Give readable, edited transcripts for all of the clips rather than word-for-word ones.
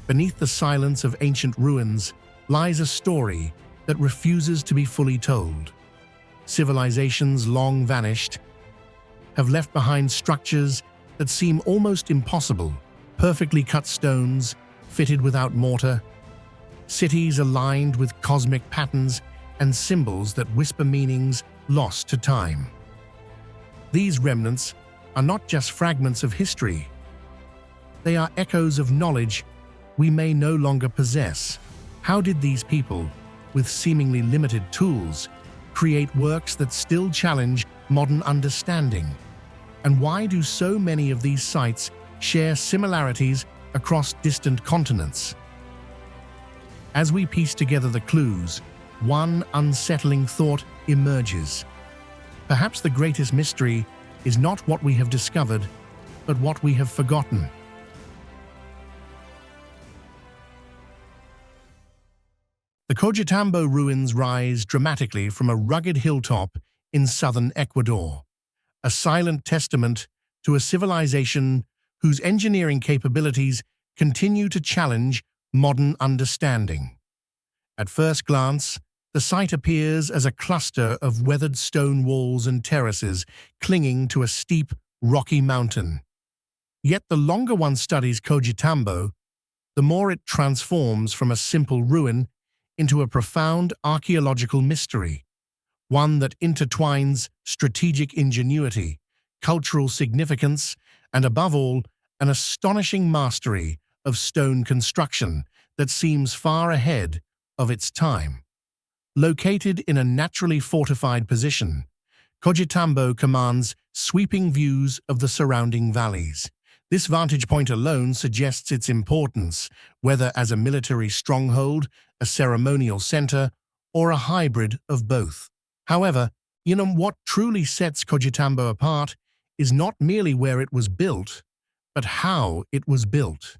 Beneath the silence of ancient ruins lies a story that refuses to be fully told. Civilizations long vanished have left behind structures that seem almost impossible, perfectly cut stones, fitted without mortar, cities aligned with cosmic patterns and symbols that whisper meanings lost to time. These remnants are not just fragments of history. They are echoes of knowledge we may no longer possess. How did these people, with seemingly limited tools, create works that still challenge modern understanding? And why do so many of these sites share similarities across distant continents? As we piece together the clues, one unsettling thought emerges. Perhaps the greatest mystery is not what we have discovered, but what we have forgotten. The Cochabamba ruins rise dramatically from a rugged hilltop in southern Ecuador, a silent testament to a civilization whose engineering capabilities continue to challenge modern understanding. At first glance, the site appears as a cluster of weathered stone walls and terraces clinging to a steep, rocky mountain. Yet the longer one studies Cochabamba, the more it transforms from a simple ruin into a profound archaeological mystery, one that intertwines strategic ingenuity, cultural significance, and above all, an astonishing mastery of stone construction that seems far ahead of its time. Located in a naturally fortified position, Cochabamba commands sweeping views of the surrounding valleys. This vantage point alone suggests its importance, whether as a military stronghold, a ceremonial center, or a hybrid of both. However, what truly sets Cochabamba apart is not merely where it was built, but how it was built.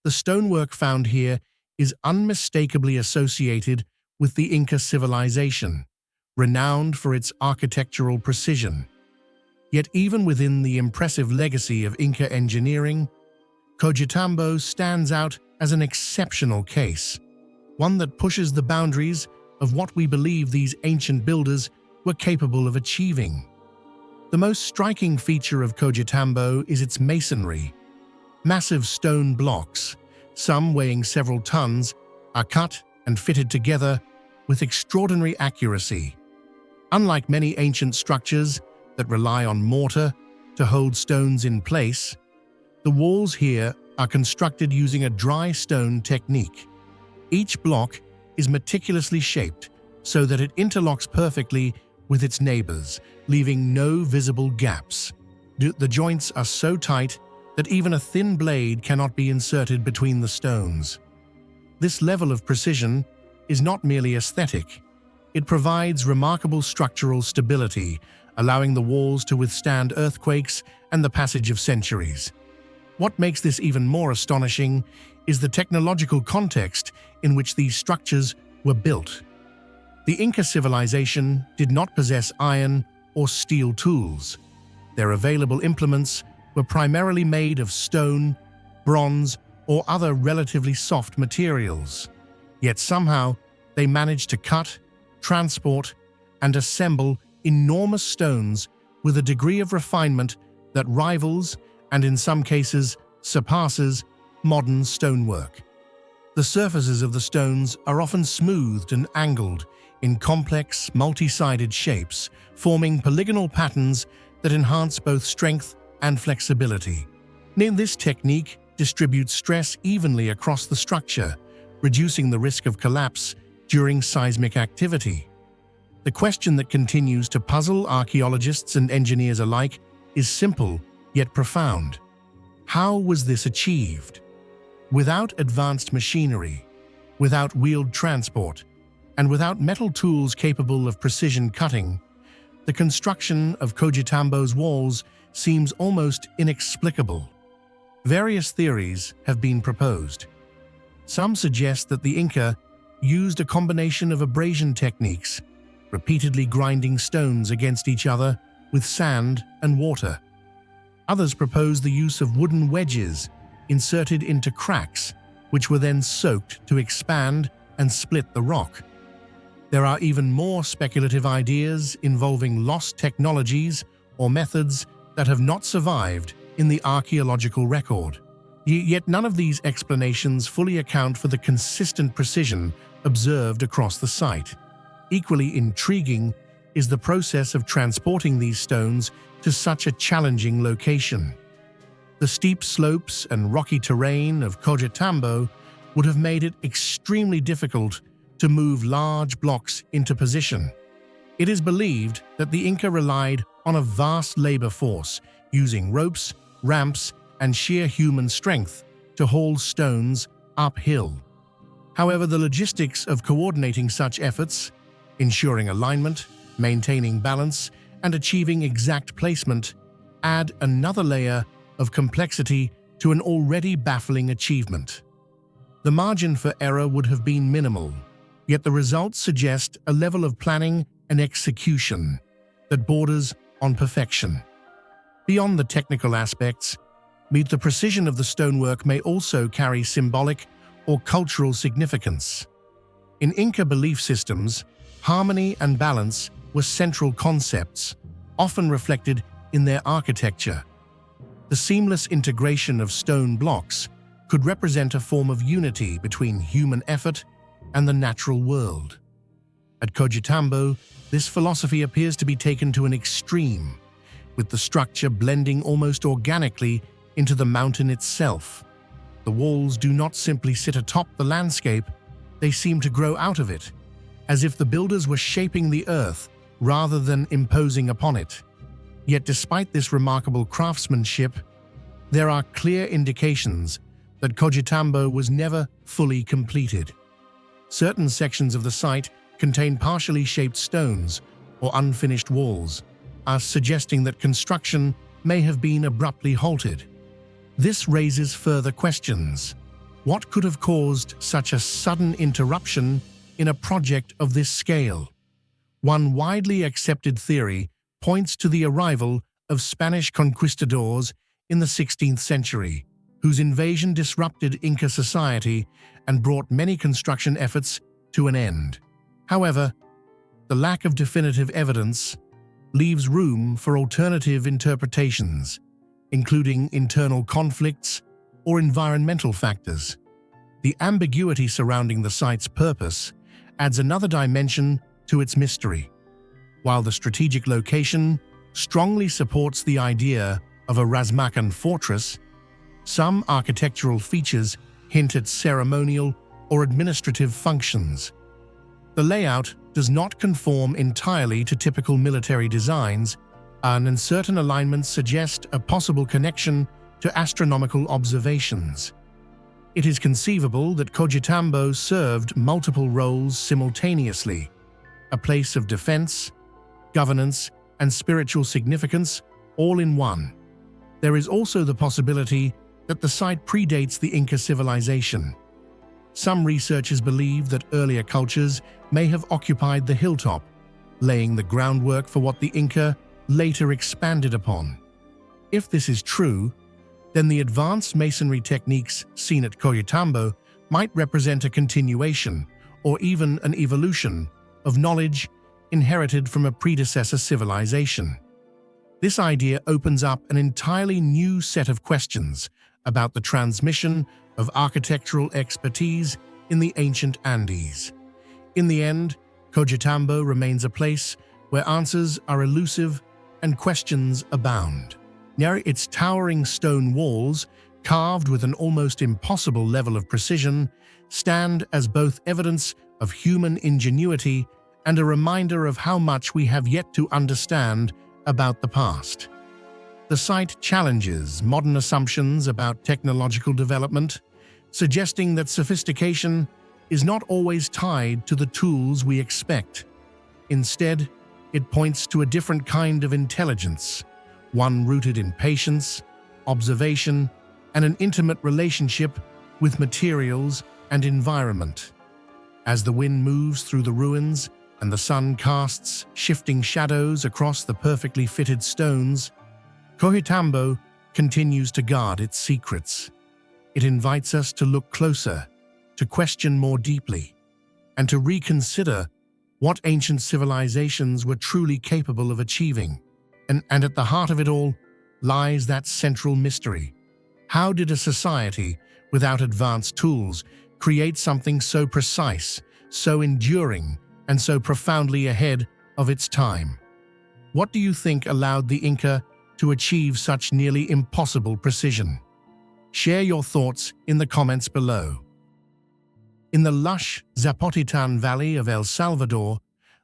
The stonework found here is unmistakably associated with the Inca civilization, renowned for its architectural precision. Yet even within the impressive legacy of Inca engineering, Cochabamba stands out as an exceptional case, one that pushes the boundaries of what we believe these ancient builders were capable of achieving. The most striking feature of Cochabamba is its masonry. Massive stone blocks, some weighing several tons, are cut and fitted together with extraordinary accuracy. Unlike many ancient structures that rely on mortar to hold stones in place, the walls here are constructed using a dry stone technique. Each block is meticulously shaped so that it interlocks perfectly with its neighbors, leaving no visible gaps. The joints are so tight that even a thin blade cannot be inserted between the stones. This level of precision is not merely aesthetic. It provides remarkable structural stability, allowing the walls to withstand earthquakes and the passage of centuries. What makes this even more astonishing is the technological context in which these structures were built. The Inca civilization did not possess iron or steel tools. Their available implements were primarily made of stone, bronze, or other relatively soft materials. Yet somehow, they managed to cut, transport, and assemble enormous stones with a degree of refinement that rivals, and in some cases surpasses, modern stonework. The surfaces of the stones are often smoothed and angled in complex, multi-sided shapes, forming polygonal patterns that enhance both strength and flexibility. This technique distributes stress evenly across the structure, reducing the risk of collapse during seismic activity. The question that continues to puzzle archaeologists and engineers alike is simple yet profound. How was this achieved? Without advanced machinery, without wheeled transport, and without metal tools capable of precision cutting, the construction of Cochabamba's walls seems almost inexplicable. Various theories have been proposed. Some suggest that the Inca used a combination of abrasion techniques, repeatedly grinding stones against each other with sand and water. Others propose the use of wooden wedges inserted into cracks which were then soaked to expand and split the rock. There are even more speculative ideas involving lost technologies or methods that have not survived in the archaeological record. Yet none of these explanations fully account for the consistent precision observed across the site. Equally intriguing is the process of transporting these stones to such a challenging location. The steep slopes and rocky terrain of Coghitambo would have made it extremely difficult to move large blocks into position. It is believed that the Inca relied on a vast labor force, using ropes, ramps, and sheer human strength to haul stones uphill. However, the logistics of coordinating such efforts, ensuring alignment, maintaining balance, and achieving exact placement, add another layer of complexity to an already baffling achievement. The margin for error would have been minimal, yet the results suggest a level of planning and execution that borders on perfection. Beyond the technical aspects, the precision of the stonework may also carry symbolic or cultural significance. In Inca belief systems, harmony and balance were central concepts, often reflected in their architecture. The seamless integration of stone blocks could represent a form of unity between human effort and the natural world. At Coghitambo, this philosophy appears to be taken to an extreme, with the structure blending almost organically into the mountain itself. The walls do not simply sit atop the landscape, they seem to grow out of it, as if the builders were shaping the earth rather than imposing upon it. Yet despite this remarkable craftsmanship, there are clear indications that Coghitambo was never fully completed. Certain sections of the site contain partially shaped stones or unfinished walls, suggesting that construction may have been abruptly halted. This raises further questions. What could have caused such a sudden interruption in a project of this scale? One widely accepted theory points to the arrival of Spanish conquistadors in the 16th century, whose invasion disrupted Inca society and brought many construction efforts to an end. However, the lack of definitive evidence leaves room for alternative interpretations, including internal conflicts or environmental factors. The ambiguity surrounding the site's purpose adds another dimension to its mystery. While the strategic location strongly supports the idea of a Razmakan fortress, some architectural features hint at ceremonial or administrative functions. The layout does not conform entirely to typical military designs, and certain alignments suggest a possible connection to astronomical observations. It is conceivable that Coghitambo served multiple roles simultaneously, a place of defense, governance, and spiritual significance all in one. There is also the possibility that the site predates the Inca civilization. Some researchers believe that earlier cultures may have occupied the hilltop, laying the groundwork for what the Inca later expanded upon. If this is true, then the advanced masonry techniques seen at Coghitambo might represent a continuation or even an evolution of knowledge inherited from a predecessor civilization. This idea opens up an entirely new set of questions about the transmission of architectural expertise in the ancient Andes. In the end, Coghitambo remains a place where answers are elusive and questions abound. Near its towering stone walls, carved with an almost impossible level of precision, stand as both evidence of human ingenuity and a reminder of how much we have yet to understand about the past. The site challenges modern assumptions about technological development, suggesting that sophistication is not always tied to the tools we expect. Instead, it points to a different kind of intelligence, one rooted in patience, observation, and an intimate relationship with materials and environment. As the wind moves through the ruins and the sun casts shifting shadows across the perfectly fitted stones, Coghitambo continues to guard its secrets. It invites us to look closer, to question more deeply, and to reconsider what ancient civilizations were truly capable of achieving. And at the heart of it all lies that central mystery. How did a society without advanced tools create something so precise, so enduring, and so profoundly ahead of its time? What do you think allowed the Inca to achieve such nearly impossible precision? Share your thoughts in the comments below. In the lush Zapotitan Valley of El Salvador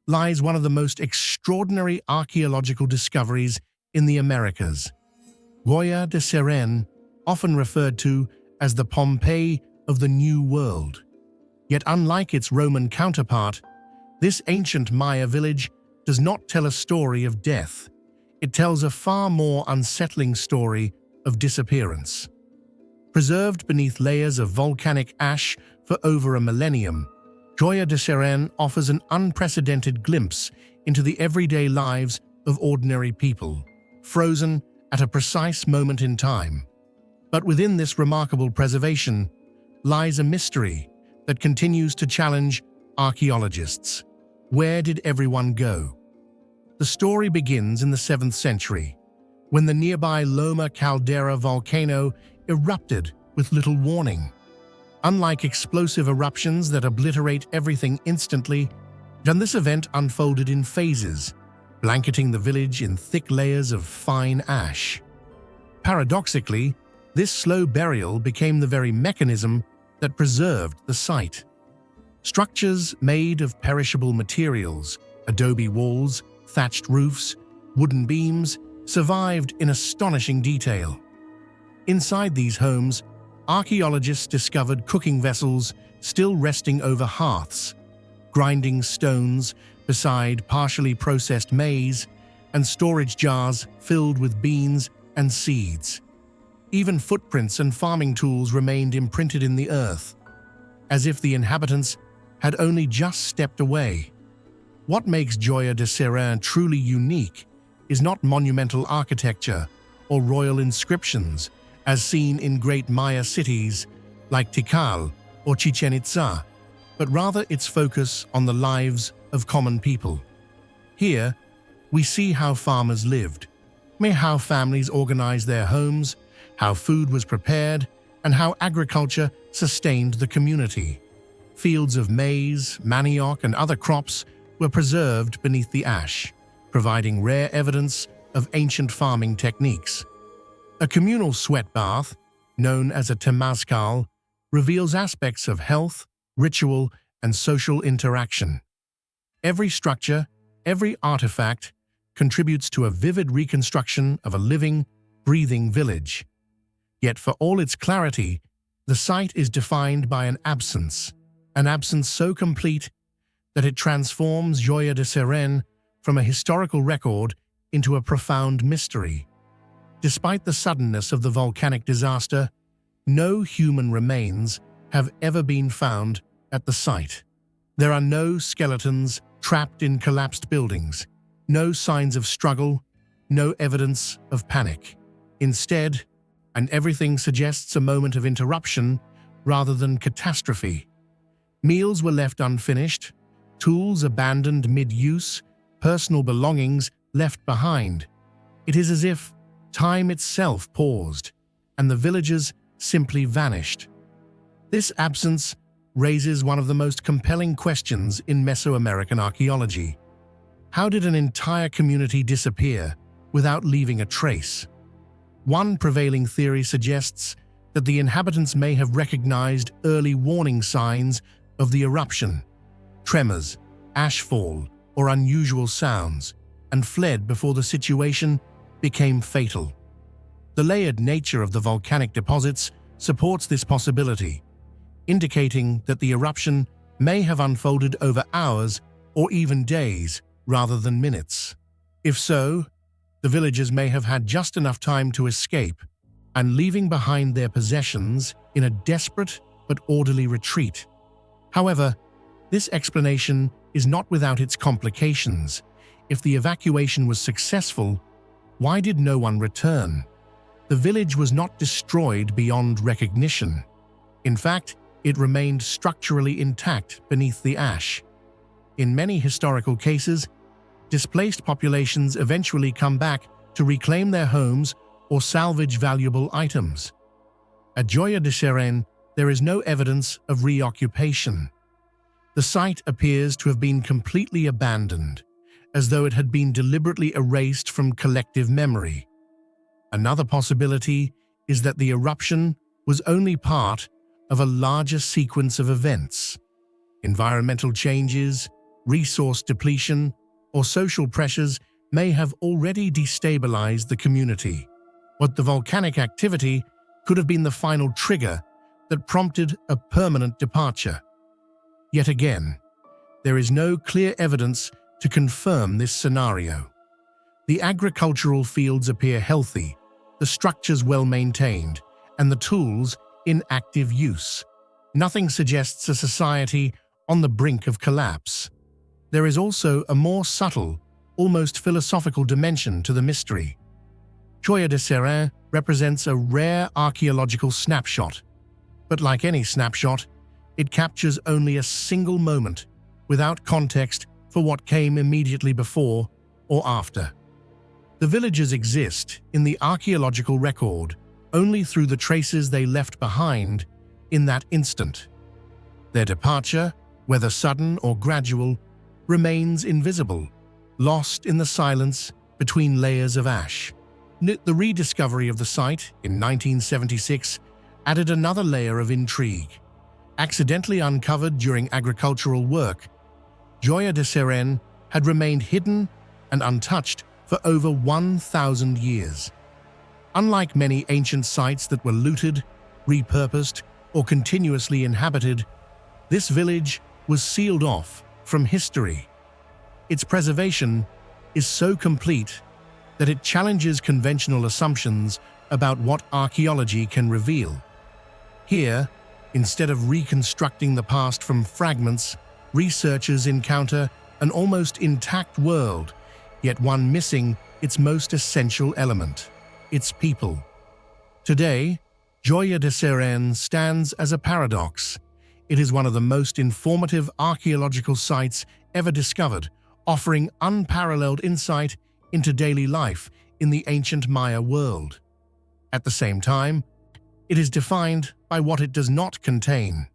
lies one of the most extraordinary archaeological discoveries in the Americas. Goya de Seren, often referred to as the Pompeii of the New World. Yet unlike its Roman counterpart, this ancient Maya village does not tell a story of death. It tells a far more unsettling story of disappearance. Preserved beneath layers of volcanic ash for over a millennium, Goya de Seren offers an unprecedented glimpse into the everyday lives of ordinary people, frozen at a precise moment in time. But within this remarkable preservation lies a mystery that continues to challenge archaeologists. Where did everyone go? The story begins in the 7th century, when the nearby Loma Caldera volcano erupted with little warning. Unlike explosive eruptions that obliterate everything instantly, this event unfolded in phases, blanketing the village in thick layers of fine ash. Paradoxically, this slow burial became the very mechanism that preserved the site. Structures made of perishable materials, adobe walls, thatched roofs, wooden beams, survived in astonishing detail. Inside these homes, archaeologists discovered cooking vessels still resting over hearths, grinding stones beside partially processed maize, and storage jars filled with beans and seeds. Even footprints and farming tools remained imprinted in the earth, as if the inhabitants had only just stepped away. What makes Goya de Seren truly unique is not monumental architecture or royal inscriptions, as seen in great Maya cities like Tikal or Chichen Itza, but rather its focus on the lives of common people. Here, we see how farmers lived, how families organized their homes, how food was prepared, and how agriculture sustained the community. Fields of maize, manioc, and other crops were preserved beneath the ash, providing rare evidence of ancient farming techniques. A communal sweat bath, known as a temazcal, reveals aspects of health, ritual, and social interaction. Every structure, every artifact, contributes to a vivid reconstruction of a living, breathing village. Yet for all its clarity, the site is defined by an absence so complete that it transforms Goya de Seren from a historical record into a profound mystery. Despite the suddenness of the volcanic disaster, no human remains have ever been found at the site. There are no skeletons trapped in collapsed buildings, no signs of struggle, no evidence of panic. Instead, and everything suggests a moment of interruption rather than catastrophe. Meals were left unfinished, tools abandoned mid-use, personal belongings left behind. It is as if time itself paused, and the villagers simply vanished. This absence raises one of the most compelling questions in Mesoamerican archaeology. How did an entire community disappear without leaving a trace? One prevailing theory suggests that the inhabitants may have recognized early warning signs of the eruption, tremors, ashfall, or unusual sounds, and fled before the situation became fatal. The layered nature of the volcanic deposits supports this possibility, indicating that the eruption may have unfolded over hours or even days rather than minutes. If so, the villagers may have had just enough time to escape and leaving behind their possessions in a desperate but orderly retreat. However, this explanation is not without its complications. If the evacuation was successful, why did no one return? the village was not destroyed beyond recognition. In fact, it remained structurally intact beneath the ash. In many historical cases, displaced populations eventually come back to reclaim their homes or salvage valuable items. At Gioia de Seren, there is no evidence of reoccupation. The site appears to have been completely abandoned, as though it had been deliberately erased from collective memory. Another possibility is that the eruption was only part of a larger sequence of events. Environmental changes, resource depletion, or social pressures may have already destabilized the community. But the volcanic activity could have been the final trigger that prompted a permanent departure. Yet again, there is no clear evidence to confirm this scenario. The agricultural fields appear healthy, the structures well maintained, and the tools in active use. Nothing suggests a society on the brink of collapse. There is also a more subtle, almost philosophical dimension to the mystery. Gioia de Seren represents a rare archaeological snapshot, but like any snapshot, it captures only a single moment, without context for what came immediately before or after. The villages exist in the archaeological record only through the traces they left behind in that instant. Their departure, whether sudden or gradual, remains invisible, lost in the silence between layers of ash. The rediscovery of the site in 1976 added another layer of intrigue. Accidentally uncovered during agricultural work, Gioia de Seren had remained hidden and untouched for over 1,000 years. Unlike many ancient sites that were looted, repurposed, or continuously inhabited, this village was sealed off from history. Its preservation is so complete that it challenges conventional assumptions about what archaeology can reveal. Here, instead of reconstructing the past from fragments, researchers encounter an almost intact world, yet one missing its most essential element: its people. Today, Gioia de Seren stands as a paradox. It is one of the most informative archaeological sites ever discovered, offering unparalleled insight into daily life in the ancient Maya world. At the same time, it is defined by what it does not contain.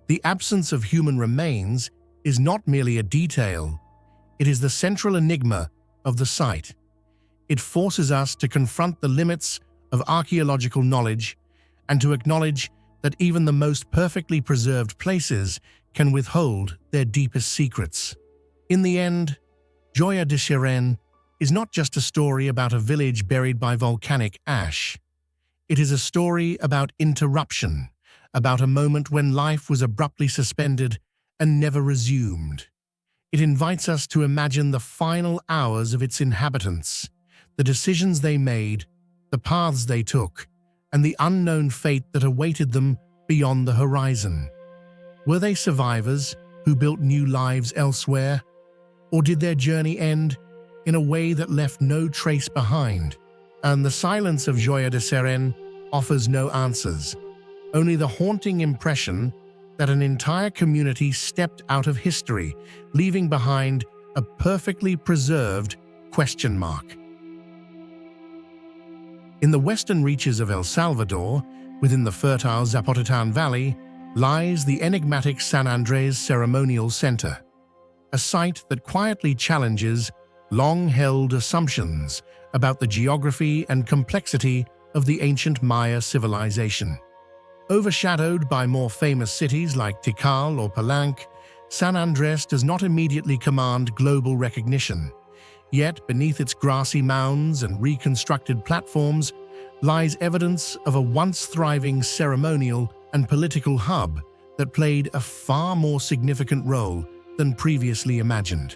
The absence of human remains is not merely a detail, it is the central enigma of the site. It forces us to confront the limits of archaeological knowledge and to acknowledge that even the most perfectly preserved places can withhold their deepest secrets. In the end, Gioia de Seren is not just a story about a village buried by volcanic ash. It is a story about interruption, about a moment when life was abruptly suspended and never resumed. It invites us to imagine the final hours of its inhabitants, the decisions they made, the paths they took, and the unknown fate that awaited them beyond the horizon. Were they survivors who built new lives elsewhere, or did their journey end in a way that left no trace behind? And the silence of Gioia de Seren offers no answers, only the haunting impression that an entire community stepped out of history, leaving behind a perfectly preserved question mark. In the western reaches of El Salvador, within the fertile Zapotecan Valley, lies the enigmatic San Andres Ceremonial Center, a site that quietly challenges long-held assumptions about the geography and complexity of the ancient Maya civilization. Overshadowed by more famous cities like Tikal or Palenque, San Andres does not immediately command global recognition. Yet, beneath its grassy mounds and reconstructed platforms lies evidence of a once thriving ceremonial and political hub that played a far more significant role than previously imagined.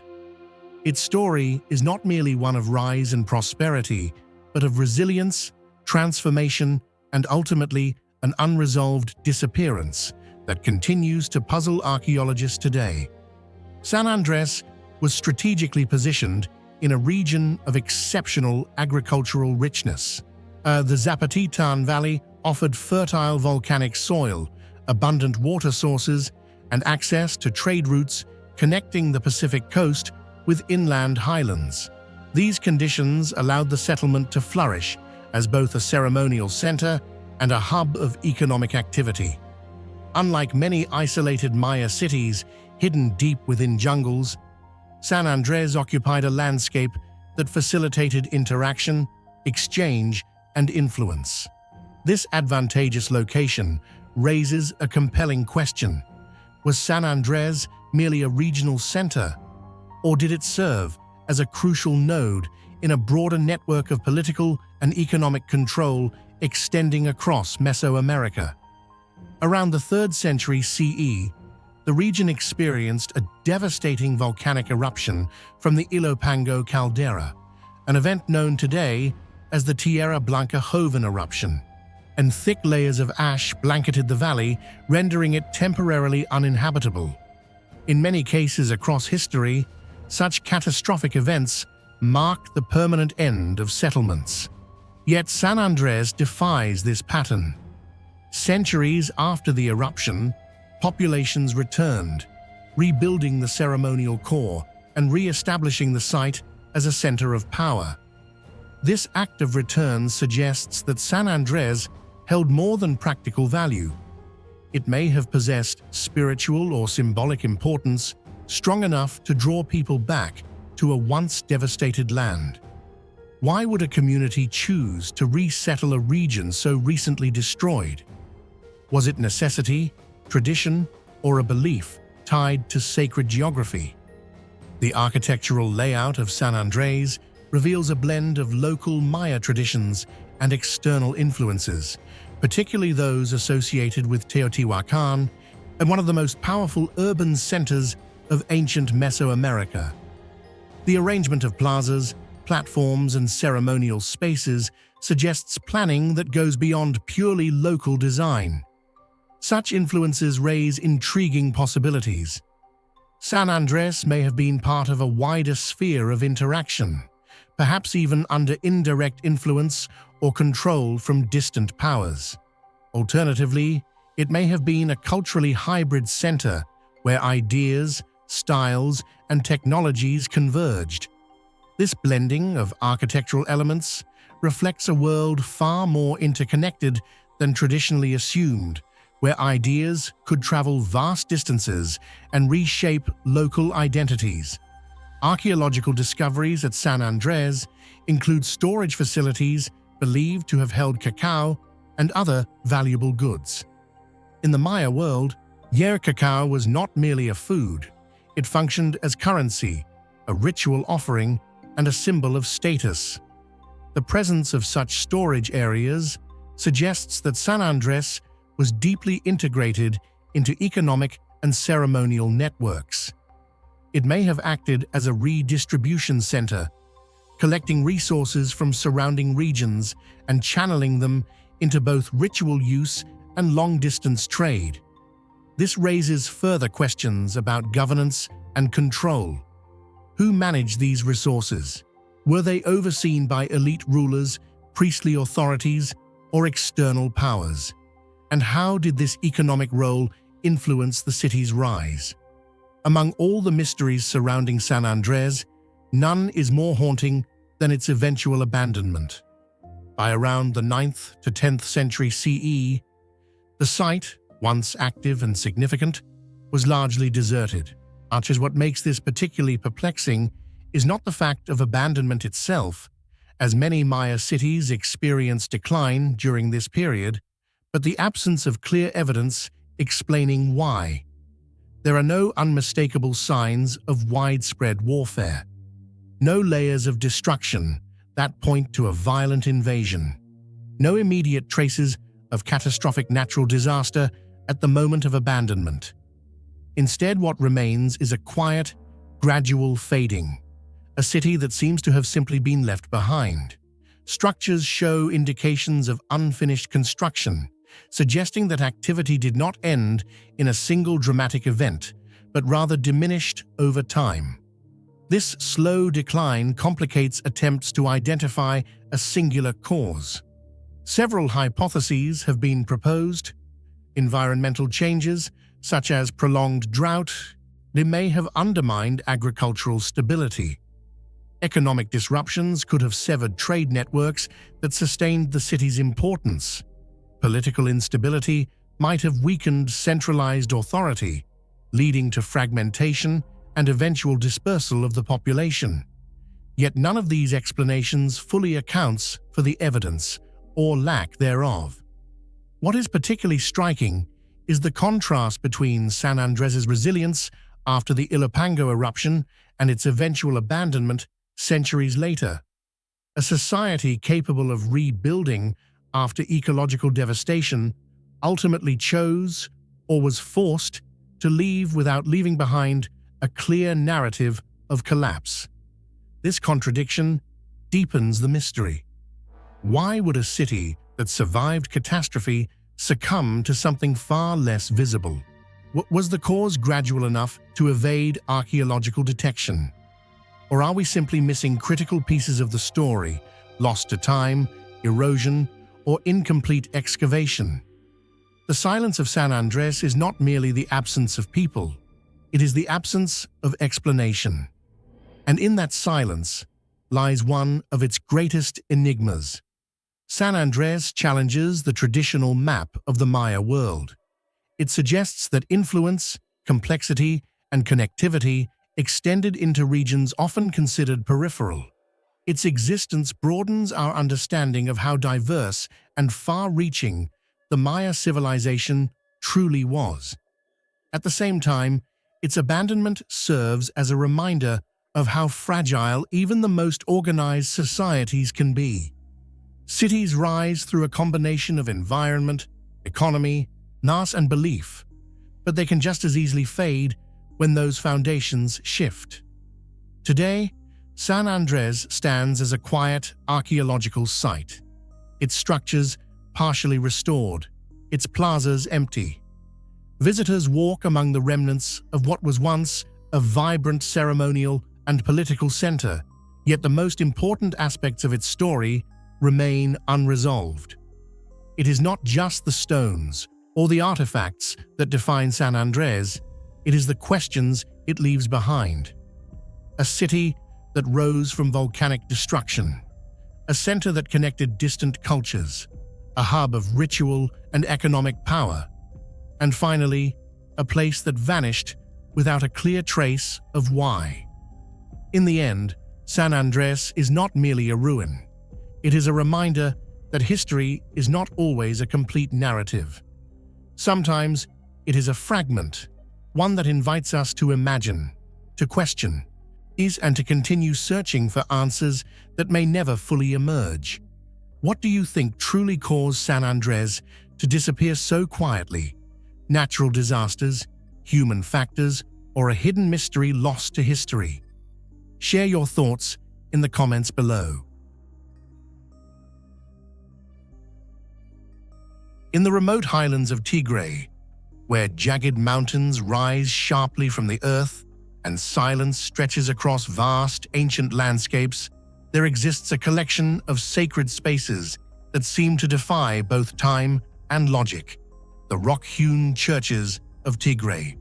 Its story is not merely one of rise and prosperity, but of resilience, transformation, and ultimately an unresolved disappearance that continues to puzzle archaeologists today. San Andres was strategically positioned in a region of exceptional agricultural richness. The Zapatitan Valley offered fertile volcanic soil, abundant water sources, and access to trade routes connecting the Pacific coast with inland highlands. These conditions allowed the settlement to flourish as both a ceremonial center and a hub of economic activity. Unlike many isolated Maya cities hidden deep within jungles, San Andrés occupied a landscape that facilitated interaction, exchange, and influence. This advantageous location raises a compelling question. Was San Andrés merely a regional center, or did it serve as a crucial node in a broader network of political and economic control extending across Mesoamerica? Around the 3rd century CE, the region experienced a devastating volcanic eruption from the Ilopango caldera, an event known today as the Tierra Blanca Joven eruption, and thick layers of ash blanketed the valley, rendering it temporarily uninhabitable. In many cases across history, such catastrophic events marked the permanent end of settlements. Yet San Andrés defies this pattern. Centuries after the eruption, populations returned, rebuilding the ceremonial core and re-establishing the site as a center of power. This act of return suggests that San Andrés held more than practical value. It may have possessed spiritual or symbolic importance strong enough to draw people back to a once devastated land. Why would a community choose to resettle a region so recently destroyed? Was it necessity, tradition, or a belief tied to sacred geography? The architectural layout of San Andrés reveals a blend of local Maya traditions and external influences, particularly those associated with Teotihuacan and one of the most powerful urban centers of ancient Mesoamerica. The arrangement of plazas, platforms, and ceremonial spaces suggests planning that goes beyond purely local design. Such influences raise intriguing possibilities. San Andrés may have been part of a wider sphere of interaction, perhaps even under indirect influence or control from distant powers. Alternatively, it may have been a culturally hybrid center where ideas, styles, and technologies converged. This blending of architectural elements reflects a world far more interconnected than traditionally assumed, where ideas could travel vast distances and reshape local identities. Archaeological discoveries at San Andrés include storage facilities believed to have held cacao and other valuable goods. In the Maya world, yer cacao was not merely a food. It functioned as currency, a ritual offering, and a symbol of status. The presence of such storage areas suggests that San Andrés was deeply integrated into economic and ceremonial networks. It may have acted as a redistribution center, collecting resources from surrounding regions and channeling them into both ritual use and long-distance trade. This raises further questions about governance and control. Who managed these resources? Were they overseen by elite rulers, priestly authorities, or external powers? And how did this economic role influence the city's rise? Among all the mysteries surrounding San Andrés, none is more haunting than its eventual abandonment. By around the 9th to 10th century CE, the site, once active and significant, was largely deserted. Much as what makes this particularly perplexing is not the fact of abandonment itself, as many Maya cities experienced decline during this period, but the absence of clear evidence explaining why. There are no unmistakable signs of widespread warfare, no layers of destruction that point to a violent invasion, no immediate traces of catastrophic natural disaster at the moment of abandonment. Instead, what remains is a quiet, gradual fading, a city that seems to have simply been left behind. Structures show indications of unfinished construction, suggesting that activity did not end in a single dramatic event, but rather diminished over time. This slow decline complicates attempts to identify a singular cause. Several hypotheses have been proposed. Environmental changes, such as prolonged drought, they may have undermined agricultural stability. Economic disruptions could have severed trade networks that sustained the city's importance. Political instability might have weakened centralized authority, leading to fragmentation and eventual dispersal of the population. Yet none of these explanations fully accounts for the evidence or lack thereof. What is particularly striking is the contrast between San Andres's resilience after the Ilopango eruption and its eventual abandonment centuries later. A society capable of rebuilding after ecological devastation ultimately chose, or was forced, to leave without leaving behind a clear narrative of collapse. This contradiction deepens the mystery. Why would a city that survived catastrophe succumb to something far less visible? Was the cause gradual enough to evade archaeological detection? Or are we simply missing critical pieces of the story, lost to time, erosion, or incomplete excavation? The silence of San Andres is not merely the absence of people, it is the absence of explanation. And in that silence lies one of its greatest enigmas. San Andres challenges the traditional map of the Maya world. It suggests that influence, complexity, and connectivity extended into regions often considered peripheral. Its existence broadens our understanding of how diverse and far-reaching the Maya civilization truly was. At the same time, its abandonment serves as a reminder of how fragile even the most organized societies can be. Cities rise through a combination of environment, economy, mass, and belief, but they can just as easily fade when those foundations shift. Today, San Andres stands as a quiet archaeological site. Its structures partially restored, its plazas empty. Visitors walk among the remnants of what was once a vibrant ceremonial and political center, yet the most important aspects of its story remain unresolved. It is not just the stones or the artifacts that define San Andres, it is the questions it leaves behind. A city that rose from volcanic destruction, a center that connected distant cultures, a hub of ritual and economic power, and finally, a place that vanished without a clear trace of why. In the end, San Andres is not merely a ruin. It is a reminder that history is not always a complete narrative. Sometimes it is a fragment, one that invites us to imagine, to question, and to continue searching for answers that may never fully emerge. What do you think truly caused San Andres to disappear so quietly? Natural disasters, human factors, or a hidden mystery lost to history? Share your thoughts in the comments below. In the remote highlands of Tigray, where jagged mountains rise sharply from the earth and silence stretches across vast, ancient landscapes, there exists a collection of sacred spaces that seem to defy both time and logic: the rock-hewn churches of Tigray.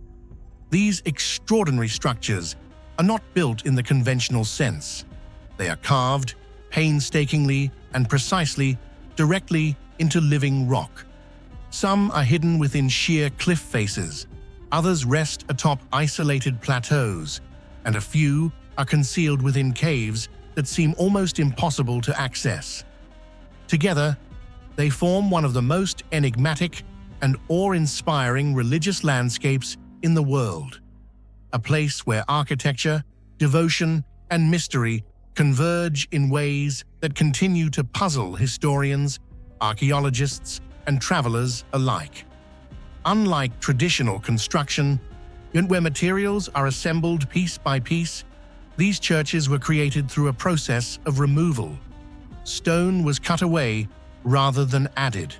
These extraordinary structures are not built in the conventional sense. They are carved painstakingly and precisely directly into living rock. Some are hidden within sheer cliff faces, others rest atop isolated plateaus, and a few are concealed within caves that seem almost impossible to access. Together, they form one of the most enigmatic and awe-inspiring religious landscapes in the world. A place where architecture, devotion, and mystery converge in ways that continue to puzzle historians, archaeologists, and travelers alike. Unlike traditional construction, where materials are assembled piece by piece, these churches were created through a process of removal. Stone was cut away rather than added.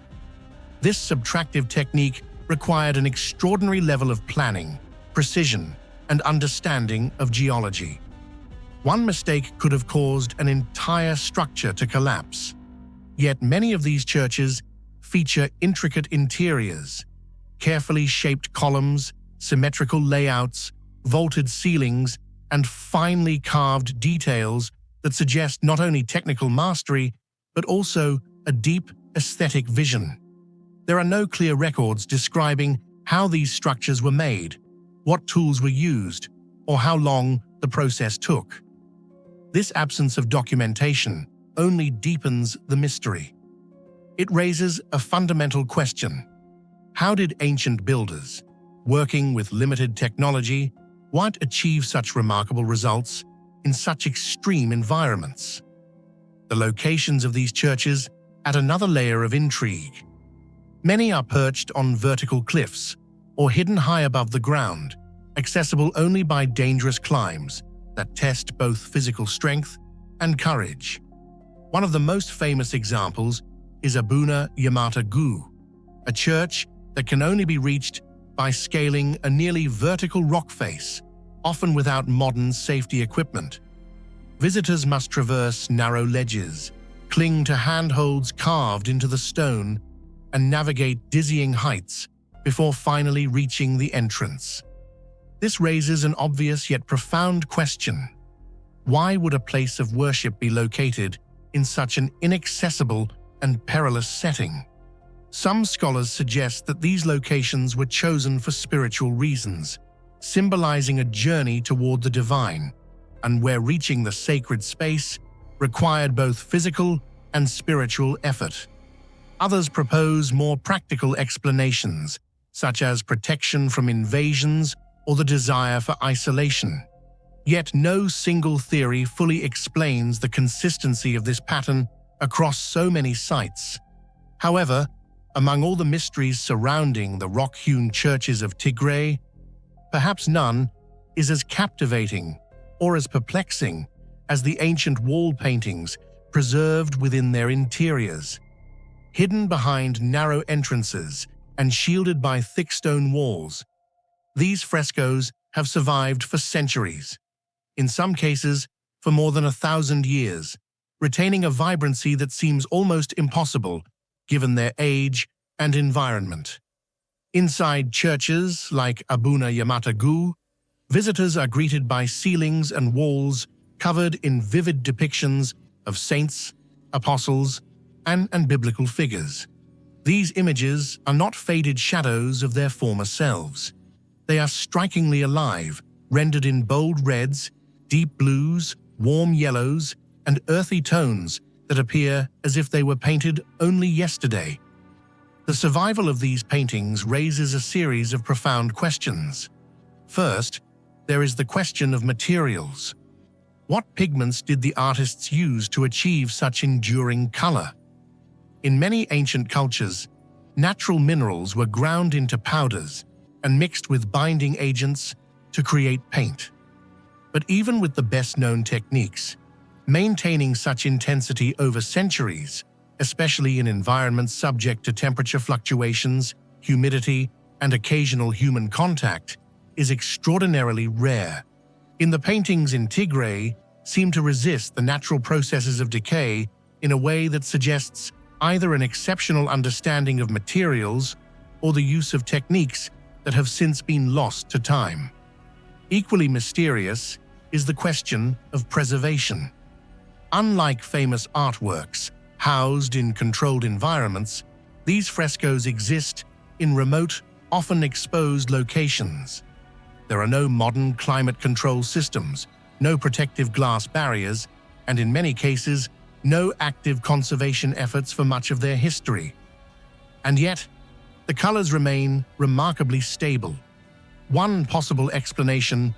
This subtractive technique required an extraordinary level of planning, precision, and understanding of geology. One mistake could have caused an entire structure to collapse. Yet many of these churches feature intricate interiors, carefully shaped columns, symmetrical layouts, vaulted ceilings, and finely carved details that suggest not only technical mastery, but also a deep aesthetic vision. There are no clear records describing how these structures were made, what tools were used, or how long the process took. This absence of documentation only deepens the mystery. It raises a fundamental question. How did ancient builders, working with limited technology, achieve such remarkable results in such extreme environments? The locations of these churches add another layer of intrigue. Many are perched on vertical cliffs or hidden high above the ground, accessible only by dangerous climbs that test both physical strength and courage. One of the most famous examples is Abuna-Yamata-gu, a church that can only be reached by scaling a nearly vertical rock face, often without modern safety equipment. Visitors must traverse narrow ledges, cling to handholds carved into the stone, and navigate dizzying heights before finally reaching the entrance. This raises an obvious yet profound question. Why would a place of worship be located in such an inaccessible and perilous setting? Some scholars suggest that these locations were chosen for spiritual reasons, symbolizing a journey toward the divine, and where reaching the sacred space required both physical and spiritual effort. Others propose more practical explanations, such as protection from invasions or the desire for isolation. Yet no single theory fully explains the consistency of this pattern across so many sites. However, among all the mysteries surrounding the rock-hewn churches of Tigray, perhaps none is as captivating or as perplexing as the ancient wall paintings preserved within their interiors. Hidden behind narrow entrances and shielded by thick stone walls, these frescoes have survived for centuries, in some cases for more than 1,000 years, retaining a vibrancy that seems almost impossible given their age and environment. Inside churches like Abuna-Yamata-gu, visitors are greeted by ceilings and walls covered in vivid depictions of saints, apostles, and biblical figures. These images are not faded shadows of their former selves. They are strikingly alive, rendered in bold reds, deep blues, warm yellows, and earthy tones that appear as if they were painted only yesterday. The survival of these paintings raises a series of profound questions. First, there is the question of materials. What pigments did the artists use to achieve such enduring color? In many ancient cultures, natural minerals were ground into powders and mixed with binding agents to create paint. But even with the best-known techniques, maintaining such intensity over centuries, especially in environments subject to temperature fluctuations, humidity, and occasional human contact, is extraordinarily rare. In the paintings in Tigray seem to resist the natural processes of decay in a way that suggests either an exceptional understanding of materials or the use of techniques that have since been lost to time. Equally mysterious is the question of preservation. Unlike famous artworks housed in controlled environments, these frescoes exist in remote, often exposed locations. There are no modern climate control systems, no protective glass barriers, and in many cases, no active conservation efforts for much of their history. And yet, the colors remain remarkably stable. One possible explanation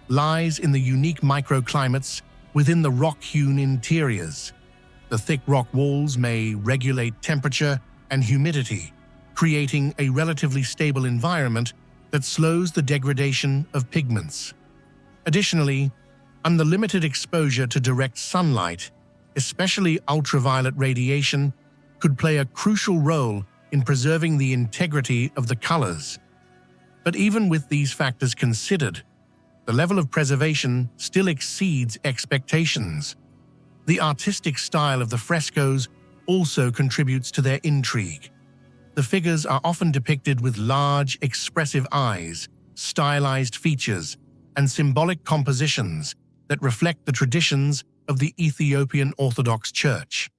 lies in the unique microclimates within the rock-hewn interiors. The thick rock walls may regulate temperature and humidity, creating a relatively stable environment that slows the degradation of pigments. Additionally, the limited exposure to direct sunlight, especially ultraviolet radiation, could play a crucial role in preserving the integrity of the colors. But even with these factors considered, the level of preservation still exceeds expectations. The artistic style of the frescoes also contributes to their intrigue. The figures are often depicted with large, expressive eyes, stylized features, and symbolic compositions that reflect the traditions of the Ethiopian Orthodox Church.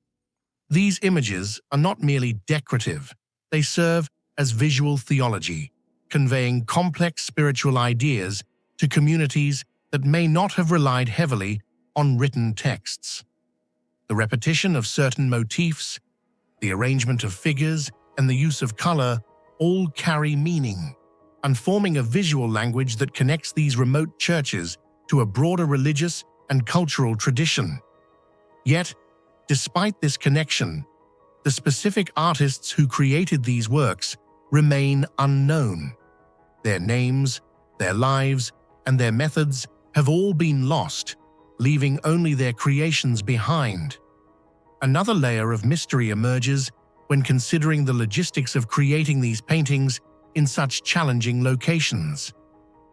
These images are not merely decorative, they serve as visual theology, conveying complex spiritual ideas to communities that may not have relied heavily on written texts. The repetition of certain motifs, the arrangement of figures, and the use of color all carry meaning, and forming a visual language that connects these remote churches to a broader religious and cultural tradition. Yet, despite this connection, the specific artists who created these works remain unknown. Their names, their lives, and their methods have all been lost, leaving only their creations behind. Another layer of mystery emerges when considering the logistics of creating these paintings in such challenging locations.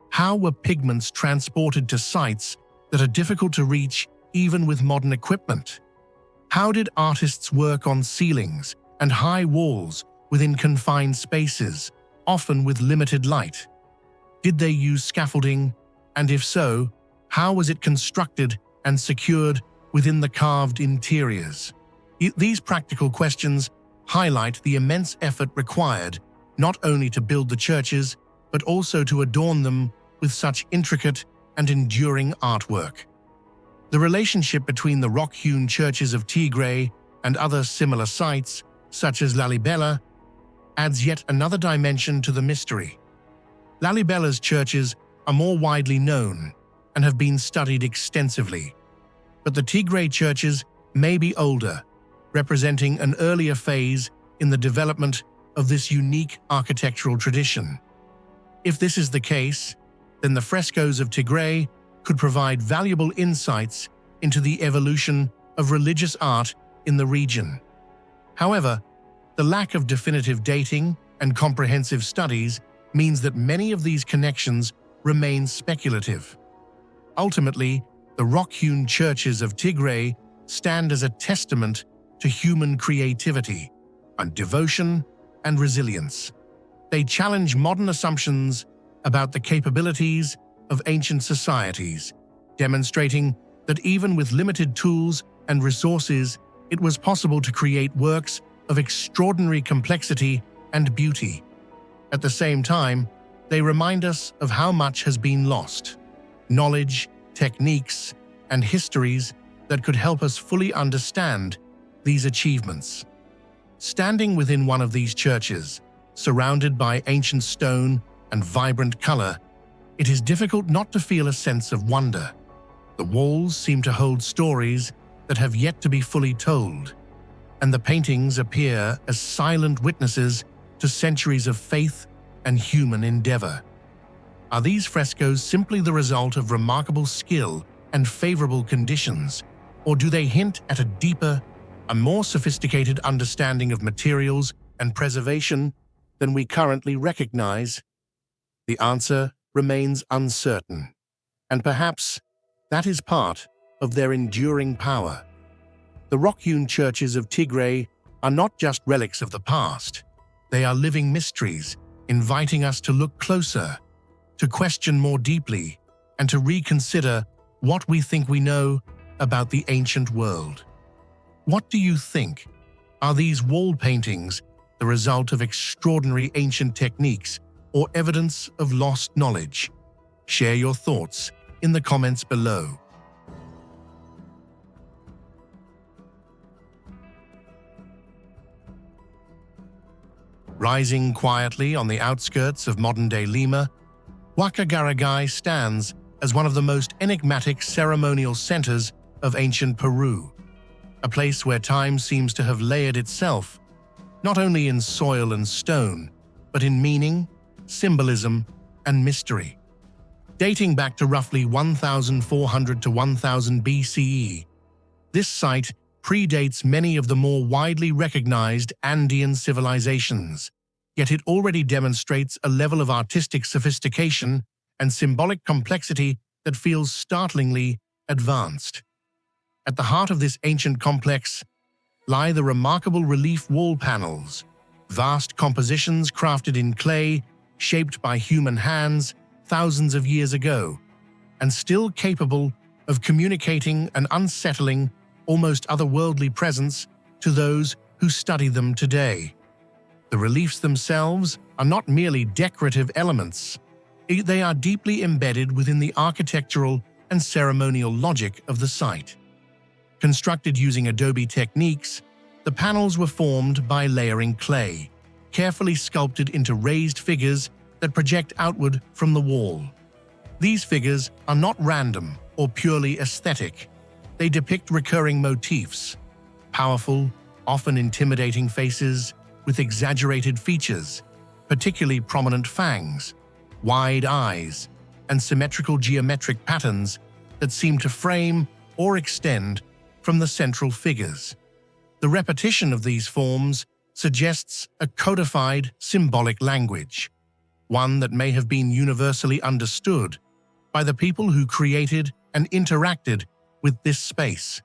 How were pigments transported to sites that are difficult to reach even with modern equipment? How did artists work on ceilings and high walls within confined spaces, often with limited light? Did they use scaffolding? And if so, how was it constructed and secured within the carved interiors? These practical questions highlight the immense effort required not only to build the churches, but also to adorn them with such intricate and enduring artwork. The relationship between the rock-hewn churches of Tigray and other similar sites, such as Lalibela, adds yet another dimension to the mystery. Lalibela's churches are more widely known and have been studied extensively, but the Tigray churches may be older, representing an earlier phase in the development of this unique architectural tradition. If this is the case, then the frescoes of Tigray could provide valuable insights into the evolution of religious art in the region. However, the lack of definitive dating and comprehensive studies means that many of these connections remain speculative. Ultimately, the rock-hewn churches of Tigray stand as a testament to human creativity, and devotion, and resilience. They challenge modern assumptions about the capabilities of ancient societies, demonstrating that even with limited tools and resources, it was possible to create works of extraordinary complexity and beauty. At the same time, they remind us of how much has been lost: knowledge, techniques, and histories that could help us fully understand these achievements. Standing within one of these churches, surrounded by ancient stone and vibrant color, it is difficult not to feel a sense of wonder. The walls seem to hold stories that have yet to be fully told, and the paintings appear as silent witnesses to centuries of faith and human endeavor. Are these frescoes simply the result of remarkable skill and favorable conditions, or do they hint at a deeper, a more sophisticated understanding of materials and preservation than we currently recognize? The answer remains uncertain, and perhaps that is part of their enduring power. The rock-hewn churches of Tigray are not just relics of the past. They are living mysteries, inviting us to look closer, to question more deeply, and to reconsider what we think we know about the ancient world. What do you think? Are these wall paintings the result of extraordinary ancient techniques or evidence of lost knowledge? Share your thoughts in the comments below. Rising quietly on the outskirts of modern-day Lima, Huacagaragai stands as one of the most enigmatic ceremonial centers of ancient Peru, a place where time seems to have layered itself, not only in soil and stone, but in meaning, symbolism, and mystery. Dating back to roughly 1400 to 1000 BCE, this site predates many of the more widely recognized Andean civilizations, yet it already demonstrates a level of artistic sophistication and symbolic complexity that feels startlingly advanced. At the heart of this ancient complex lie the remarkable relief wall panels, vast compositions crafted in clay, shaped by human hands thousands of years ago, and still capable of communicating an unsettling, almost otherworldly presence to those who study them today. The reliefs themselves are not merely decorative elements. They are deeply embedded within the architectural and ceremonial logic of the site. Constructed using adobe techniques, the panels were formed by layering clay, carefully sculpted into raised figures that project outward from the wall. These figures are not random or purely aesthetic. They depict recurring motifs, powerful, often intimidating faces with exaggerated features, particularly prominent fangs, wide eyes, and symmetrical geometric patterns that seem to frame or extend from the central figures. The repetition of these forms suggests a codified symbolic language, one that may have been universally understood by the people who created and interacted with this space.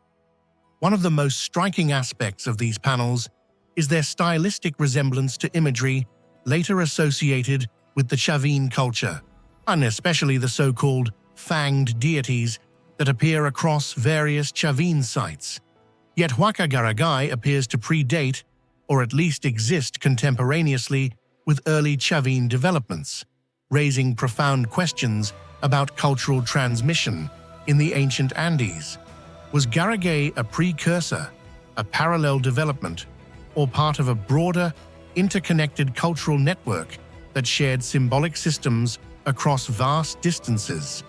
One of the most striking aspects of these panels is their stylistic resemblance to imagery later associated with the Chavin culture, and especially the so-called fanged deities that appear across various Chavin sites. Yet Huaca appears to predate, or at least exist contemporaneously with early Chavin developments, raising profound questions about cultural transmission in the ancient Andes. Was Garagay a precursor, a parallel development, or part of a broader, interconnected cultural network that shared symbolic systems across vast distances?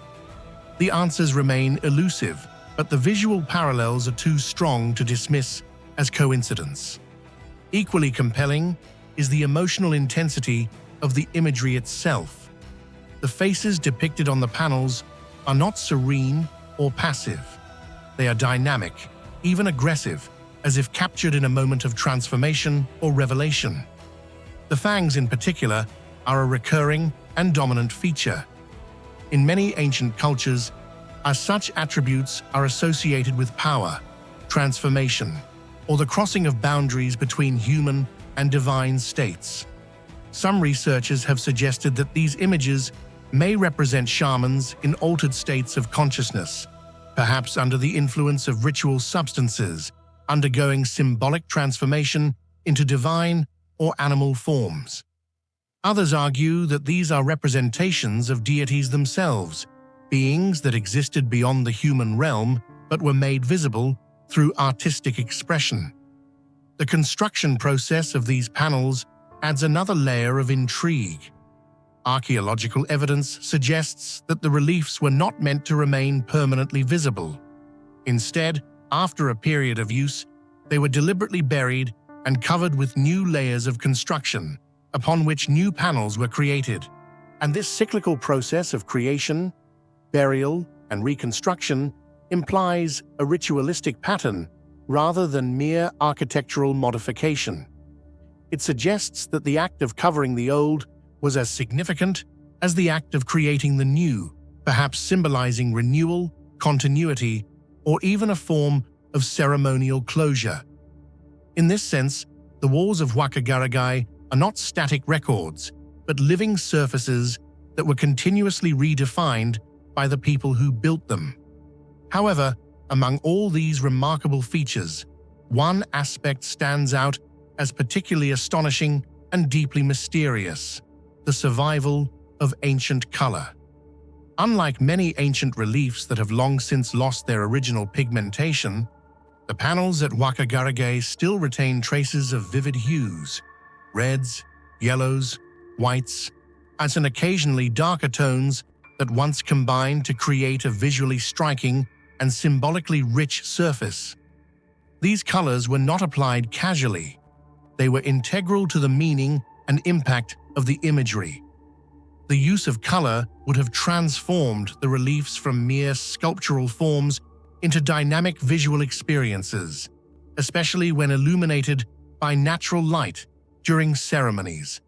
The answers remain elusive, but the visual parallels are too strong to dismiss as coincidence. Equally compelling is the emotional intensity of the imagery itself. The faces depicted on the panels are not serene or passive. They are dynamic, even aggressive, as if captured in a moment of transformation or revelation. The fangs in particular are a recurring and dominant feature. In many ancient cultures, as such attributes are associated with power, transformation, or the crossing of boundaries between human and divine states. Some researchers have suggested that these images may represent shamans in altered states of consciousness, perhaps under the influence of ritual substances, undergoing symbolic transformation into divine or animal forms. Others argue that these are representations of deities themselves, beings that existed beyond the human realm but were made visible through artistic expression. The construction process of these panels adds another layer of intrigue. Archaeological evidence suggests that the reliefs were not meant to remain permanently visible. Instead, after a period of use, they were deliberately buried and covered with new layers of construction, upon which new panels were created. And this cyclical process of creation, burial, and reconstruction implies a ritualistic pattern rather than mere architectural modification. It suggests that the act of covering the old was as significant as the act of creating the new, perhaps symbolizing renewal, continuity, or even a form of ceremonial closure. In this sense, the walls of Huaca are not static records, but living surfaces that were continuously redefined by the people who built them. However, among all these remarkable features, one aspect stands out as particularly astonishing and deeply mysterious: the survival of ancient color. Unlike many ancient reliefs that have long since lost their original pigmentation, the panels at Huaca still retain traces of vivid hues: reds, yellows, whites, and occasionally darker tones that once combined to create a visually striking and symbolically rich surface. These colors were not applied casually. They were integral to the meaning and impact of the imagery. The use of color would have transformed the reliefs from mere sculptural forms into dynamic visual experiences, especially when illuminated by natural light during ceremonies.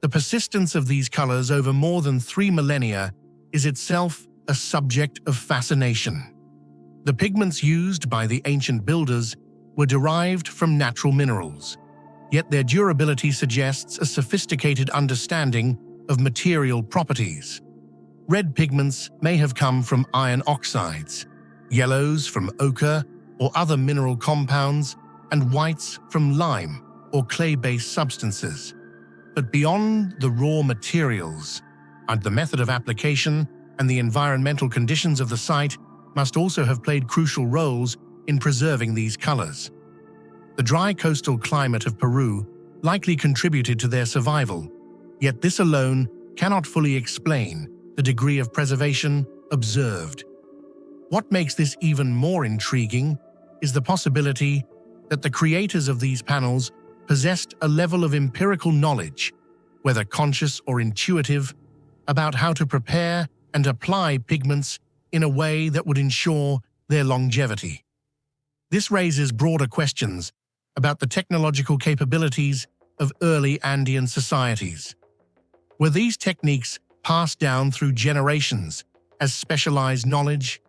The persistence of these colors over more than 3 millennia is itself a subject of fascination. The pigments used by the ancient builders were derived from natural minerals, yet their durability suggests a sophisticated understanding of material properties. Red pigments may have come from iron oxides, yellows from ochre or other mineral compounds, and whites from lime or clay-based substances. But beyond the raw materials, the method of application and the environmental conditions of the site must also have played crucial roles in preserving these colors. The dry coastal climate of Peru likely contributed to their survival, yet this alone cannot fully explain the degree of preservation observed. What makes this even more intriguing is the possibility that the creators of these panels possessed a level of empirical knowledge, whether conscious or intuitive, about how to prepare and apply pigments in a way that would ensure their longevity. This raises broader questions about the technological capabilities of early Andean societies. Were these techniques passed down through generations as specialized knowledge?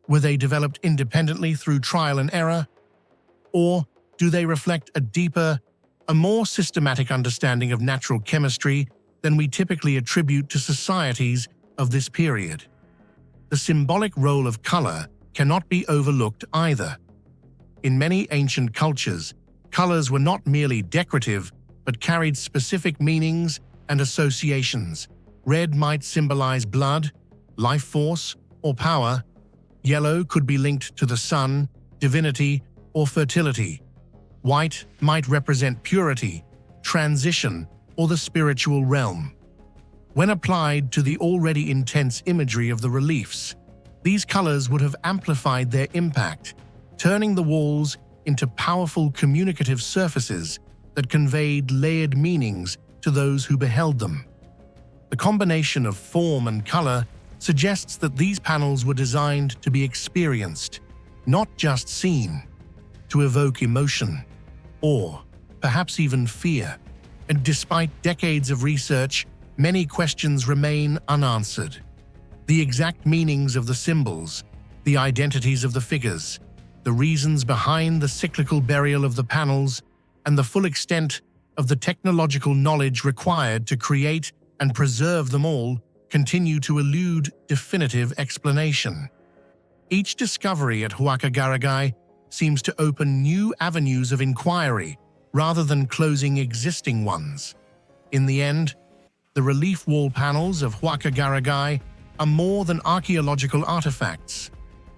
Were they developed independently through trial and error? Or do they reflect a more systematic understanding of natural chemistry than we typically attribute to societies of this period? The symbolic role of color cannot be overlooked either. In many ancient cultures, colors were not merely decorative, but carried specific meanings and associations. Red might symbolize blood, life force, or power. Yellow could be linked to the sun, divinity, or fertility. White might represent purity, transition, or the spiritual realm. When applied to the already intense imagery of the reliefs, these colors would have amplified their impact, turning the walls into powerful communicative surfaces that conveyed layered meanings to those who beheld them. The combination of form and color suggests that these panels were designed to be experienced, not just seen, to evoke emotion, awe, perhaps even fear. And despite decades of research, many questions remain unanswered. The exact meanings of the symbols, the identities of the figures, the reasons behind the cyclical burial of the panels, and the full extent of the technological knowledge required to create and preserve them all continue to elude definitive explanation. Each discovery at Huaca seems to open new avenues of inquiry rather than closing existing ones. In the end, the relief wall panels of Huaca are more than archaeological artifacts.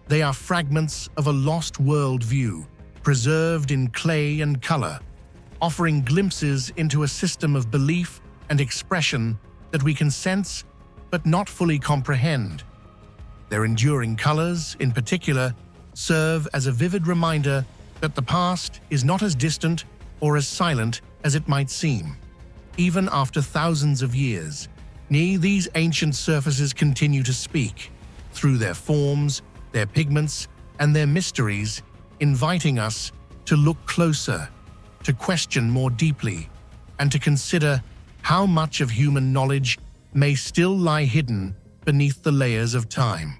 They are fragments of a lost world view, preserved in clay and color, offering glimpses into a system of belief and expression that we can sense but not fully comprehend. Their enduring colors, in particular, serve as a vivid reminder that the past is not as distant or as silent as it might seem. Even after thousands of years, these ancient surfaces continue to speak, through their forms, their pigments, and their mysteries, inviting us to look closer, to question more deeply, and to consider how much of human knowledge may still lie hidden beneath the layers of time.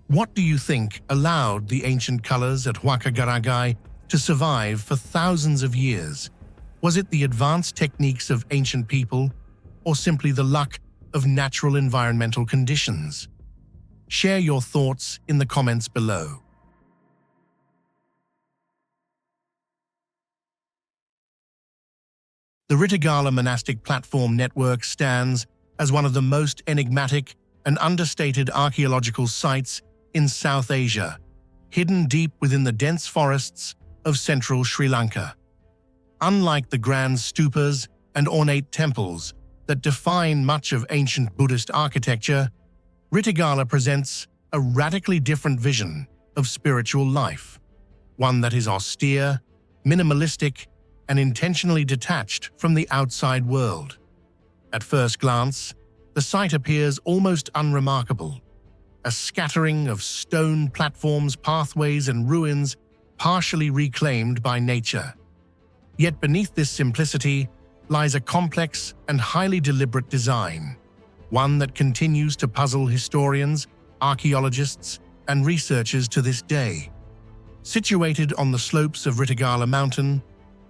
What do you think allowed the ancient colors at Huaca to survive for thousands of years? Was it the advanced techniques of ancient people, or simply the luck of natural environmental conditions? Share your thoughts in the comments below. The Ritagala monastic platform network stands as one of the most enigmatic and understated archaeological sites in South Asia, hidden deep within the dense forests of central Sri Lanka. Unlike the grand stupas and ornate temples that define much of ancient Buddhist architecture, Ritagala presents a radically different vision of spiritual life, one that is austere, minimalistic, and intentionally detached from the outside world. At first glance, the site appears almost unremarkable, a scattering of stone platforms, pathways, and ruins partially reclaimed by nature. Yet beneath this simplicity lies a complex and highly deliberate design, one that continues to puzzle historians, archaeologists, and researchers to this day. Situated on the slopes of Rittigala Mountain,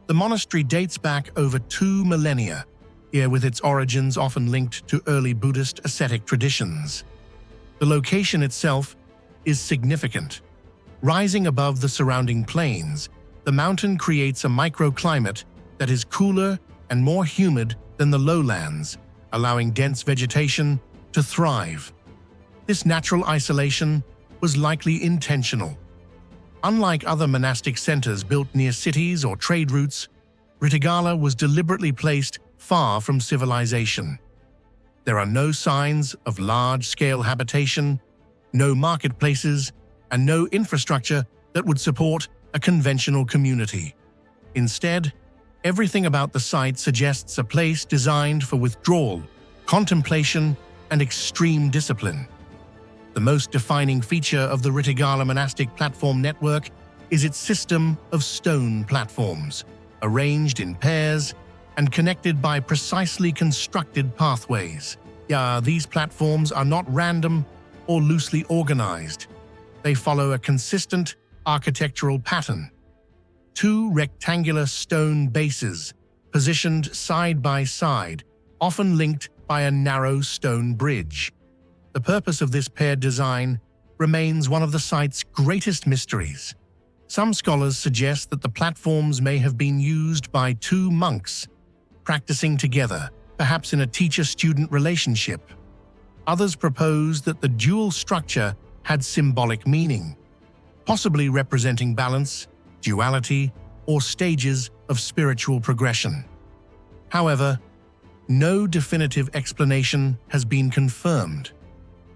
the monastery dates back over 2 millennia, here with its origins often linked to early Buddhist ascetic traditions. The location itself is significant. Rising above the surrounding plains, the mountain creates a microclimate that is cooler and more humid than the lowlands, allowing dense vegetation to thrive. This natural isolation was likely intentional. Unlike other monastic centers built near cities or trade routes, Rittigala was deliberately placed far from civilization. There are no signs of large-scale habitation, no marketplaces, and no infrastructure that would support a conventional community. Instead, everything about the site suggests a place designed for withdrawal, contemplation, and extreme discipline. The most defining feature of the Rittigala monastic platform network is its system of stone platforms, arranged in pairs and connected by precisely constructed pathways. These platforms are not random or loosely organized. They follow a consistent architectural pattern. 2 rectangular stone bases, positioned side by side, often linked by a narrow stone bridge. The purpose of this paired design remains one of the site's greatest mysteries. Some scholars suggest that the platforms may have been used by 2 monks, practicing together, perhaps in a teacher-student relationship. Others propose that the dual structure had symbolic meaning, possibly representing balance, duality, or stages of spiritual progression. However, no definitive explanation has been confirmed,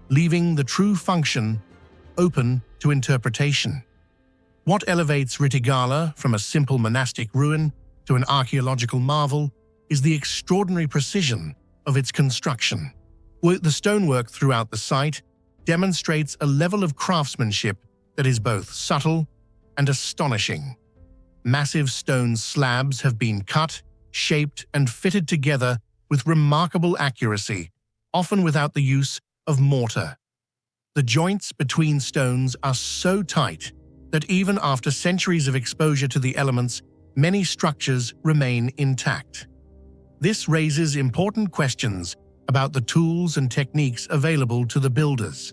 leaving the true function open to interpretation. What elevates Rittigala from a simple monastic ruin to an archaeological marvel is the extraordinary precision of its construction. The stonework throughout the site demonstrates a level of craftsmanship that is both subtle and astonishing. Massive stone slabs have been cut, shaped, and fitted together with remarkable accuracy, often without the use of mortar. The joints between stones are so tight that even after centuries of exposure to the elements, many structures remain intact. This raises important questions about the tools and techniques available to the builders.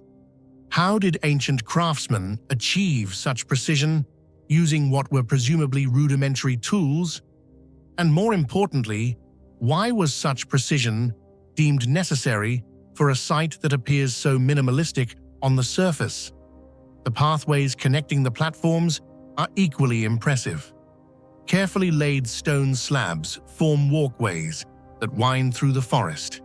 How did ancient craftsmen achieve such precision using what were presumably rudimentary tools? And more importantly, why was such precision deemed necessary for a site that appears so minimalistic on the surface? The pathways connecting the platforms are equally impressive. Carefully laid stone slabs form walkways that wind through the forest,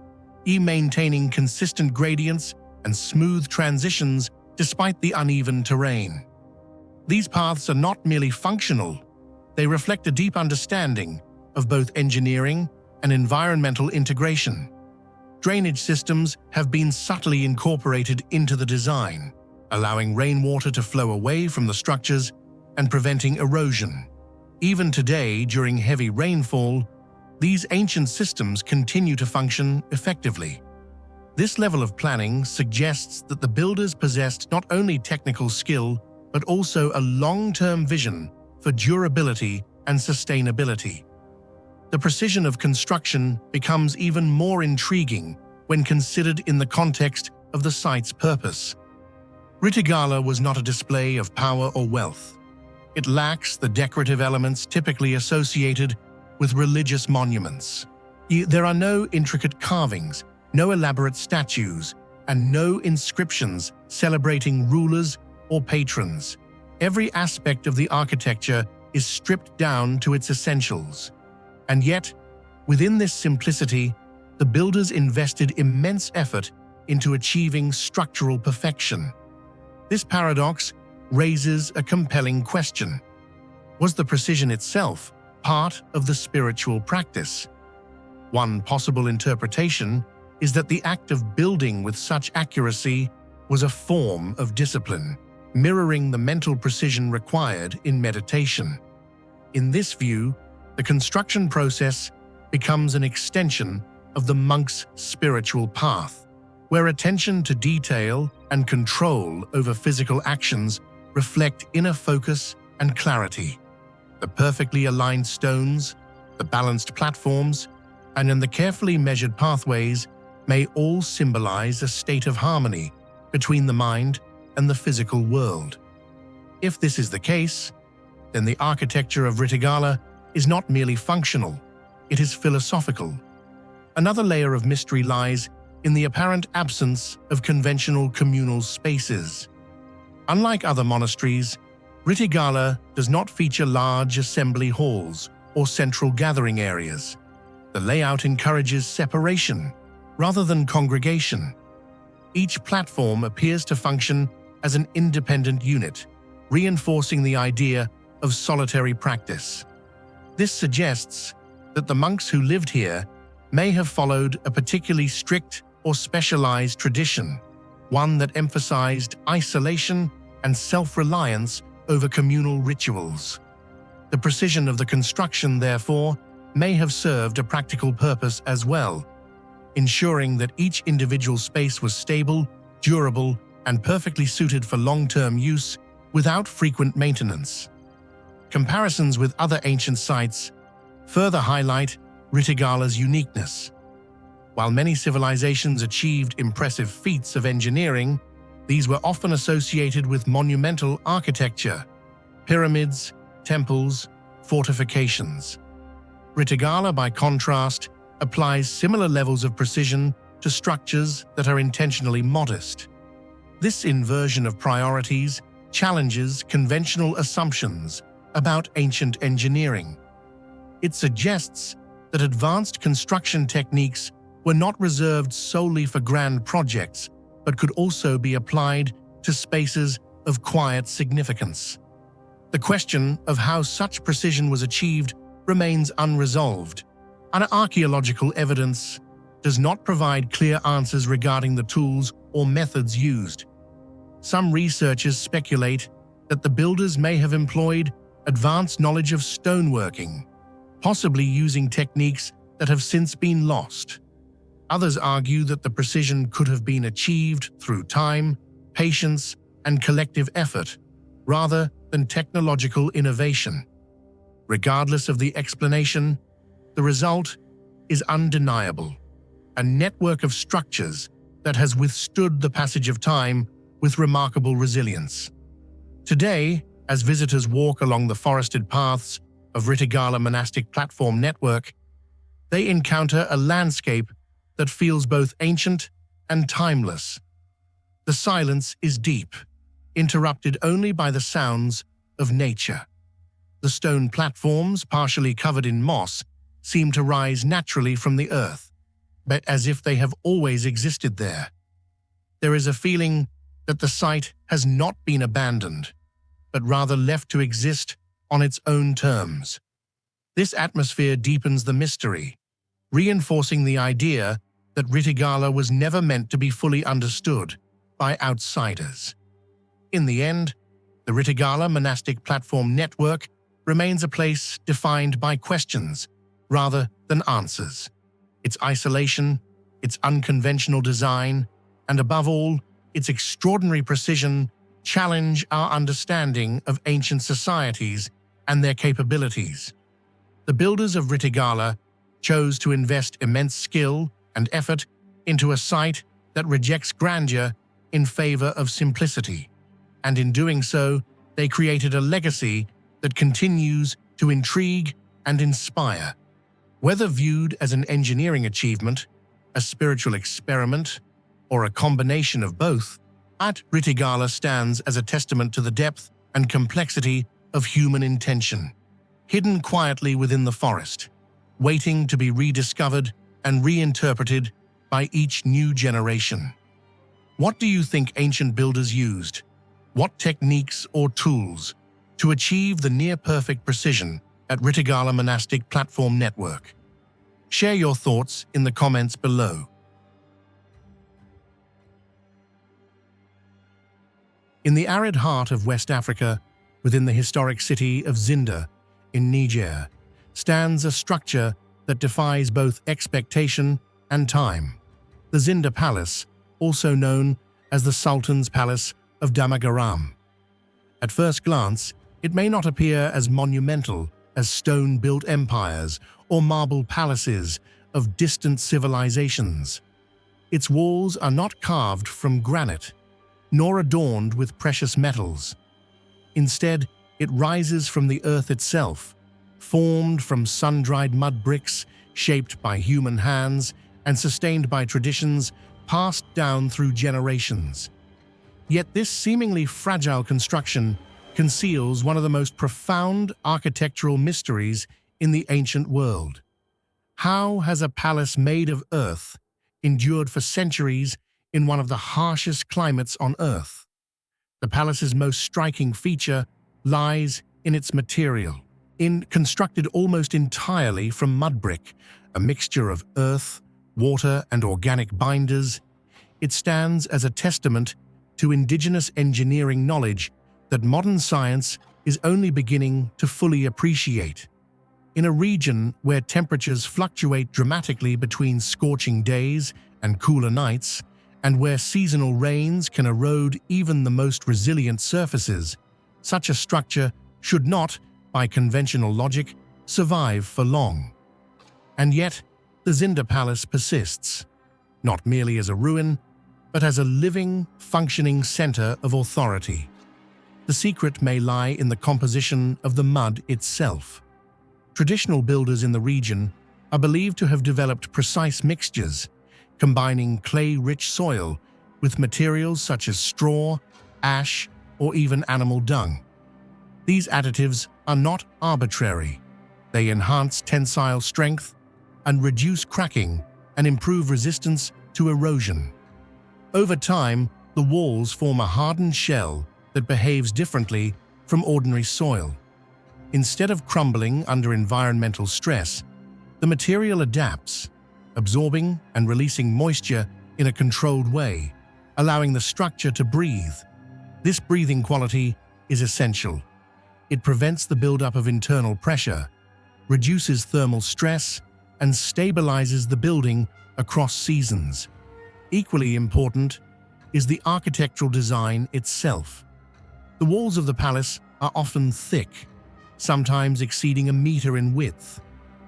maintaining consistent gradients and smooth transitions despite the uneven terrain. These paths are not merely functional, they reflect a deep understanding of both engineering and environmental integration. Drainage systems have been subtly incorporated into the design, allowing rainwater to flow away from the structures and preventing erosion. Even today, during heavy rainfall, these ancient systems continue to function effectively. This level of planning suggests that the builders possessed not only technical skill, but also a long-term vision for durability and sustainability. The precision of construction becomes even more intriguing when considered in the context of the site's purpose. Rittigala was not a display of power or wealth. It lacks the decorative elements typically associated with religious monuments. There are no intricate carvings, no elaborate statues, and no inscriptions celebrating rulers or patrons. Every aspect of the architecture is stripped down to its essentials. And yet, within this simplicity, the builders invested immense effort into achieving structural perfection. This paradox raises a compelling question. Was the precision itself part of the spiritual practice? One possible interpretation is that the act of building with such accuracy was a form of discipline, mirroring the mental precision required in meditation. In this view, the construction process becomes an extension of the monk's spiritual path, where attention to detail and control over physical actions reflect inner focus and clarity. The perfectly aligned stones, the balanced platforms, and in the carefully measured pathways may all symbolize a state of harmony between the mind and the physical world. If this is the case, then the architecture of Rittigala is not merely functional, it is philosophical. Another layer of mystery lies in the apparent absence of conventional communal spaces. Unlike other monasteries, Rittigala does not feature large assembly halls or central gathering areas. The layout encourages separation rather than congregation. Each platform appears to function as an independent unit, reinforcing the idea of solitary practice. This suggests that the monks who lived here may have followed a particularly strict or specialized tradition, one that emphasized isolation and self-reliance over communal rituals. The precision of the construction, therefore, may have served a practical purpose as well, ensuring that each individual space was stable, durable, and perfectly suited for long-term use without frequent maintenance. Comparisons with other ancient sites further highlight Rittigala's uniqueness. While many civilizations achieved impressive feats of engineering, these were often associated with monumental architecture, pyramids, temples, fortifications. Rittigala, by contrast, applies similar levels of precision to structures that are intentionally modest. This inversion of priorities challenges conventional assumptions about ancient engineering. It suggests that advanced construction techniques were not reserved solely for grand projects, but could also be applied to spaces of quiet significance. The question of how such precision was achieved remains unresolved, and archaeological evidence does not provide clear answers regarding the tools or methods used. Some researchers speculate that the builders may have employed advanced knowledge of stoneworking, possibly using techniques that have since been lost. Others argue that the precision could have been achieved through time, patience, and collective effort, rather than technological innovation. Regardless of the explanation, the result is undeniable: a network of structures that has withstood the passage of time with remarkable resilience. Today, as visitors walk along the forested paths of Rittigala monastic platform network, they encounter a landscape that feels both ancient and timeless. The silence is deep, interrupted only by the sounds of nature. The stone platforms, partially covered in moss, seem to rise naturally from the earth, but as if they have always existed there. There is a feeling that the site has not been abandoned, but rather left to exist on its own terms. This atmosphere deepens the mystery, reinforcing the idea that Rittigala was never meant to be fully understood by outsiders. In the end, the Rittigala monastic platform network remains a place defined by questions rather than answers. Its isolation, its unconventional design, and above all, its extraordinary precision challenge our understanding of ancient societies and their capabilities. The builders of Rittigala chose to invest immense skill and effort into a site that rejects grandeur in favor of simplicity, and in doing so, they created a legacy that continues to intrigue and inspire. Whether viewed as an engineering achievement, a spiritual experiment, or a combination of both, Rittigala stands as a testament to the depth and complexity of human intention, hidden quietly within the forest, waiting to be rediscovered and reinterpreted by each new generation. What do you think ancient builders used? What techniques or tools to achieve the near-perfect precision at Rittigala monastic platform network? Share your thoughts in the comments below. In the arid heart of West Africa, within the historic city of Zinda in Niger, stands a structure that defies both expectation and time. The Zinda Palace, also known as the Sultan's Palace of Damagaram. At first glance, It may not appear as monumental as stone-built empires or marble palaces of distant civilizations. Its walls are not carved from granite, nor adorned with precious metals. Instead, it rises from the earth itself, formed from sun-dried mud bricks shaped by human hands and sustained by traditions passed down through generations. Yet this seemingly fragile construction conceals one of the most profound architectural mysteries in the ancient world. How has a palace made of earth endured for centuries in one of the harshest climates on Earth? The palace's most striking feature lies in its material. Constructed almost entirely from mud brick, a mixture of earth, water, and organic binders, it stands as a testament to indigenous engineering knowledge that modern science is only beginning to fully appreciate. In a region where temperatures fluctuate dramatically between scorching days and cooler nights, and where seasonal rains can erode even the most resilient surfaces, such a structure should not, by conventional logic, survive for long. And yet, the Zinda Palace persists, not merely as a ruin, but as a living, functioning center of authority. The secret may lie in the composition of the mud itself. Traditional builders in the region are believed to have developed precise mixtures, combining clay-rich soil with materials such as straw, ash, or even animal dung. These additives are not arbitrary. They enhance tensile strength and reduce cracking and improve resistance to erosion. Over time, the walls form a hardened shell that behaves differently from ordinary soil. Instead of crumbling under environmental stress, the material adapts, absorbing and releasing moisture in a controlled way, allowing the structure to breathe. This breathing quality is essential. It prevents the buildup of internal pressure, reduces thermal stress, and stabilizes the building across seasons. Equally important is the architectural design itself. The walls of the palace are often thick, sometimes exceeding a meter in width,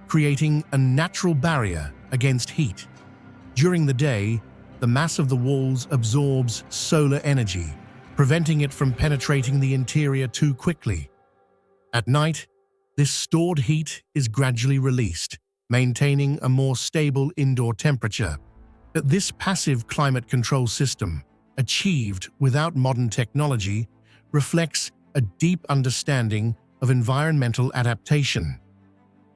creating a natural barrier against heat. During the day, the mass of the walls absorbs solar energy, preventing it from penetrating the interior too quickly. At night, this stored heat is gradually released, maintaining a more stable indoor temperature. But this passive climate control system, achieved without modern technology, reflects a deep understanding of environmental adaptation.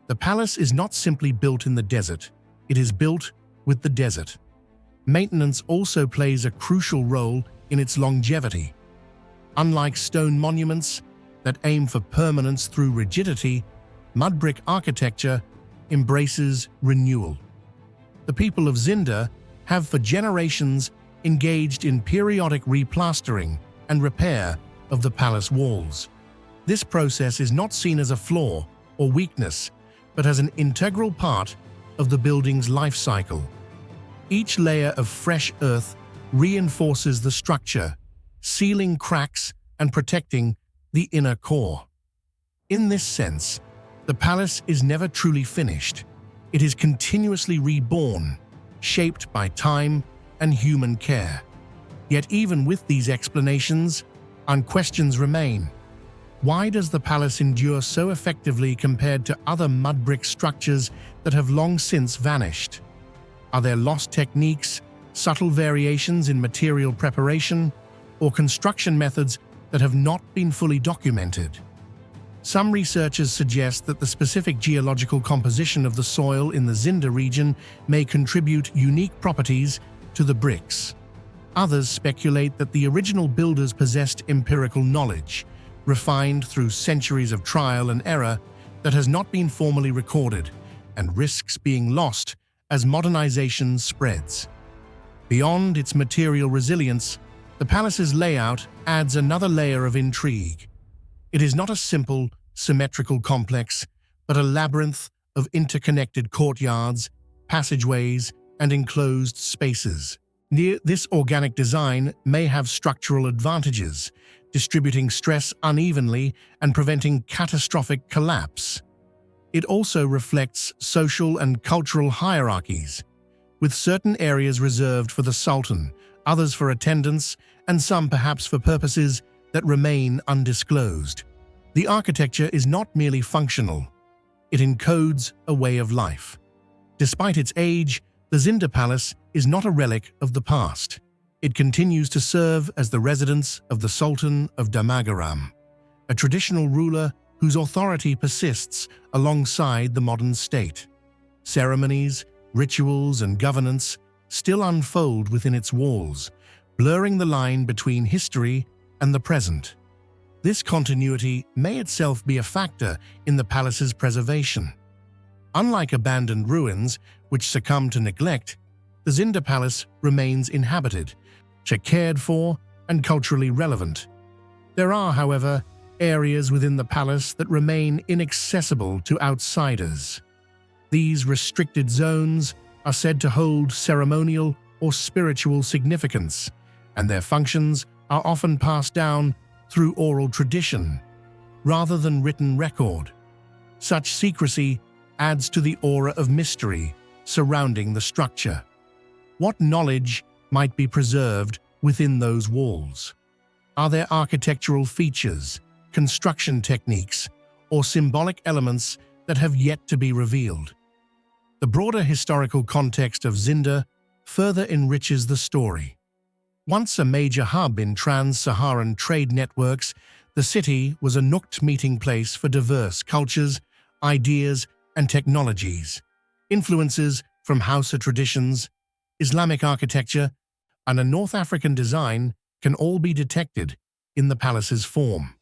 The palace is not simply built in the desert, it is built with the desert. Maintenance also plays a crucial role in its longevity. Unlike stone monuments that aim for permanence through rigidity, mud brick architecture embraces renewal. The people of Zinda have for generations engaged in periodic replastering and repair of the palace walls. This process is not seen as a flaw or weakness, but as an integral part of the building's life cycle. Each layer of fresh earth reinforces the structure, sealing cracks and protecting the inner core. In this sense, the palace is never truly finished. It is continuously reborn, shaped by time and human care. Yet even with these explanations, questions remain. Why does the palace endure so effectively compared to other mud brick structures that have long since vanished? Are there lost techniques, subtle variations in material preparation, or construction methods that have not been fully documented? Some researchers suggest that the specific geological composition of the soil in the Zinda region may contribute unique properties to the bricks. Others speculate that the original builders possessed empirical knowledge, refined through centuries of trial and error, that has not been formally recorded and risks being lost as modernization spreads. Beyond its material resilience, the palace's layout adds another layer of intrigue. It is not a simple, symmetrical complex, but a labyrinth of interconnected courtyards, passageways, and enclosed spaces. This organic design may have structural advantages, distributing stress unevenly and preventing catastrophic collapse. It also reflects social and cultural hierarchies, with certain areas reserved for the Sultan, others for attendants, and some perhaps for purposes that remain undisclosed. The architecture is not merely functional, it encodes a way of life. Despite its age, the Zinda Palace is not a relic of the past. It continues to serve as the residence of the Sultan of Damagaram, a traditional ruler whose authority persists alongside the modern state. Ceremonies, rituals, and governance still unfold within its walls, blurring the line between history and the present. This continuity may itself be a factor in the palace's preservation. Unlike abandoned ruins, which succumb to neglect, the Zinda Palace remains inhabited, cared for, and culturally relevant. There are, however, areas within the palace that remain inaccessible to outsiders. These restricted zones are said to hold ceremonial or spiritual significance, and their functions are often passed down through oral tradition, rather than written record. Such secrecy adds to the aura of mystery surrounding the structure. What knowledge might be preserved within those walls? Are there architectural features, construction techniques, or symbolic elements that have yet to be revealed? The broader historical context of Zinda further enriches the story. Once a major hub in trans-Saharan trade networks, the city was a nooked meeting place for diverse cultures, ideas, and technologies. Influences from Hausa traditions, Islamic architecture, and a North African design can all be detected in the palace's form.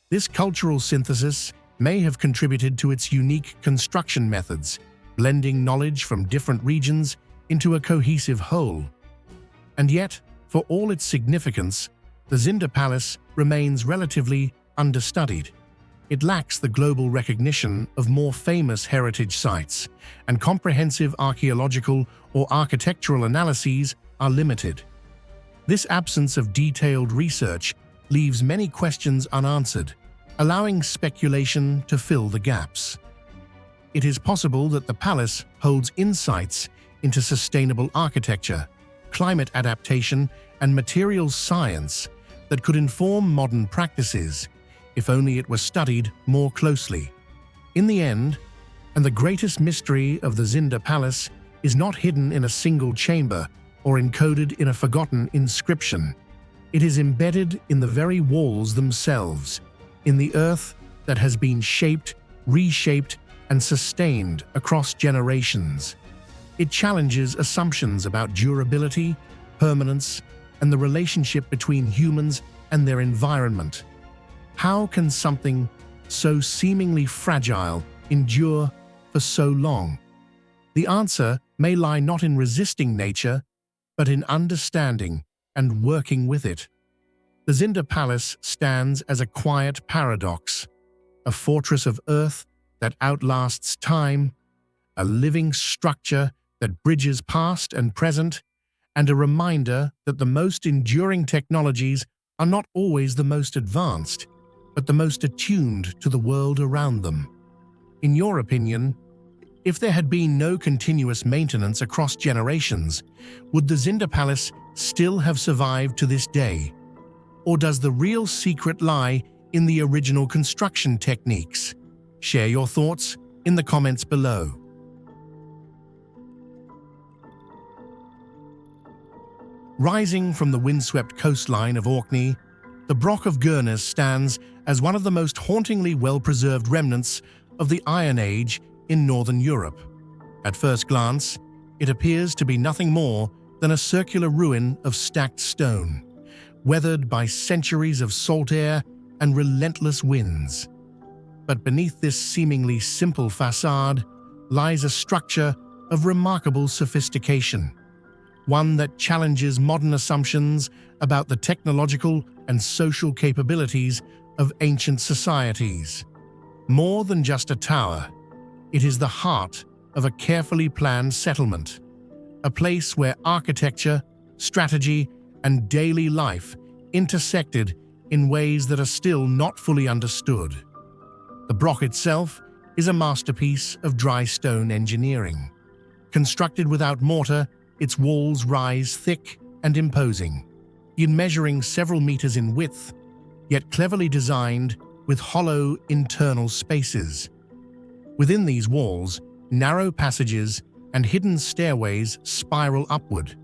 This cultural synthesis may have contributed to its unique construction methods, blending knowledge from different regions into a cohesive whole. And yet, for all its significance, the Zinda Palace remains relatively understudied. It lacks the global recognition of more famous heritage sites, and comprehensive archaeological or architectural analyses are limited. This absence of detailed research leaves many questions unanswered, allowing speculation to fill the gaps. It is possible that the palace holds insights into sustainable architecture, climate adaptation, and materials science that could inform modern practices, if only it were studied more closely. In the end, and the greatest mystery of the Zinda Palace is not hidden in a single chamber or encoded in a forgotten inscription. It is embedded in the very walls themselves, in the earth that has been shaped, reshaped, and sustained across generations. It challenges assumptions about durability, permanence, and the relationship between humans and their environment. How can something so seemingly fragile endure for so long? The answer may lie not in resisting nature, but in understanding and working with it. The Zinda Palace stands as a quiet paradox, a fortress of earth that outlasts time, a living structure that bridges past and present, and a reminder that the most enduring technologies are not always the most advanced, but the most attuned to the world around them. In your opinion, if there had been no continuous maintenance across generations, would the Zinda Palace still have survived to this day? Or does the real secret lie in the original construction techniques? Share your thoughts in the comments below. Rising from the windswept coastline of Orkney, the Broch of Gurnes stands as one of the most hauntingly well-preserved remnants of the Iron Age in Northern Europe. At first glance, it appears to be nothing more than a circular ruin of stacked stone, weathered by centuries of salt air and relentless winds. But beneath this seemingly simple facade lies a structure of remarkable sophistication, one that challenges modern assumptions about the technological and social capabilities of ancient societies. More than just a tower, it is the heart of a carefully planned settlement, a place where architecture, strategy, and daily life intersected in ways that are still not fully understood. The Broch itself is a masterpiece of dry stone engineering. Constructed without mortar, its walls rise thick and imposing, measuring several meters in width, yet cleverly designed with hollow internal spaces. Within these walls, narrow passages and hidden stairways spiral upward,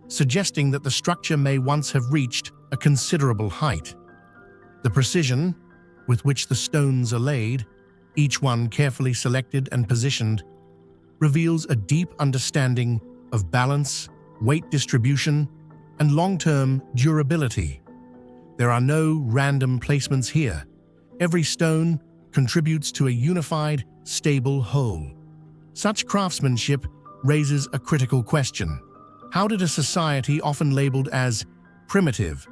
suggesting that the structure may once have reached a considerable height. The precision with which the stones are laid, each one carefully selected and positioned, reveals a deep understanding of balance, weight distribution, and long-term durability. There are no random placements here. Every stone contributes to a unified, stable whole. Such craftsmanship raises a critical question. How did a society often labeled as primitive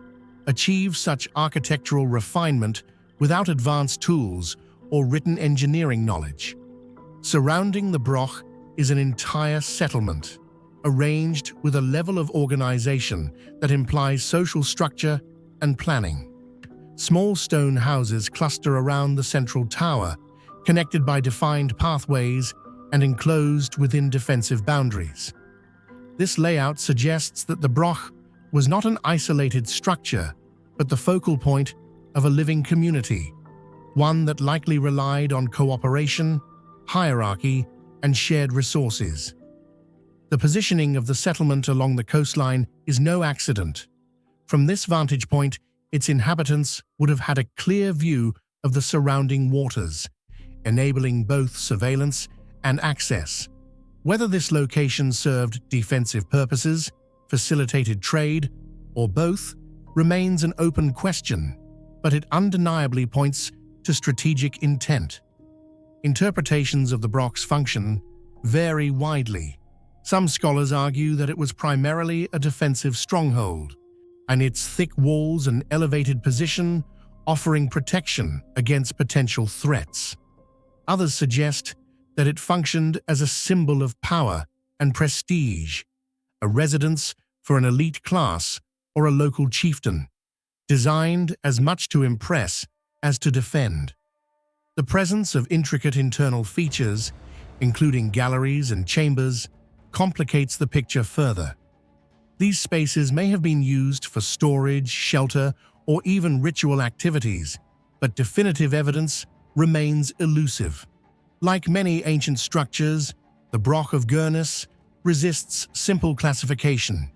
achieve such architectural refinement without advanced tools or written engineering knowledge? Surrounding the Broch is an entire settlement, arranged with a level of organization that implies social structure and planning. Small stone houses cluster around the central tower, connected by defined pathways and enclosed within defensive boundaries. This layout suggests that the Broch was not an isolated structure, but the focal point of a living community, one that likely relied on cooperation, hierarchy, and shared resources. The positioning of the settlement along the coastline is no accident. From this vantage point, its inhabitants would have had a clear view of the surrounding waters, enabling both surveillance and access. Whether this location served defensive purposes, facilitated trade, or both, remains an open question, but it undeniably points to strategic intent. Interpretations of the Broch's function vary widely. Some scholars argue that it was primarily a defensive stronghold, and its thick walls and elevated position offering protection against potential threats. Others suggest that it functioned as a symbol of power and prestige, a residence for an elite class or a local chieftain, designed as much to impress as to defend. The presence of intricate internal features, including galleries and chambers, complicates the picture further. These spaces may have been used for storage, shelter, or even ritual activities, but definitive evidence remains elusive. Like many ancient structures, the Broch of Gurnis resists simple classification.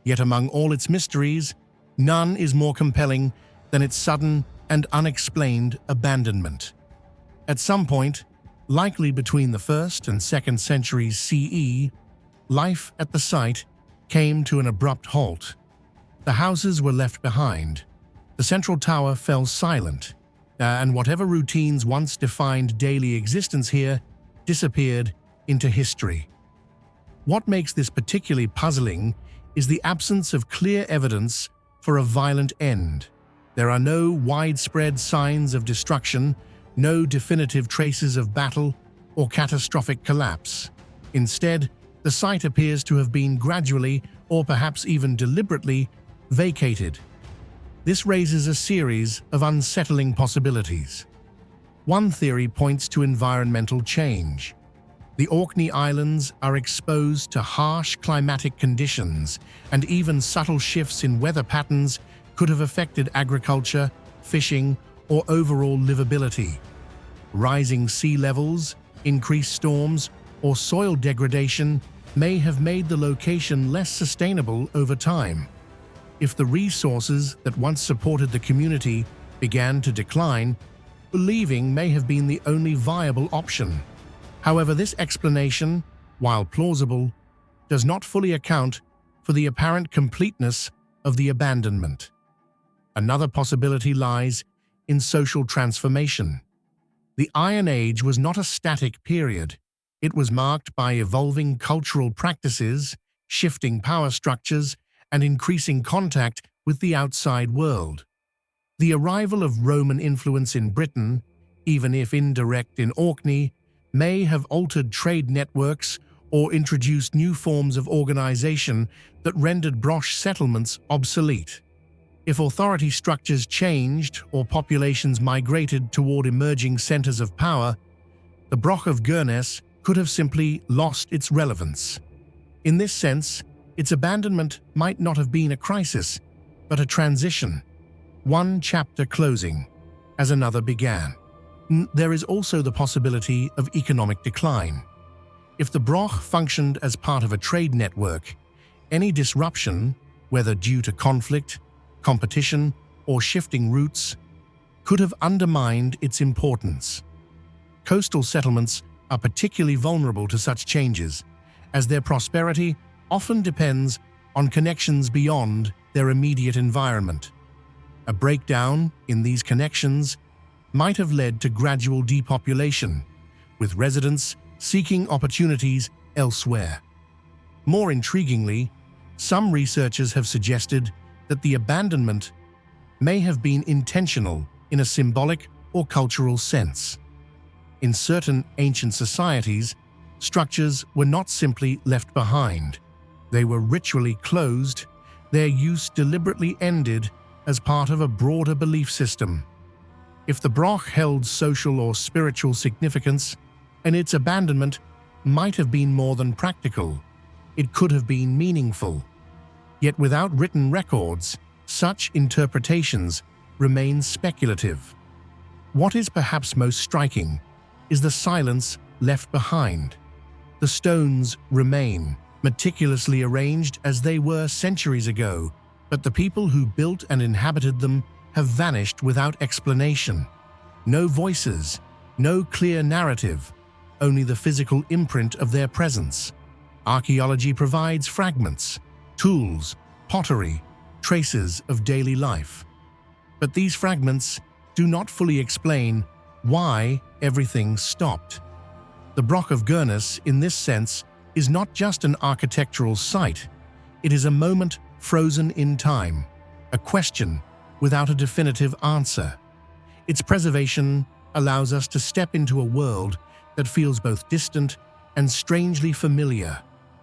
Yet among all its mysteries, none is more compelling than its sudden and unexplained abandonment. At some point, likely between the 1st and 2nd centuries CE, life at the site came to an abrupt halt. The houses were left behind. The central tower fell silent, and whatever routines once defined daily existence here disappeared into history. What makes this particularly puzzling is the absence of clear evidence for a violent end. There are no widespread signs of destruction, no definitive traces of battle or catastrophic collapse. Instead, the site appears to have been gradually, or perhaps even deliberately, vacated. This raises a series of unsettling possibilities. One theory points to environmental change. The Orkney Islands are exposed to harsh climatic conditions, and even subtle shifts in weather patterns could have affected agriculture, fishing, or overall livability. Rising sea levels, increased storms, or soil degradation may have made the location less sustainable over time. If the resources that once supported the community began to decline, leaving may have been the only viable option. However, this explanation, while plausible, does not fully account for the apparent completeness of the abandonment. Another possibility lies in social transformation. The Iron Age was not a static period. It was marked by evolving cultural practices, shifting power structures, and increasing contact with the outside world. The arrival of Roman influence in Britain, even if indirect in Orkney, may have altered trade networks or introduced new forms of organization that rendered Broch settlements obsolete. If authority structures changed or populations migrated toward emerging centers of power, the Broch of Gurness could have simply lost its relevance. In this sense, its abandonment might not have been a crisis, but a transition, one chapter closing as another began. There is also the possibility of economic decline. If the Broch functioned as part of a trade network, any disruption, whether due to conflict, competition, or shifting routes, could have undermined its importance. Coastal settlements are particularly vulnerable to such changes, as their prosperity often depends on connections beyond their immediate environment. A breakdown in these connections might have led to gradual depopulation, with residents seeking opportunities elsewhere. More intriguingly, some researchers have suggested that the abandonment may have been intentional in a symbolic or cultural sense. In certain ancient societies, structures were not simply left behind. They were ritually closed, their use deliberately ended as part of a broader belief system. If the Broch held social or spiritual significance, and its abandonment might have been more than practical, it could have been meaningful. Yet without written records, such interpretations remain speculative. What is perhaps most striking is the silence left behind. The stones remain, meticulously arranged as they were centuries ago, but the people who built and inhabited them have vanished without explanation. No voices, no clear narrative, only the physical imprint of their presence. Archaeology provides fragments, tools, pottery, traces of daily life. But these fragments do not fully explain why everything stopped. The Broch of Gurness, in this sense, is not just an architectural site. It is a moment frozen in time, a question without a definitive answer. Its preservation allows us to step into a world that feels both distant and strangely familiar,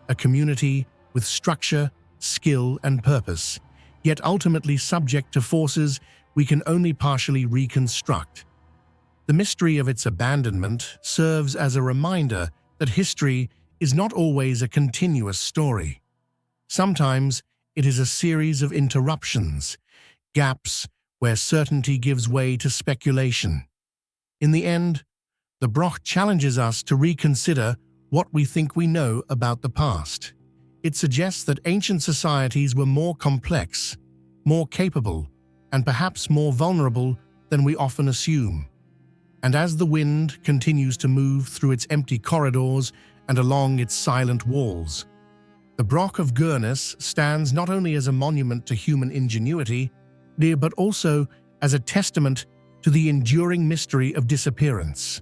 a community with structure, skill, and purpose, yet ultimately subject to forces we can only partially reconstruct. The mystery of its abandonment serves as a reminder that history is not always a continuous story. Sometimes it is a series of interruptions, gaps where certainty gives way to speculation. In the end, the Broch challenges us to reconsider what we think we know about the past. It suggests that ancient societies were more complex, more capable, and perhaps more vulnerable than we often assume. And as the wind continues to move through its empty corridors and along its silent walls, the Broch of Gurness stands not only as a monument to human ingenuity, but also as a testament to the enduring mystery of disappearance,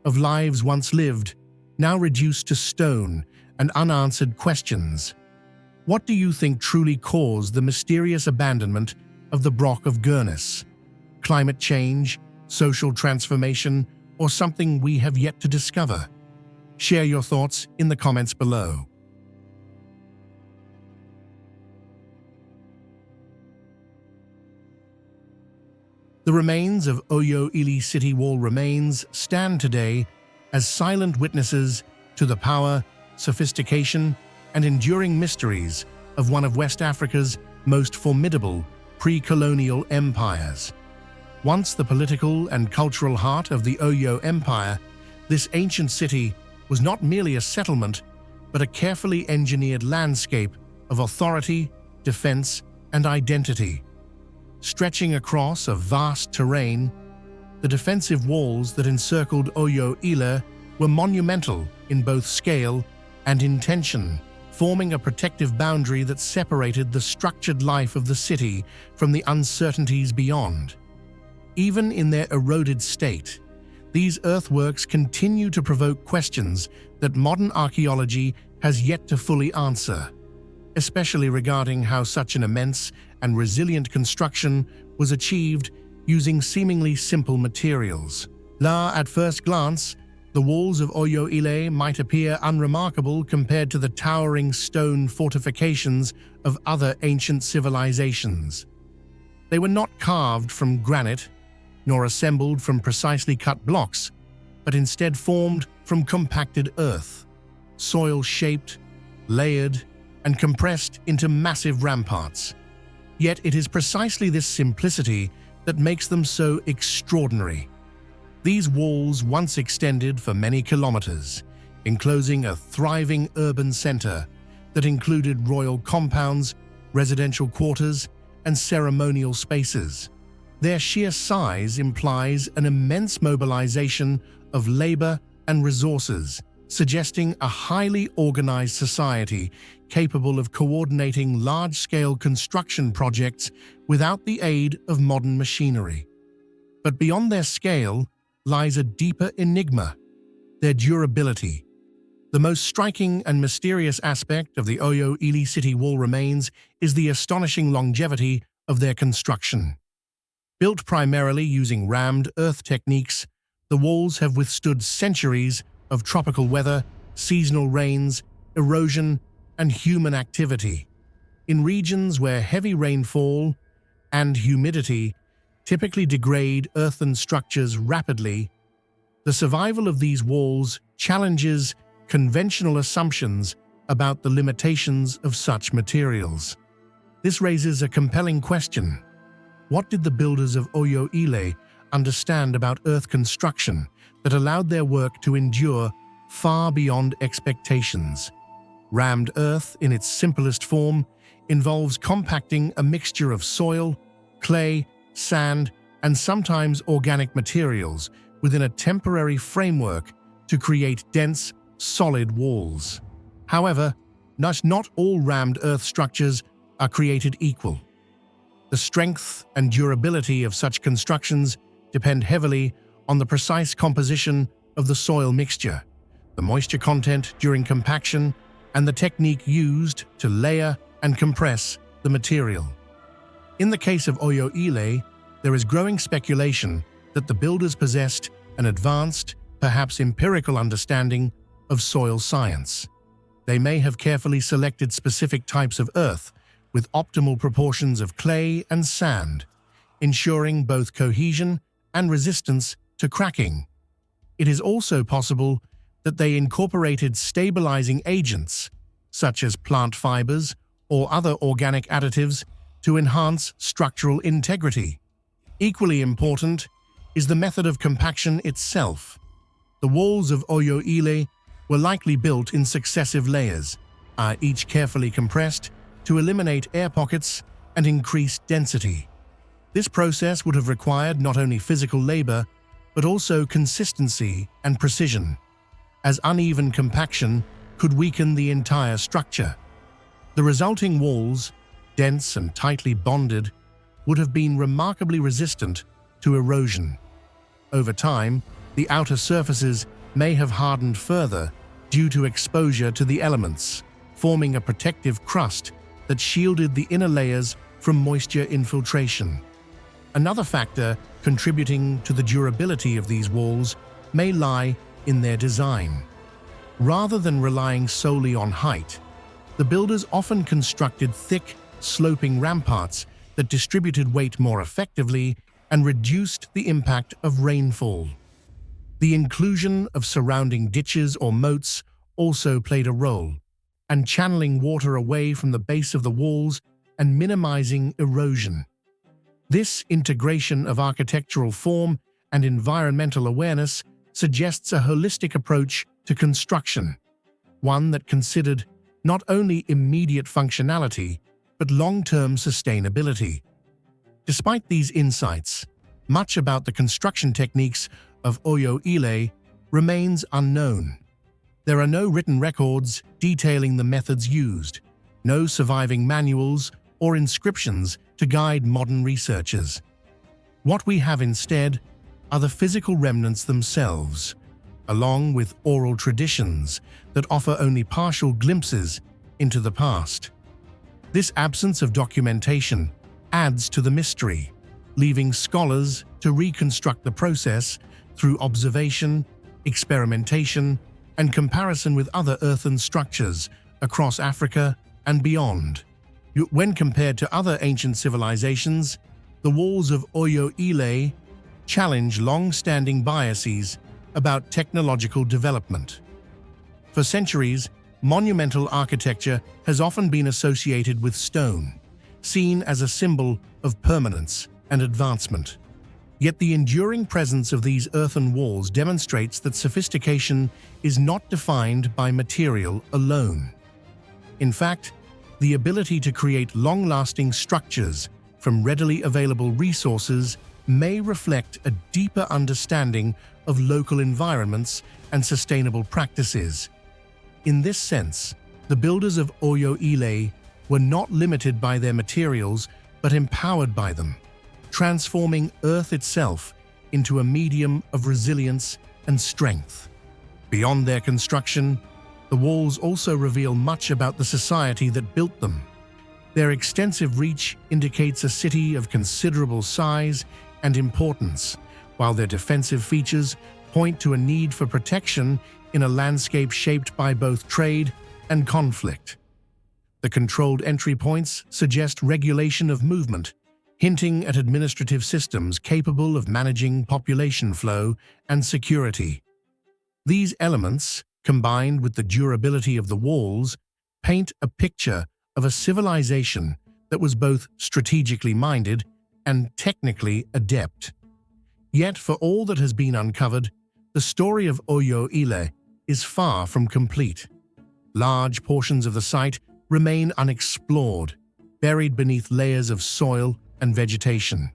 of lives once lived, now reduced to stone and unanswered questions. What do you think truly caused the mysterious abandonment of the Broch of Gurness? Climate change, social transformation, or something we have yet to discover? Share your thoughts in the comments below. The remains of Oyo Ile city wall remains stand today as silent witnesses to the power, sophistication, and enduring mysteries of one of West Africa's most formidable pre-colonial empires. Once the political and cultural heart of the Oyo Empire, this ancient city was not merely a settlement, but a carefully engineered landscape of authority, defense, and identity. Stretching across a vast terrain, the defensive walls that encircled Oyo Ile were monumental in both scale and intention, forming a protective boundary that separated the structured life of the city from the uncertainties beyond. Even in their eroded state, these earthworks continue to provoke questions that modern archaeology has yet to fully answer, especially regarding how such an immense and resilient construction was achieved using seemingly simple materials. At first glance, the walls of Oyo Ile might appear unremarkable compared to the towering stone fortifications of other ancient civilizations. They were not carved from granite, nor assembled from precisely cut blocks, but instead formed from compacted earth, soil-shaped, layered, and compressed into massive ramparts. Yet it is precisely this simplicity that makes them so extraordinary. These walls once extended for many kilometers, enclosing a thriving urban center that included royal compounds, residential quarters, and ceremonial spaces. Their sheer size implies an immense mobilization of labor and resources, suggesting a highly organized society capable of coordinating large-scale construction projects without the aid of modern machinery. But beyond their scale lies a deeper enigma: their durability. The most striking and mysterious aspect of the Oyo Ile city wall remains is the astonishing longevity of their construction. Built primarily using rammed earth techniques, the walls have withstood centuries of tropical weather, seasonal rains, erosion, and human activity. In regions where heavy rainfall and humidity typically degrade earthen structures rapidly, the survival of these walls challenges conventional assumptions about the limitations of such materials. This raises a compelling question. What did the builders of Oyo Ile understand about earth construction that allowed their work to endure far beyond expectations? Rammed earth, in its simplest form, involves compacting a mixture of soil, clay, sand, and sometimes organic materials within a temporary framework to create dense, solid walls. However, not all rammed earth structures are created equal. The strength and durability of such constructions depend heavily on the precise composition of the soil mixture, the moisture content during compaction, and the technique used to layer and compress the material. In the case of Oyo Ile, there is growing speculation that the builders possessed an advanced, perhaps empirical understanding of soil science. They may have carefully selected specific types of earth with optimal proportions of clay and sand, ensuring both cohesion and resistance to cracking. It is also possible that they incorporated stabilizing agents, such as plant fibers or other organic additives, to enhance structural integrity. Equally important is the method of compaction itself. The walls of Oyo Ile were likely built in successive layers, each carefully compressed to eliminate air pockets and increase density. This process would have required not only physical labor, but also consistency and precision, as uneven compaction could weaken the entire structure. The resulting walls, dense and tightly bonded, would have been remarkably resistant to erosion. Over time, the outer surfaces may have hardened further due to exposure to the elements, forming a protective crust that shielded the inner layers from moisture infiltration. Another factor contributing to the durability of these walls may lie in their design. Rather than relying solely on height, the builders often constructed thick, sloping ramparts that distributed weight more effectively and reduced the impact of rainfall. The inclusion of surrounding ditches or moats also played a role, and channeling water away from the base of the walls and minimizing erosion. This integration of architectural form and environmental awareness suggests a holistic approach to construction, one that considered not only immediate functionality, but long-term sustainability. Despite these insights, much about the construction techniques of Oyo Ile remains unknown. There are no written records detailing the methods used, no surviving manuals or inscriptions to guide modern researchers. What we have instead are the physical remnants themselves, along with oral traditions that offer only partial glimpses into the past. This absence of documentation adds to the mystery, leaving scholars to reconstruct the process through observation, experimentation, and comparison with other earthen structures across Africa and beyond. When compared to other ancient civilizations, The walls of Oyo Ile challenge long-standing biases about technological development. For centuries, monumental architecture has often been associated with stone, seen as a symbol of permanence and advancement. Yet the enduring presence of these earthen walls demonstrates that sophistication is not defined by material alone. In fact, the ability to create long-lasting structures from readily available resources may reflect a deeper understanding of local environments and sustainable practices. In this sense, the builders of Oyo Ile were not limited by their materials but empowered by them, transforming Earth itself into a medium of resilience and strength. Beyond their construction, the walls also reveal much about the society that built them. Their extensive reach indicates a city of considerable size and importance, while their defensive features point to a need for protection in a landscape shaped by both trade and conflict. The controlled entry points suggest regulation of movement, hinting at administrative systems capable of managing population flow and security. These elements, combined with the durability of the walls, paint a picture of a civilization that was both strategically minded and technically adept. Yet, for all that has been uncovered, the story of Oyo Ile is far from complete. Large portions of the site remain unexplored, buried beneath layers of soil and vegetation.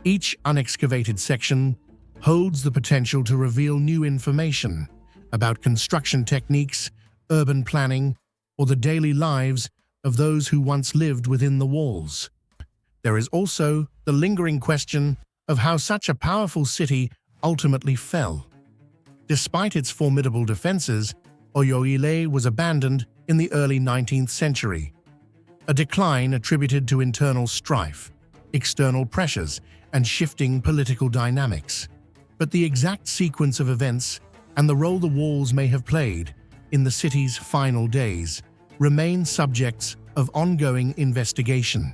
Each unexcavated section holds the potential to reveal new information about construction techniques, urban planning, or the daily lives of those who once lived within the walls. There is also the lingering question of how such a powerful city ultimately fell. Despite its formidable defenses, Oyo Ile was abandoned in the early 19th century. A decline attributed to internal strife, external pressures, and shifting political dynamics. But the exact sequence of events and the role the walls may have played in the city's final days remain subjects of ongoing investigation.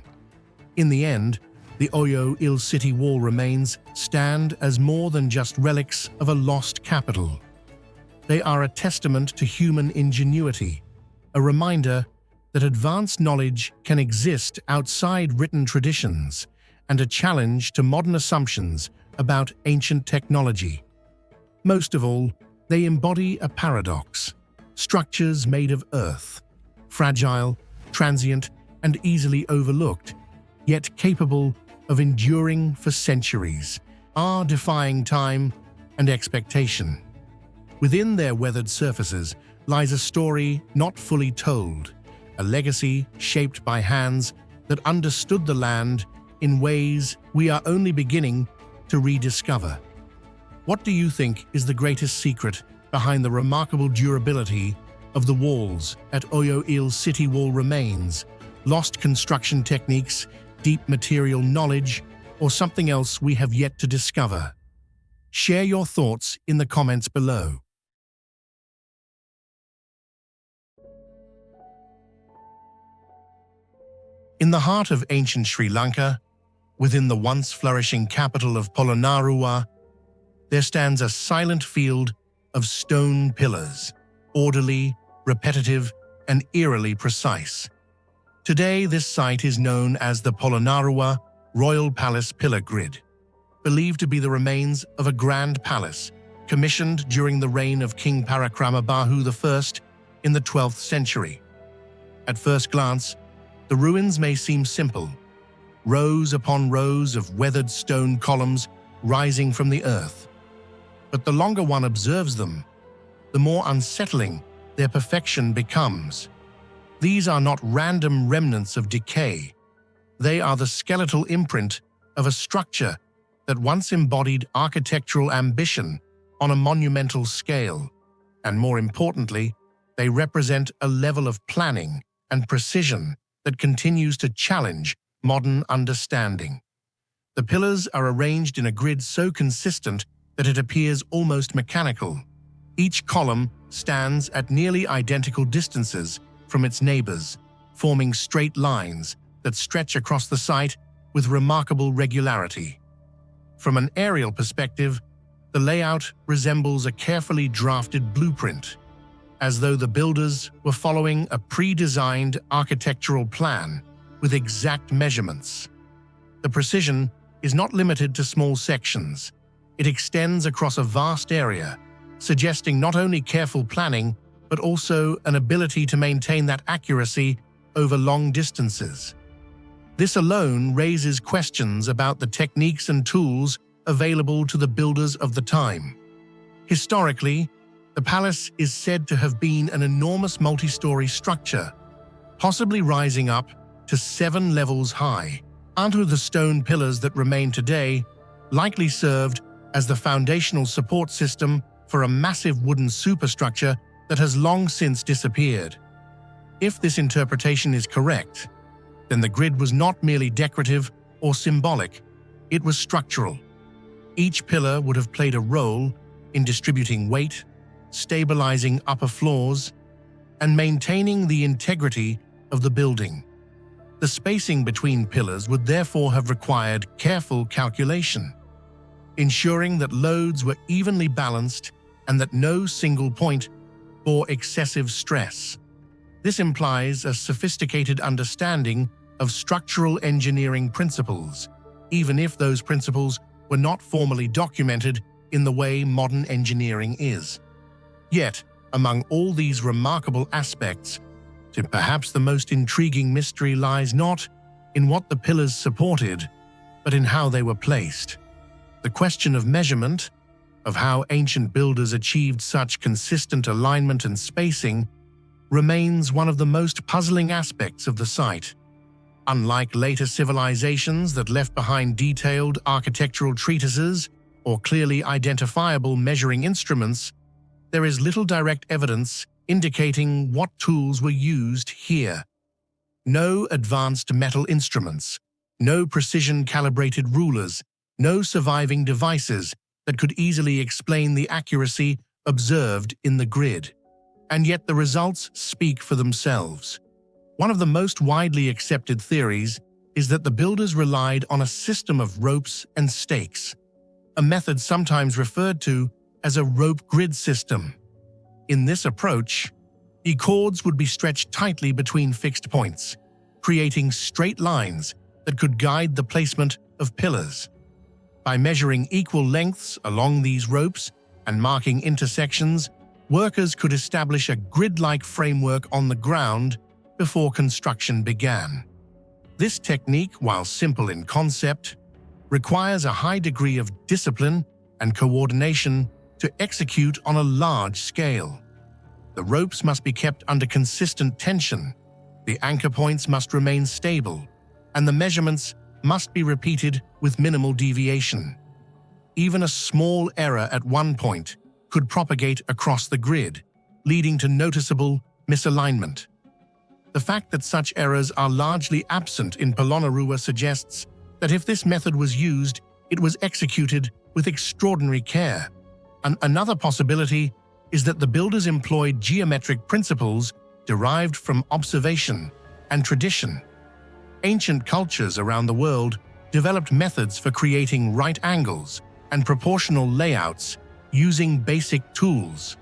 In the end, the Oyo Ile city wall remains stand as more than just relics of a lost capital. They are a testament to human ingenuity, a reminder that advanced knowledge can exist outside written traditions, and a challenge to modern assumptions about ancient technology. Most of all, they embody a paradox: structures made of earth, fragile, transient, and easily overlooked, yet capable of enduring for centuries, are defying time and expectation. Within their weathered surfaces lies a story not fully told, a legacy shaped by hands that understood the land in ways we are only beginning to rediscover. What do you think is the greatest secret behind the remarkable durability of the walls at Oyo Ile city wall remains? Lost construction techniques, deep material knowledge, or something else we have yet to discover? Share your thoughts in the comments below. In the heart of ancient Sri Lanka, within the once flourishing capital of Polonnaruwa, there stands a silent field of stone pillars, orderly, repetitive, and eerily precise. Today, this site is known as the Polonnaruwa Royal Palace Pillar Grid, believed to be the remains of a grand palace commissioned during the reign of King Parakramabahu I in the 12th century. At first glance, the ruins may seem simple, rows upon rows of weathered stone columns rising from the earth. But the longer one observes them, the more unsettling their perfection becomes. These are not random remnants of decay. They are the skeletal imprint of a structure that once embodied architectural ambition on a monumental scale. And more importantly, they represent a level of planning and precision that continues to challenge modern understanding. The pillars are arranged in a grid so consistent that it appears almost mechanical. Each column stands at nearly identical distances from its neighbors, forming straight lines that stretch across the site with remarkable regularity. From an aerial perspective, the layout resembles a carefully drafted blueprint, as though the builders were following a pre-designed architectural plan with exact measurements. The precision is not limited to small sections. It extends across a vast area, suggesting not only careful planning, but also an ability to maintain that accuracy over long distances. This alone raises questions about the techniques and tools available to the builders of the time. Historically, the palace is said to have been an enormous multi-story structure, possibly rising up to 7 levels high. Under the stone pillars that remain today likely served as the foundational support system for a massive wooden superstructure that has long since disappeared. If this interpretation is correct, then the grid was not merely decorative or symbolic, it was structural. Each pillar would have played a role in distributing weight, stabilizing upper floors, and maintaining the integrity of the building. The spacing between pillars would therefore have required careful calculation, ensuring that loads were evenly balanced and that no single point bore excessive stress. This implies a sophisticated understanding of structural engineering principles, even if those principles were not formally documented in the way modern engineering is. Yet, among all these remarkable aspects, perhaps the most intriguing mystery lies not in what the pillars supported, but in how they were placed. The question of measurement, of how ancient builders achieved such consistent alignment and spacing, remains one of the most puzzling aspects of the site. Unlike later civilizations that left behind detailed architectural treatises or clearly identifiable measuring instruments, there is little direct evidence indicating what tools were used here. No advanced metal instruments, no precision-calibrated rulers, no surviving devices that could easily explain the accuracy observed in the grid. And yet the results speak for themselves. One of the most widely accepted theories is that the builders relied on a system of ropes and stakes, a method sometimes referred to as a rope grid system. In this approach, the cords would be stretched tightly between fixed points, creating straight lines that could guide the placement of pillars. By measuring equal lengths along these ropes and marking intersections, workers could establish a grid-like framework on the ground before construction began. This technique, while simple in concept, requires a high degree of discipline and coordination to execute on a large scale. The ropes must be kept under consistent tension, the anchor points must remain stable, and the measurements must be repeated with minimal deviation. Even a small error at one point could propagate across the grid, leading to noticeable misalignment. The fact that such errors are largely absent in Polonnaruwa suggests that if this method was used, it was executed with extraordinary care. Another possibility is that the builders employed geometric principles derived from observation and tradition. Ancient cultures around the world developed methods for creating right angles and proportional layouts using basic tools.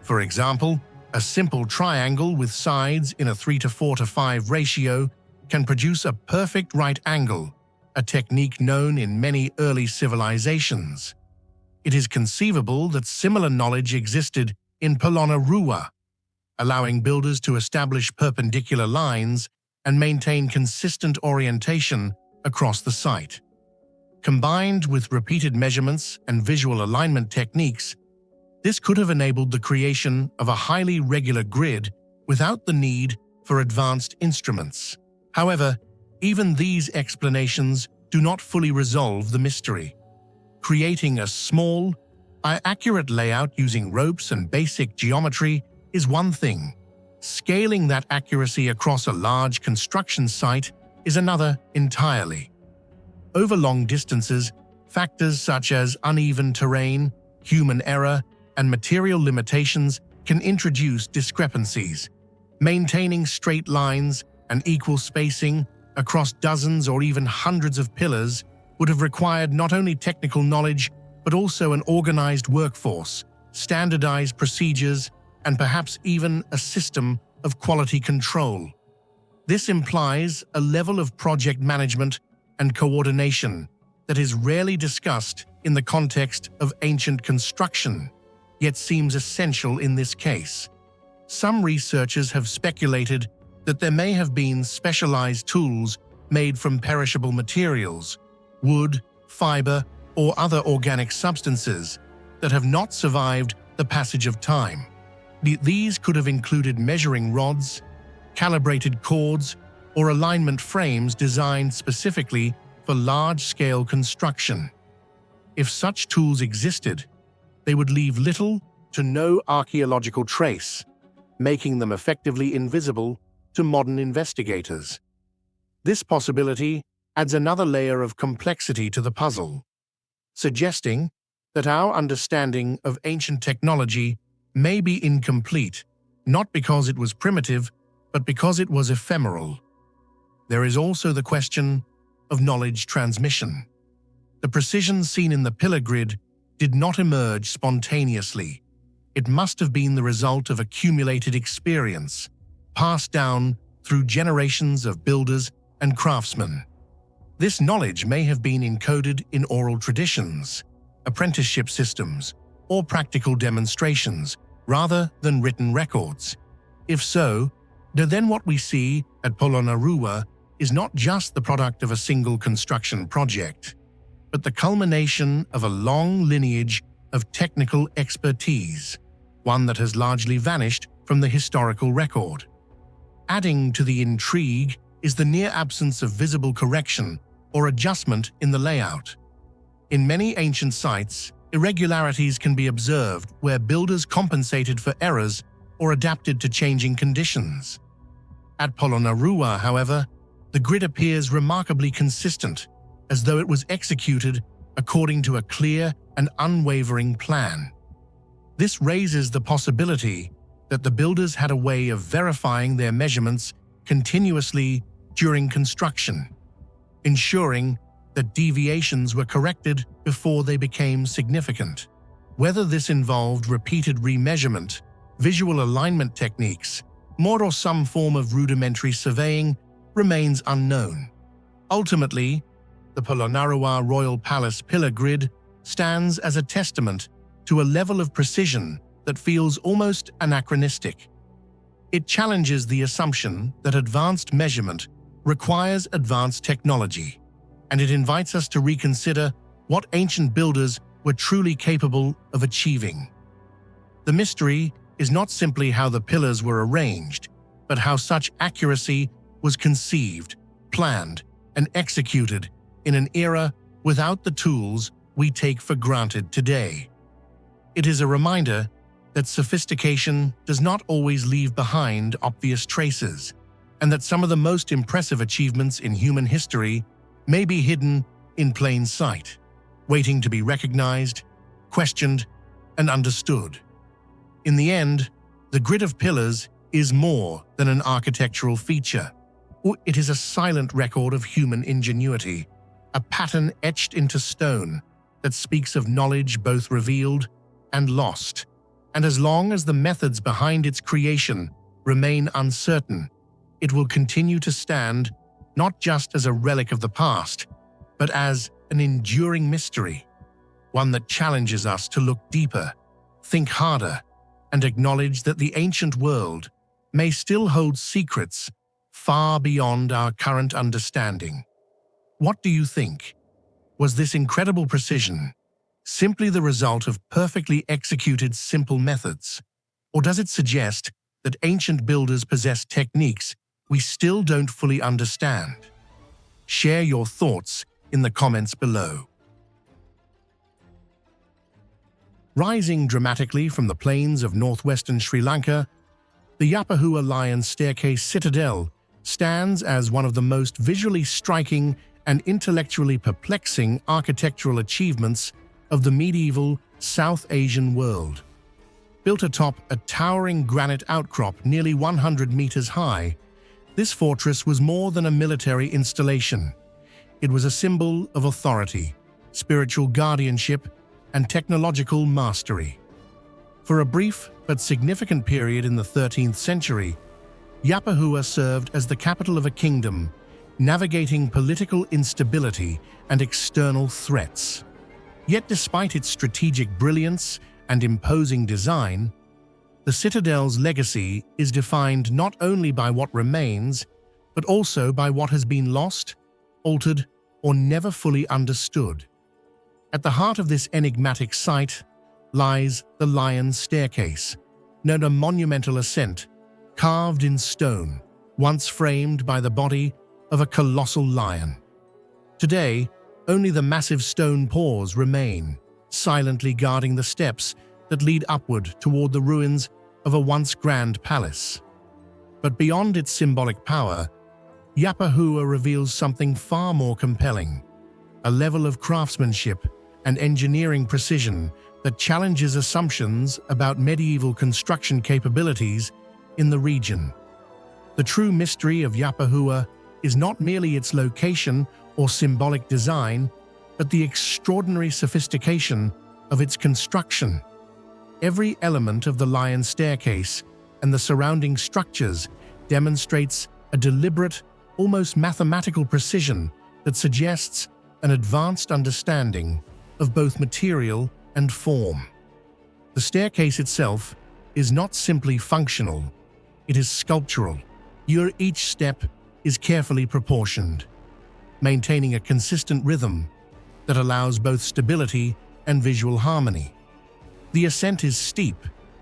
For example, a simple triangle with sides in a 3:4:5 ratio can produce a perfect right angle, a technique known in many early civilizations. It is conceivable that similar knowledge existed in Polonnaruwa, allowing builders to establish perpendicular lines and maintain consistent orientation across the site. Combined with repeated measurements and visual alignment techniques, this could have enabled the creation of a highly regular grid without the need for advanced instruments. However, even these explanations do not fully resolve the mystery. Creating a small, accurate layout using ropes and basic geometry is one thing. Scaling that accuracy across a large construction site is another entirely. Over long distances, factors such as uneven terrain, human error, and material limitations can introduce discrepancies. Maintaining straight lines and equal spacing across dozens or even hundreds of pillars would have required not only technical knowledge, but also an organized workforce, standardized procedures, and perhaps even a system of quality control. This implies a level of project management and coordination that is rarely discussed in the context of ancient construction, yet seems essential in this case. Some researchers have speculated that there may have been specialized tools made from perishable materials, wood, fiber, or other organic substances that have not survived the passage of time. These could have included measuring rods, calibrated cords, or alignment frames designed specifically for large-scale construction. If such tools existed, they would leave little to no archaeological trace, making them effectively invisible to modern investigators. This possibility adds another layer of complexity to the puzzle, suggesting that our understanding of ancient technology may be incomplete, not because it was primitive, but because it was ephemeral. There is also the question of knowledge transmission. The precision seen in the pillar grid did not emerge spontaneously. It must have been the result of accumulated experience, passed down through generations of builders and craftsmen. This knowledge may have been encoded in oral traditions, apprenticeship systems, or practical demonstrations, rather than written records. If so, then what we see at Polonnaruwa is not just the product of a single construction project, but the culmination of a long lineage of technical expertise, one that has largely vanished from the historical record. Adding to the intrigue is the near absence of visible correction or adjustment in the layout. In many ancient sites, irregularities can be observed where builders compensated for errors or adapted to changing conditions. At Polonnaruwa, however, the grid appears remarkably consistent, as though it was executed according to a clear and unwavering plan. This raises the possibility that the builders had a way of verifying their measurements continuously during construction, ensuring that deviations were corrected before they became significant. Whether this involved repeated remeasurement, visual alignment techniques, or some form of rudimentary surveying remains unknown. Ultimately, the Polonnaruwa Royal Palace pillar grid stands as a testament to a level of precision that feels almost anachronistic. It challenges the assumption that advanced measurement requires advanced technology, and it invites us to reconsider what ancient builders were truly capable of achieving. The mystery is not simply how the pillars were arranged, but how such accuracy was conceived, planned, and executed in an era without the tools we take for granted today. It is a reminder that sophistication does not always leave behind obvious traces, and that some of the most impressive achievements in human history may be hidden in plain sight, waiting to be recognized, questioned, and understood. In the end, the grid of pillars is more than an architectural feature. It is a silent record of human ingenuity, a pattern etched into stone that speaks of knowledge both revealed and lost. And as long as the methods behind its creation remain uncertain, it will continue to stand not just as a relic of the past, but as an enduring mystery, one that challenges us to look deeper, think harder, and acknowledge that the ancient world may still hold secrets far beyond our current understanding. What do you think? Was this incredible precision simply the result of perfectly executed simple methods? Or does it suggest that ancient builders possessed techniques we still don't fully understand? Share your thoughts in the comments below. Rising dramatically from the plains of northwestern Sri Lanka, the Yapahua Lion Staircase Citadel stands as one of the most visually striking and intellectually perplexing architectural achievements of the medieval South Asian world. Built atop a towering granite outcrop nearly 100 meters high, This fortress was more than a military installation. It was a symbol of authority, spiritual guardianship, and technological mastery. For a brief but significant period in the 13th century, Yapahua served as the capital of a kingdom, navigating political instability and external threats. Yet despite its strategic brilliance and imposing design, the citadel's legacy is defined not only by what remains, but also by what has been lost, altered, or never fully understood. At the heart of this enigmatic site lies the Lion's Staircase, known as a monumental ascent, carved in stone, once framed by the body of a colossal lion. Today, only the massive stone paws remain, silently guarding the steps that lead upward toward the ruins of a once grand palace. But beyond its symbolic power, Yapahua reveals something far more compelling, a level of craftsmanship and engineering precision that challenges assumptions about medieval construction capabilities in the region. The true mystery of Yapahua is not merely its location or symbolic design, but the extraordinary sophistication of its construction. Every element of the Lion's Staircase and the surrounding structures demonstrates a deliberate, almost mathematical precision that suggests an advanced understanding of both material and form. The staircase itself is not simply functional, it is sculptural. Each step is carefully proportioned, maintaining a consistent rhythm that allows both stability and visual harmony. The ascent is steep,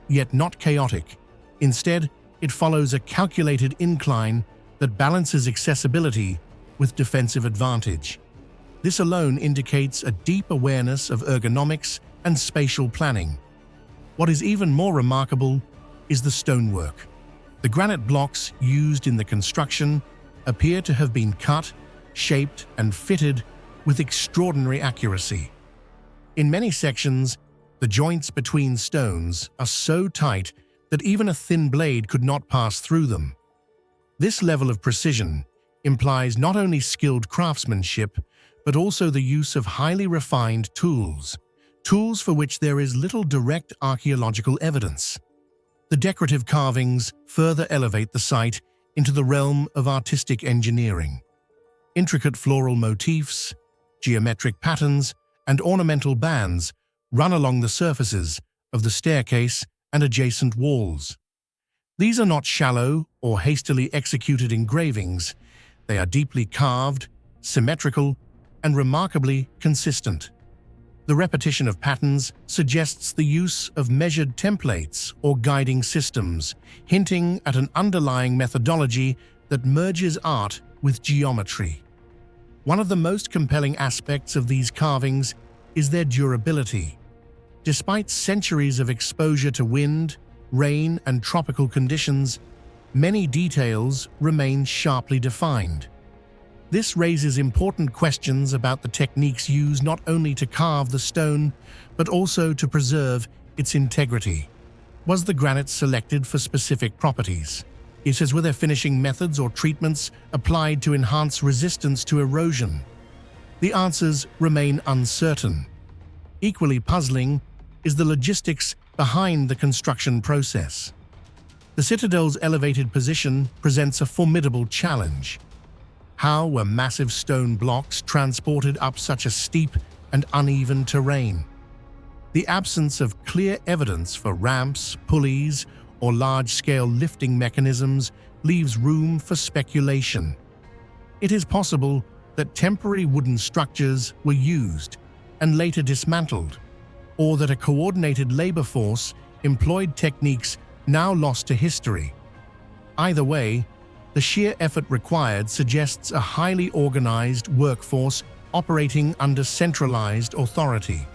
yet not chaotic. Instead, it follows a calculated incline that balances accessibility with defensive advantage. This alone indicates a deep awareness of ergonomics and spatial planning. What is even more remarkable is the stonework. The granite blocks used in the construction appear to have been cut, shaped, and fitted with extraordinary accuracy. In many sections, the joints between stones are so tight that even a thin blade could not pass through them. This level of precision implies not only skilled craftsmanship, but also the use of highly refined tools for which there is little direct archaeological evidence. The decorative carvings further elevate the site into the realm of artistic engineering. Intricate floral motifs, geometric patterns, and ornamental bands run along the surfaces of the staircase and adjacent walls. These are not shallow or hastily executed engravings. They are deeply carved, symmetrical, and remarkably consistent. The repetition of patterns suggests the use of measured templates or guiding systems, hinting at an underlying methodology that merges art with geometry. One of the most compelling aspects of these carvings is their durability. Despite centuries of exposure to wind, rain, and tropical conditions, many details remain sharply defined. This raises important questions about the techniques used not only to carve the stone, but also to preserve its integrity. Was the granite selected for specific properties, such as were there finishing methods or treatments applied to enhance resistance to erosion? The answers remain uncertain. Equally puzzling is the logistics behind the construction process. The citadel's elevated position presents a formidable challenge. How were massive stone blocks transported up such a steep and uneven terrain? The absence of clear evidence for ramps, pulleys, or large-scale lifting mechanisms leaves room for speculation. It is possible that temporary wooden structures were used and later dismantled, or that a coordinated labor force employed techniques now lost to history. Either way, the sheer effort required suggests a highly organized workforce operating under centralized authority.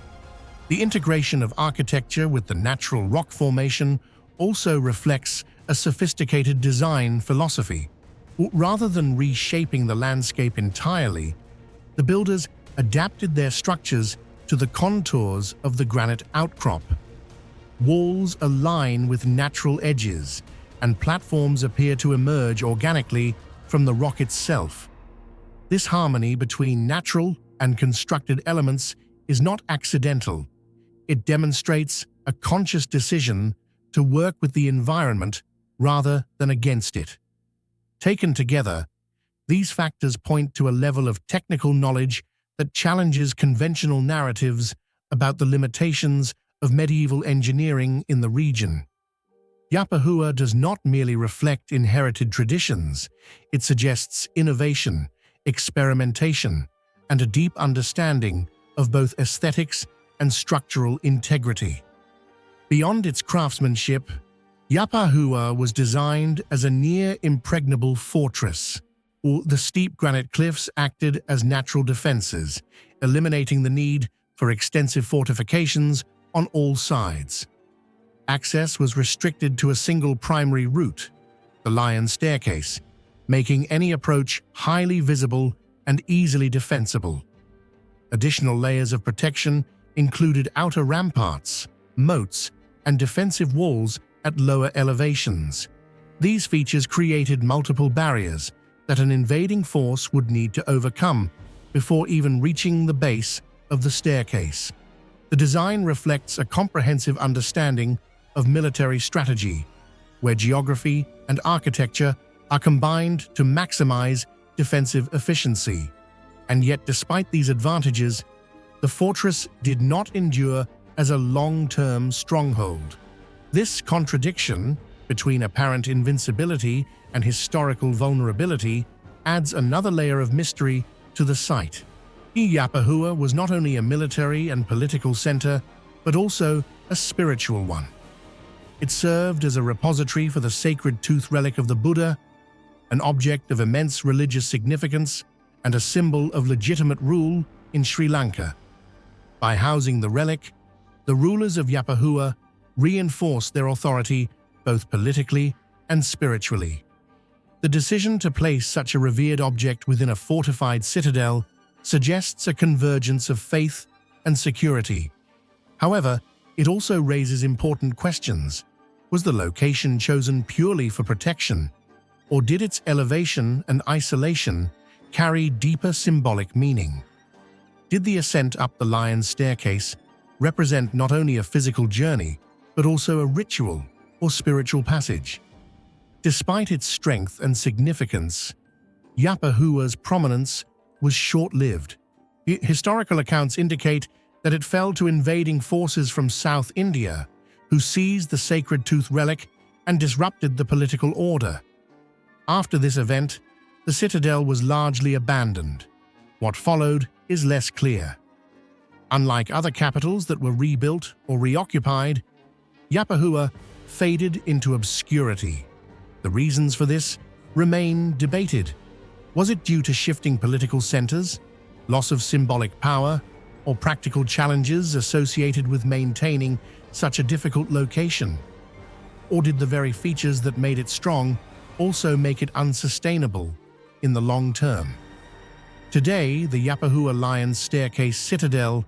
The integration of architecture with the natural rock formation also reflects a sophisticated design philosophy. Rather than reshaping the landscape entirely, the builders adapted their structures to the contours of the granite outcrop. Walls align with natural edges, and platforms appear to emerge organically from the rock itself. This harmony between natural and constructed elements is not accidental. It demonstrates a conscious decision to work with the environment rather than against it. Taken together, these factors point to a level of technical knowledge that challenges conventional narratives about the limitations of medieval engineering in the region. Yapahua does not merely reflect inherited traditions, it suggests innovation, experimentation, and a deep understanding of both aesthetics and structural integrity. Beyond its craftsmanship, Yapahua was designed as a near-impregnable fortress. The steep granite cliffs acted as natural defenses, eliminating the need for extensive fortifications on all sides. Access was restricted to a single primary route, the Lion's Staircase, making any approach highly visible and easily defensible. Additional layers of protection included outer ramparts, moats, and defensive walls at lower elevations. These features created multiple barriers that an invading force would need to overcome before even reaching the base of the staircase. The design reflects a comprehensive understanding of military strategy, where geography and architecture are combined to maximize defensive efficiency. And yet, despite these advantages, the fortress did not endure as a long-term stronghold. This contradiction between apparent invincibility and historical vulnerability adds another layer of mystery to the site. Yapahua was not only a military and political center, but also a spiritual one. It served as a repository for the sacred tooth relic of the Buddha, an object of immense religious significance and a symbol of legitimate rule in Sri Lanka. By housing the relic, the rulers of Yapahua reinforced their authority both politically and spiritually. The decision to place such a revered object within a fortified citadel suggests a convergence of faith and security. However, it also raises important questions. Was the location chosen purely for protection, or did its elevation and isolation carry deeper symbolic meaning? Did the ascent up the Lion's Staircase represent not only a physical journey, but also a ritual or spiritual passage? Despite its strength and significance, Yapahua's prominence was short-lived. Historical accounts indicate that it fell to invading forces from South India, who seized the sacred tooth relic and disrupted the political order. After this event, the citadel was largely abandoned. What followed is less clear. Unlike other capitals that were rebuilt or reoccupied, Yapahua faded into obscurity. The reasons for this remain debated. Was it due to shifting political centers, loss of symbolic power, or practical challenges associated with maintaining such a difficult location? Or did the very features that made it strong also make it unsustainable in the long term? Today, the Yapahua Lion's Staircase Citadel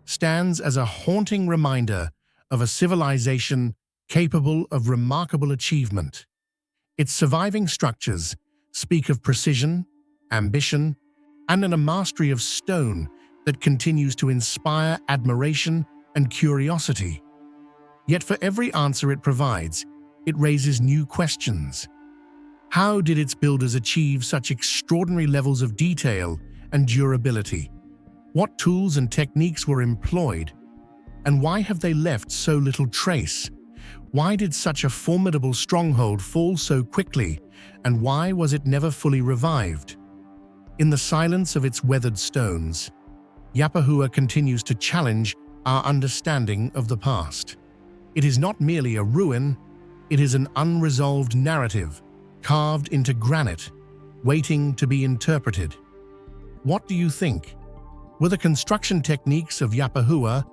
stands as a haunting reminder of a civilization capable of remarkable achievement. Its surviving structures speak of precision, ambition, and a mastery of stone that continues to inspire admiration and curiosity. Yet for every answer it provides, it raises new questions. How did its builders achieve such extraordinary levels of detail and durability? What tools and techniques were employed? And why have they left so little trace? Why did such a formidable stronghold fall so quickly, and why was it never fully revived? In the silence of its weathered stones, Yapahua continues to challenge our understanding of the past. It is not merely a ruin, it is an unresolved narrative, carved into granite, waiting to be interpreted. What do you think? Were the construction techniques of Yapahua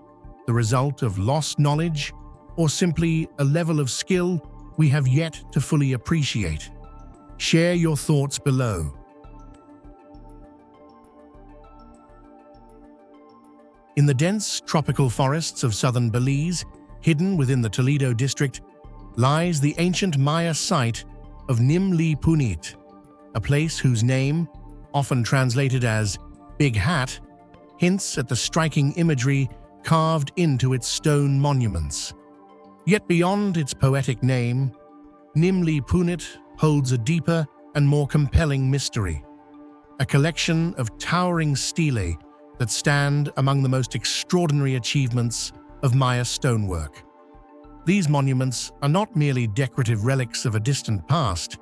the result of lost knowledge, or simply a level of skill we have yet to fully appreciate? Share your thoughts below. In the dense tropical forests of southern Belize, hidden within the Toledo district, lies the ancient Maya site of Nim Li Punit. a place whose name, often translated as Big Hat, hints at the striking imagery carved into its stone monuments. Yet beyond its poetic name, Nimli Punit holds a deeper and more compelling mystery, a collection of towering stelae that stand among the most extraordinary achievements of Maya stonework. These monuments are not merely decorative relics of a distant past,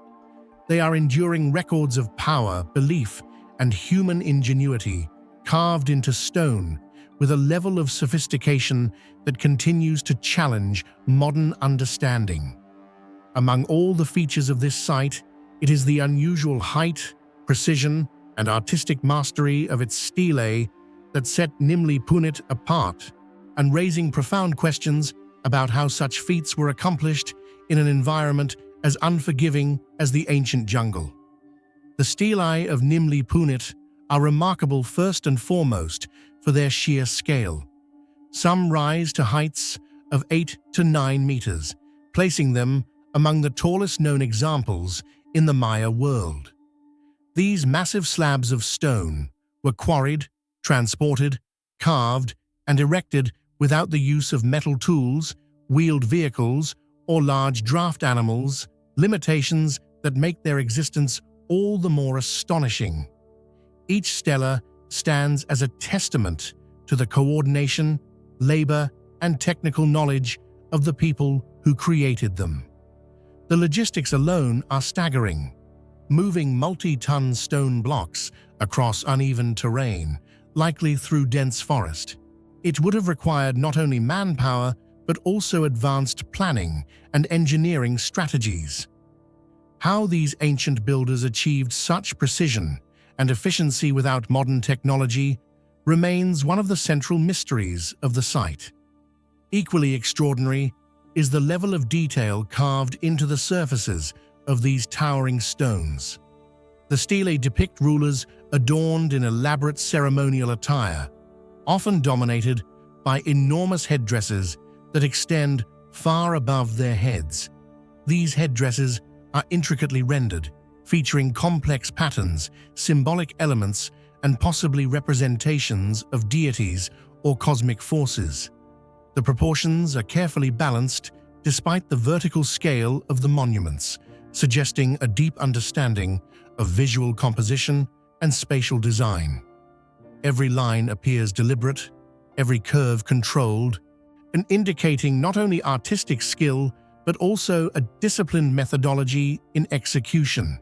they are enduring records of power, belief, and human ingenuity carved into stone with a level of sophistication that continues to challenge modern understanding. Among all the features of this site, it is the unusual height, precision, and artistic mastery of its stelae that set Nimli Punit apart, and raising profound questions about how such feats were accomplished in an environment as unforgiving as the ancient jungle. The stelae of Nimli Punit are remarkable first and foremost for their sheer scale. Some rise to heights of 8 to 9 meters, placing them among the tallest known examples in the Maya world. These massive slabs of stone were quarried, transported, carved, and erected without the use of metal tools, wheeled vehicles, or large draft animals, limitations that make their existence all the more astonishing. Each stela stands as a testament to the coordination, labor, and technical knowledge of the people who created them. The logistics alone are staggering. Moving multi-ton stone blocks across uneven terrain, likely through dense forest. It would have required not only manpower, but also advanced planning and engineering strategies. How these ancient builders achieved such precision and efficiency without modern technology remains one of the central mysteries of the site. Equally extraordinary is the level of detail carved into the surfaces of these towering stones. The stelae depict rulers adorned in elaborate ceremonial attire, often dominated by enormous headdresses that extend far above their heads. These headdresses are intricately rendered, featuring complex patterns, symbolic elements, and possibly representations of deities or cosmic forces. The proportions are carefully balanced despite the vertical scale of the monuments, suggesting a deep understanding of visual composition and spatial design. Every line appears deliberate, every curve controlled, and indicating not only artistic skill but also a disciplined methodology in execution.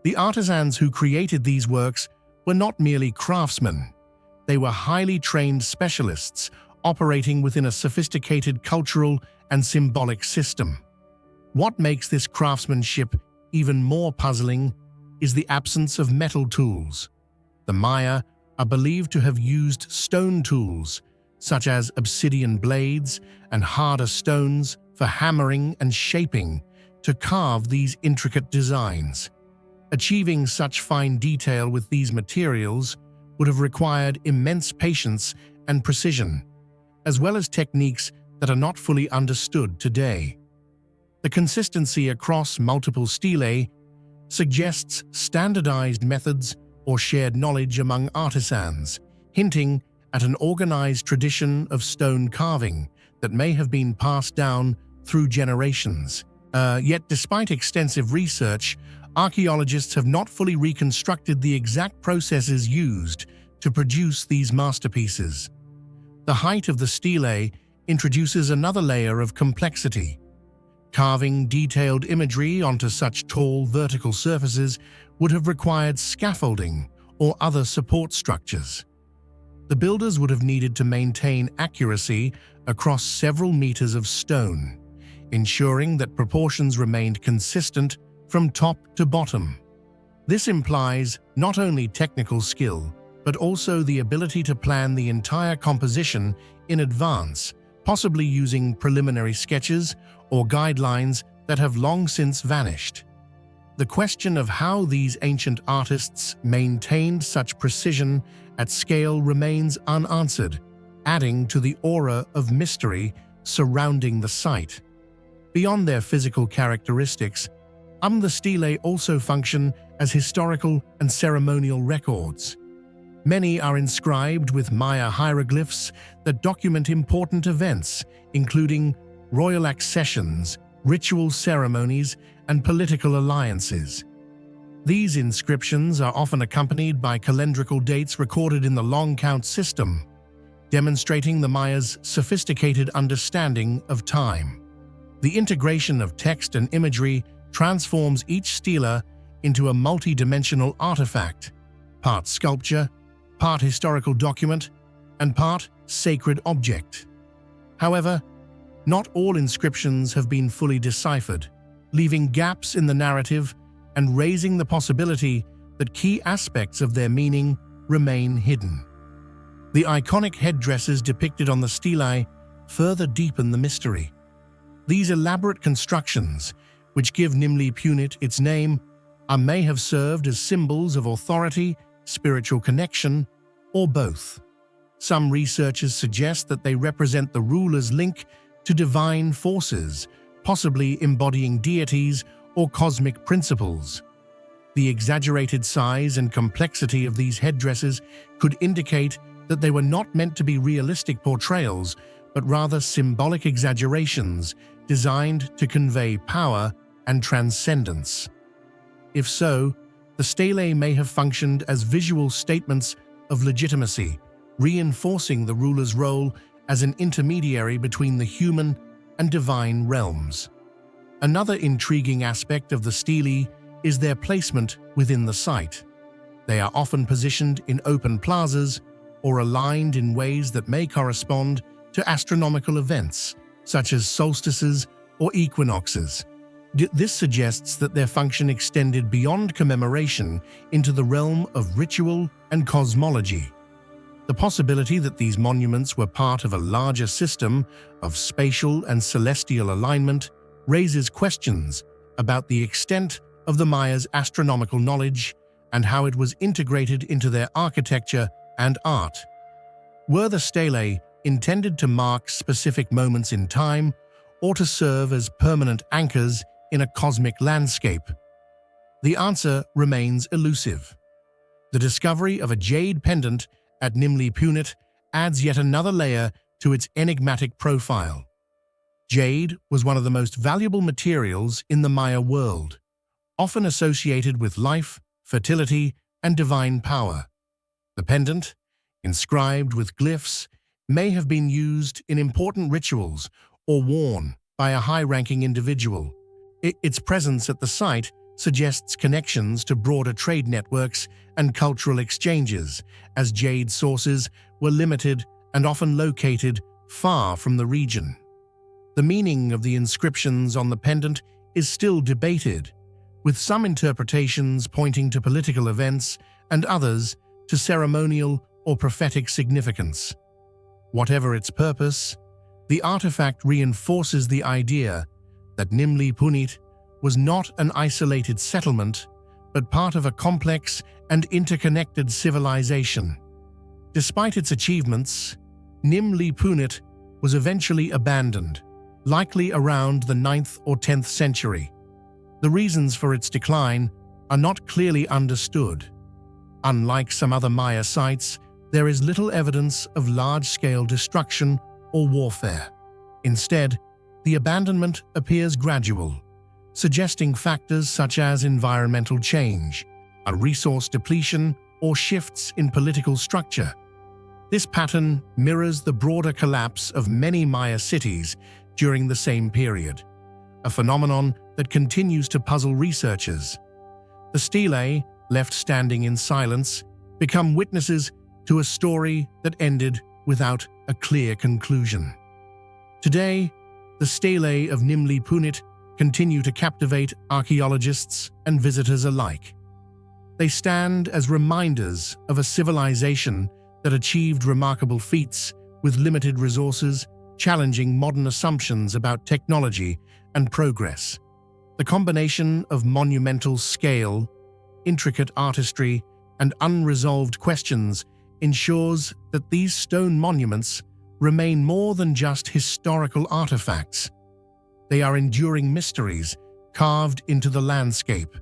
The artisans who created these works were not merely craftsmen. They were highly trained specialists operating within a sophisticated cultural and symbolic system. What makes this craftsmanship even more puzzling is the absence of metal tools. The Maya are believed to have used stone tools, such as obsidian blades and harder stones, for hammering and shaping to carve these intricate designs. Achieving such fine detail with these materials would have required immense patience and precision, as well as techniques that are not fully understood today. The consistency across multiple stelae suggests standardized methods or shared knowledge among artisans, hinting at an organized tradition of stone carving that may have been passed down through generations. Yet despite extensive research, archaeologists have not fully reconstructed the exact processes used to produce these masterpieces. The height of the stelae introduces another layer of complexity. Carving detailed imagery onto such tall vertical surfaces would have required scaffolding or other support structures. The builders would have needed to maintain accuracy across several meters of stone, ensuring that proportions remained consistent from top to bottom. This implies not only technical skill, but also the ability to plan the entire composition in advance, possibly using preliminary sketches or guidelines that have long since vanished. The question of how these ancient artists maintained such precision at scale remains unanswered, adding to the aura of mystery surrounding the site. Beyond their physical characteristics, The stelae also function as historical and ceremonial records. Many are inscribed with Maya hieroglyphs that document important events, including royal accessions, ritual ceremonies, and political alliances. These inscriptions are often accompanied by calendrical dates recorded in the long count system, demonstrating the Mayas' sophisticated understanding of time. The integration of text and imagery transforms each stela into a multi-dimensional artifact, part sculpture, part historical document, and part sacred object. However, not all inscriptions have been fully deciphered, leaving gaps in the narrative and raising the possibility that key aspects of their meaning remain hidden. The iconic headdresses depicted on the stelae further deepen the mystery. These elaborate constructions, which give Nimli Punit its name, may have served as symbols of authority, spiritual connection, or both. Some researchers suggest that they represent the ruler's link to divine forces, possibly embodying deities or cosmic principles. The exaggerated size and complexity of these headdresses could indicate that they were not meant to be realistic portrayals, but rather symbolic exaggerations designed to convey power and transcendence. If so, the stelae may have functioned as visual statements of legitimacy, reinforcing the ruler's role as an intermediary between the human and divine realms. Another intriguing aspect of the stelae is their placement within the site. They are often positioned in open plazas or aligned in ways that may correspond to astronomical events, such as solstices or equinoxes. This suggests that their function extended beyond commemoration into the realm of ritual and cosmology. The possibility that these monuments were part of a larger system of spatial and celestial alignment raises questions about the extent of the Mayas' astronomical knowledge and how it was integrated into their architecture and art. Were the stelae intended to mark specific moments in time or to serve as permanent anchors in a cosmic landscape? The answer remains elusive. The discovery of a jade pendant at Nimli Punit adds yet another layer to its enigmatic profile. Jade was one of the most valuable materials in the Maya world, often associated with life, fertility, and divine power. The pendant, inscribed with glyphs, may have been used in important rituals or worn by a high-ranking individual. Its presence at the site suggests connections to broader trade networks and cultural exchanges, as jade sources were limited and often located far from the region. The meaning of the inscriptions on the pendant is still debated, with some interpretations pointing to political events and others to ceremonial or prophetic significance. Whatever its purpose, the artifact reinforces the idea that Nimli Punit was not an isolated settlement, but part of a complex and interconnected civilization. Despite its achievements, Nimli Punit was eventually abandoned, likely around the 9th or 10th century. The reasons for its decline are not clearly understood. Unlike some other Maya sites, there is little evidence of large-scale destruction or warfare. Instead, the abandonment appears gradual, suggesting factors such as environmental change, a resource depletion, or shifts in political structure. This pattern mirrors the broader collapse of many Maya cities during the same period, a phenomenon that continues to puzzle researchers. The stelae, left standing in silence, become witnesses to a story that ended without a clear conclusion. Today, the stelae of Nimli Punit continue to captivate archaeologists and visitors alike. They stand as reminders of a civilization that achieved remarkable feats with limited resources, challenging modern assumptions about technology and progress. The combination of monumental scale, intricate artistry, and unresolved questions ensures that these stone monuments remain more than just historical artifacts. They are enduring mysteries, carved into the landscape.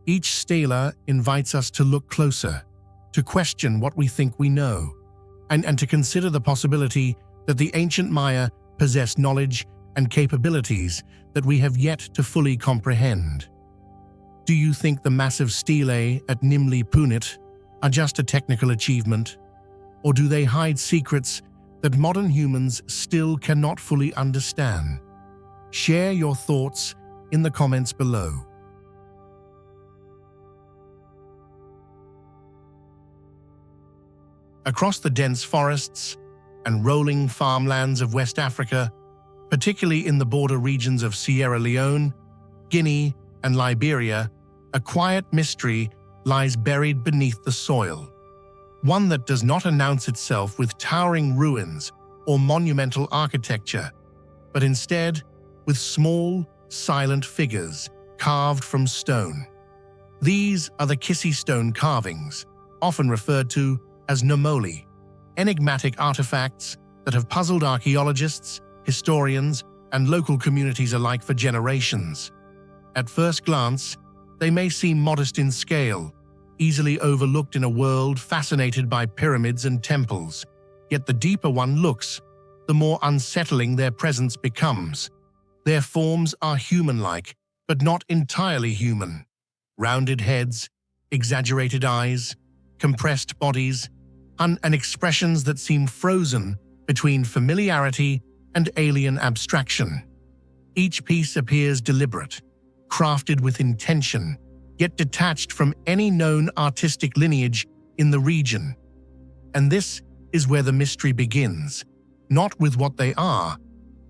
Each stela invites us to look closer, to question what we think we know, and to consider the possibility that the ancient Maya possessed knowledge and capabilities that we have yet to fully comprehend. Do you think the massive stelae at Nimli Punit are just a technical achievement, or do they hide secrets that modern humans still cannot fully understand? Share your thoughts in the comments below. Across the dense forests and rolling farmlands of West Africa, particularly in the border regions of Sierra Leone, Guinea, and Liberia, a quiet mystery lies buried beneath the soil. One that does not announce itself with towering ruins or monumental architecture, but instead with small, silent figures carved from stone. These are the Kissi stone carvings, often referred to as nomoli, enigmatic artifacts that have puzzled archaeologists, historians, and local communities alike for generations. At first glance, they may seem modest in scale, easily overlooked in a world fascinated by pyramids and temples. Yet the deeper one looks, the more unsettling their presence becomes. Their forms are human-like, but not entirely human. Rounded heads, exaggerated eyes, compressed bodies, and expressions that seem frozen between familiarity and alien abstraction. Each piece appears deliberate, crafted with intention, yet detached from any known artistic lineage in the region. And this is where the mystery begins, not with what they are,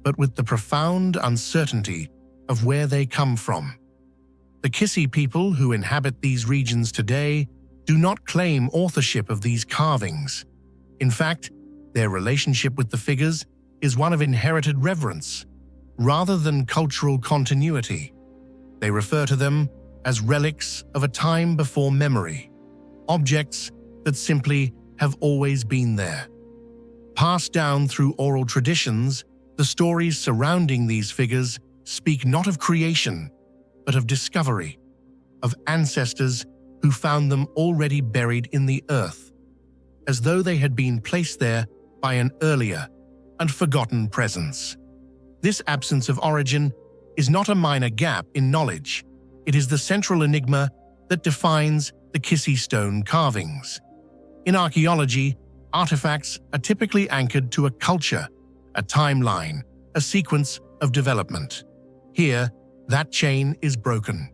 but with the profound uncertainty of where they come from. The Kissi people who inhabit these regions today do not claim authorship of these carvings. In fact, their relationship with the figures is one of inherited reverence, rather than cultural continuity. They refer to them as relics of a time before memory, objects that simply have always been there. Passed down through oral traditions, the stories surrounding these figures speak not of creation, but of discovery, of ancestors who found them already buried in the earth, as though they had been placed there by an earlier and forgotten presence. This absence of origin is not a minor gap in knowledge. It is the central enigma that defines the Kissi stone carvings. In archaeology, artifacts are typically anchored to a culture, a timeline, a sequence of development. Here, that chain is broken.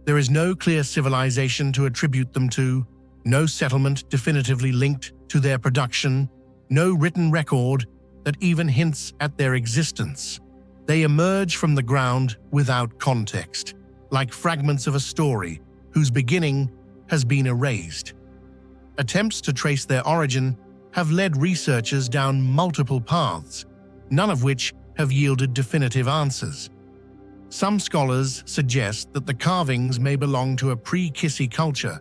There is no clear civilization to attribute them to, no settlement definitively linked to their production, no written record that even hints at their existence. They emerge from the ground without context, like fragments of a story whose beginning has been erased. Attempts to trace their origin have led researchers down multiple paths, none of which have yielded definitive answers. Some scholars suggest that the carvings may belong to a pre-Kissi culture,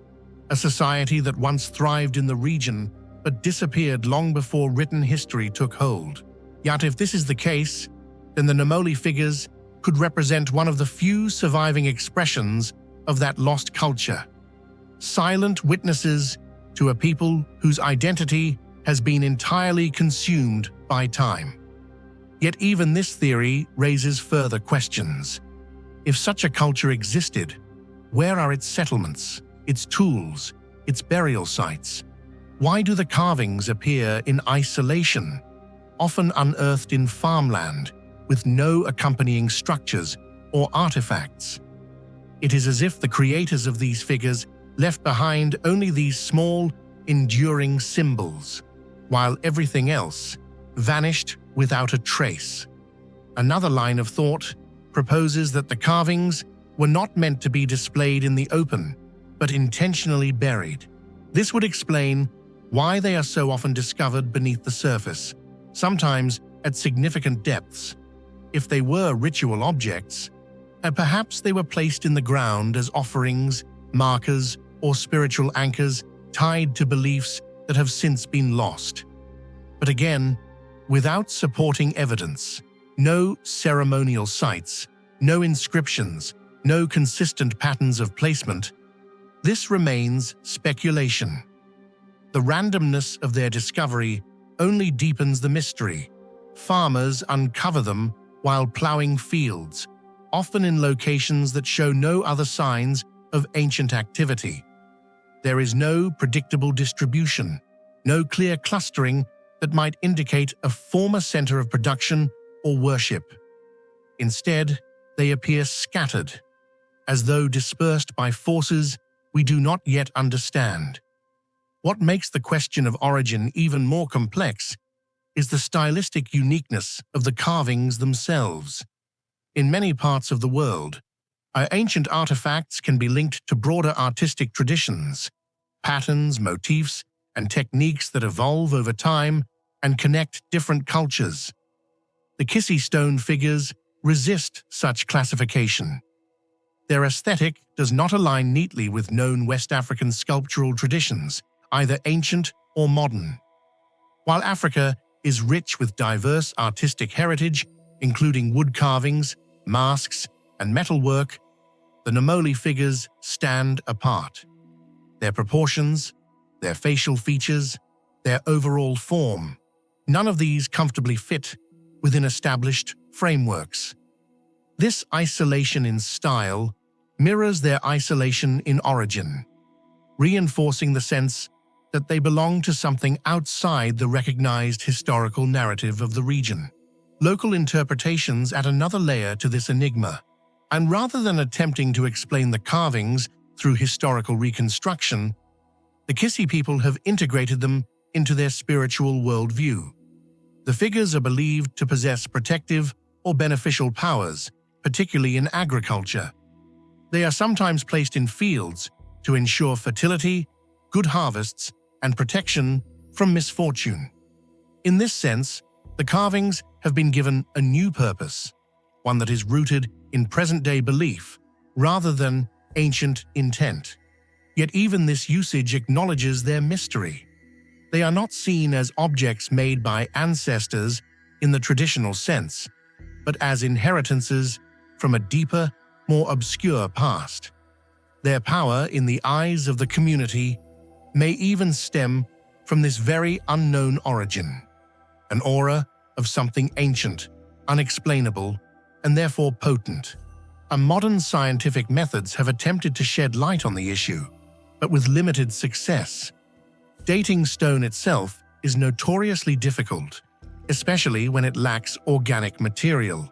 a society that once thrived in the region but disappeared long before written history took hold. Yet if this is the case, then the nomoli figures could represent one of the few surviving expressions of that lost culture. Silent witnesses to a people whose identity has been entirely consumed by time. Yet even this theory raises further questions. If such a culture existed, where are its settlements, its tools, its burial sites? Why do the carvings appear in isolation, often unearthed in farmland, with no accompanying structures or artifacts? It is as if the creators of these figures left behind only these small, enduring symbols, while everything else vanished without a trace. Another line of thought proposes that the carvings were not meant to be displayed in the open, but intentionally buried. This would explain why they are so often discovered beneath the surface, sometimes at significant depths. If they were ritual objects, perhaps they were placed in the ground as offerings, markers, or spiritual anchors tied to beliefs that have since been lost. But again, without supporting evidence, no ceremonial sites, no inscriptions, no consistent patterns of placement, this remains speculation. The randomness of their discovery only deepens the mystery. Farmers uncover them while plowing fields, often in locations that show no other signs of ancient activity. There is no predictable distribution, no clear clustering that might indicate a former center of production or worship. Instead, they appear scattered, as though dispersed by forces we do not yet understand. What makes the question of origin even more complex is the stylistic uniqueness of the carvings themselves. In many parts of the world, our ancient artifacts can be linked to broader artistic traditions, patterns, motifs, and techniques that evolve over time and connect different cultures. The Kissi stone figures resist such classification. Their aesthetic does not align neatly with known West African sculptural traditions, either ancient or modern. While Africa is rich with diverse artistic heritage, including wood carvings, masks, and metalwork, the Nomoli figures stand apart. Their proportions, their facial features, their overall form, none of these comfortably fit within established frameworks. This isolation in style mirrors their isolation in origin, reinforcing the sense that they belong to something outside the recognized historical narrative of the region. Local interpretations add another layer to this enigma, and rather than attempting to explain the carvings through historical reconstruction, the Kissi people have integrated them into their spiritual worldview. The figures are believed to possess protective or beneficial powers, particularly in agriculture. They are sometimes placed in fields to ensure fertility, good harvests, and protection from misfortune. In this sense, the carvings have been given a new purpose, one that is rooted in present-day belief rather than ancient intent. Yet even this usage acknowledges their mystery. They are not seen as objects made by ancestors in the traditional sense, but as inheritances from a deeper, more obscure past. Their power in the eyes of the community may even stem from this very unknown origin, an aura of something ancient, unexplainable, and therefore potent. Modern scientific methods have attempted to shed light on the issue, but with limited success. Dating stone itself is notoriously difficult, especially when it lacks organic material.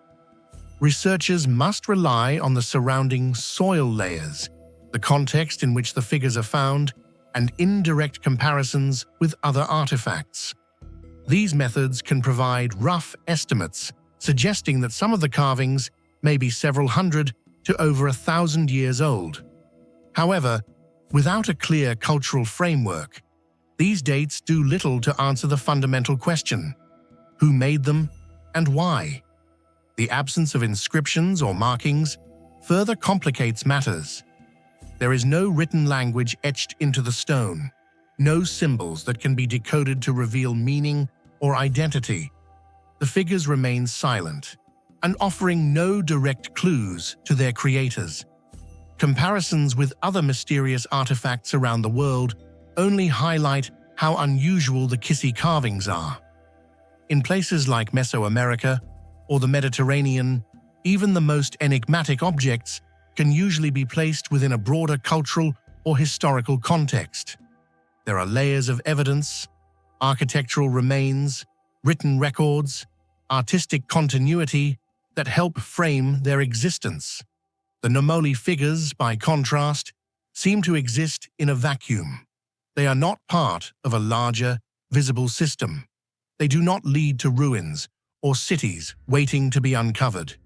Researchers must rely on the surrounding soil layers, the context in which the figures are found, and indirect comparisons with other artifacts. These methods can provide rough estimates, suggesting that some of the carvings may be several hundred to over 1,000 years old. However, without a clear cultural framework, these dates do little to answer the fundamental question: who made them and why? The absence of inscriptions or markings further complicates matters. There is no written language etched into the stone, no symbols that can be decoded to reveal meaning or identity. The figures remain silent, and offering no direct clues to their creators. Comparisons with other mysterious artifacts around the world only highlight how unusual the Kissi carvings are. In places like Mesoamerica or the Mediterranean, even the most enigmatic objects can usually be placed within a broader cultural or historical context. There are layers of evidence, architectural remains, written records, artistic continuity that help frame their existence. The Nomoli figures, by contrast, seem to exist in a vacuum. They are not part of a larger, visible system. They do not lead to ruins or cities waiting to be uncovered.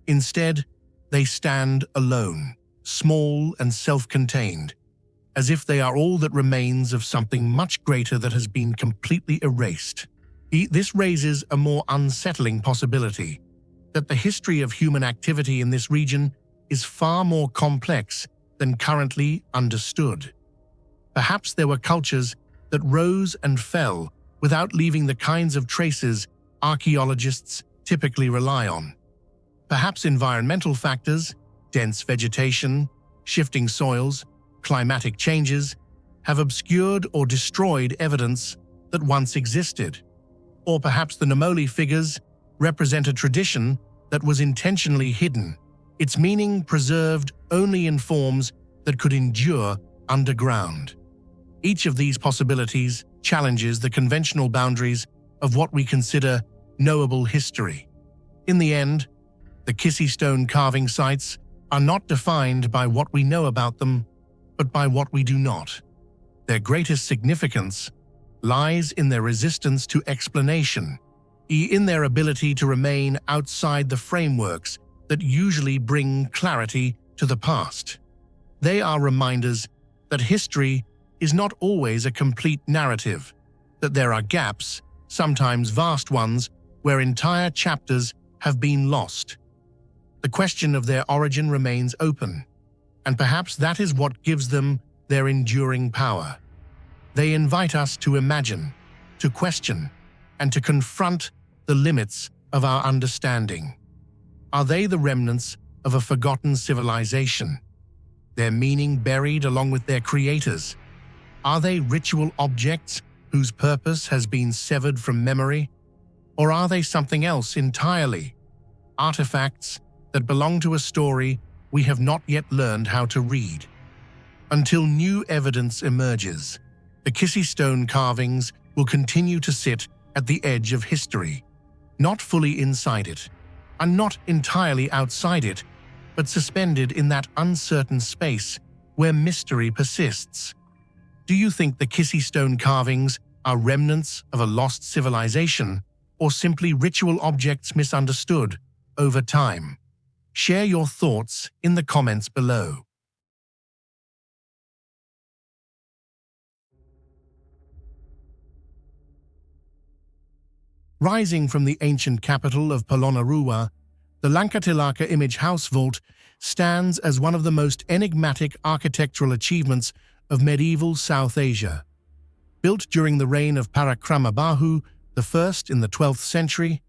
Instead, they stand alone, small and self-contained, as if they are all that remains of something much greater that has been completely erased. This raises a more unsettling possibility, that the history of human activity in this region is far more complex than currently understood. Perhaps there were cultures that rose and fell without leaving the kinds of traces archaeologists typically rely on. Perhaps environmental factors, Dense vegetation, shifting soils, climatic changes have obscured or destroyed evidence that once existed. Or perhaps the Nomoli figures represent a tradition that was intentionally hidden, its meaning preserved only in forms that could endure underground. Each of these possibilities challenges the conventional boundaries of what we consider knowable history. In the end, the Kissy stone carving sites are not defined by what we know about them, but by what we do not. Their greatest significance lies in their resistance to explanation, in their ability to remain outside the frameworks that usually bring clarity to the past. They are reminders that history is not always a complete narrative, that there are gaps, sometimes vast ones, where entire chapters have been lost. The question of their origin remains open, and perhaps that is what gives them their enduring power. They invite us to imagine, to question, and to confront the limits of our understanding. Are they the remnants of a forgotten civilization, their meaning buried along with their creators? Are they ritual objects whose purpose has been severed from memory? Or are they something else entirely? Artifacts that belong to a story we have not yet learned how to read. Until new evidence emerges, the Kissy stone carvings will continue to sit at the edge of history, not fully inside it, and not entirely outside it, but suspended in that uncertain space where mystery persists. Do you think the Kissy stone carvings are remnants of a lost civilization, or simply ritual objects misunderstood over time? Share your thoughts in the comments below. Rising from the ancient capital of Polonnaruwa, the Lankatilaka Image House Vault stands as one of the most enigmatic architectural achievements of medieval South Asia. Built during the reign of Parakramabahu I in the 12th century,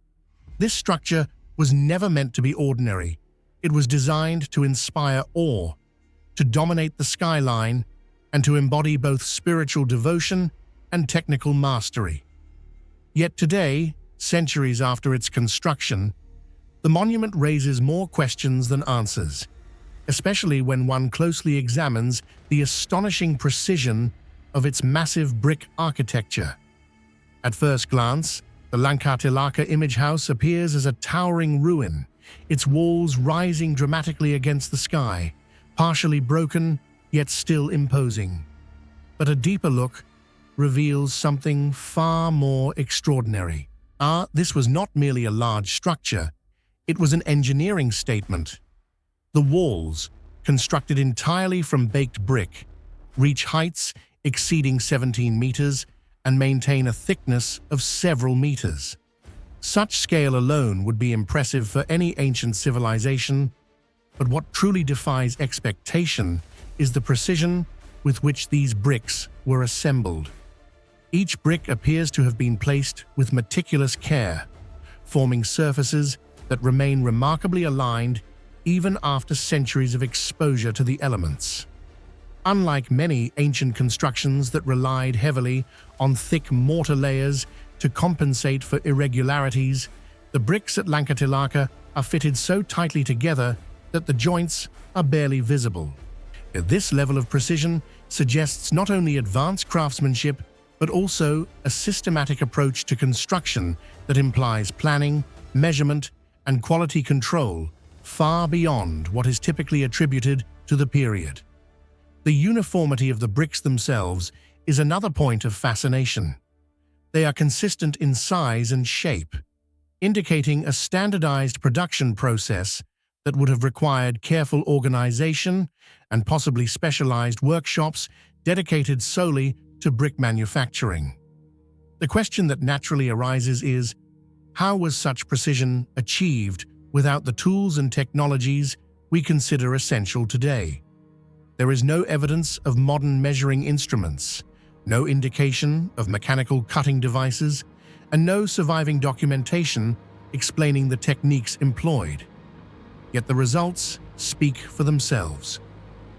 this structure was never meant to be ordinary. It was designed to inspire awe, to dominate the skyline, and to embody both spiritual devotion and technical mastery. Yet today, centuries after its construction, the monument raises more questions than answers, especially when one closely examines the astonishing precision of its massive brick architecture. At first glance, the Lankatilaka Image House appears as a towering ruin, its walls rising dramatically against the sky, partially broken yet still imposing. But a deeper look reveals something far more extraordinary. This was not merely a large structure, it was an engineering statement. The walls, constructed entirely from baked brick, reach heights exceeding 17 meters and maintain a thickness of several meters. Such scale alone would be impressive for any ancient civilization, but what truly defies expectation is the precision with which these bricks were assembled. Each brick appears to have been placed with meticulous care, forming surfaces that remain remarkably aligned even after centuries of exposure to the elements. Unlike many ancient constructions that relied heavily on thick mortar layers to compensate for irregularities, the bricks at Lankatilaka are fitted so tightly together that the joints are barely visible. This level of precision suggests not only advanced craftsmanship, but also a systematic approach to construction that implies planning, measurement, and quality control far beyond what is typically attributed to the period. The uniformity of the bricks themselves is another point of fascination. They are consistent in size and shape, indicating a standardized production process that would have required careful organization and possibly specialized workshops dedicated solely to brick manufacturing. The question that naturally arises is, how was such precision achieved without the tools and technologies we consider essential today? There is no evidence of modern measuring instruments, no indication of mechanical cutting devices, and no surviving documentation explaining the techniques employed. Yet the results speak for themselves.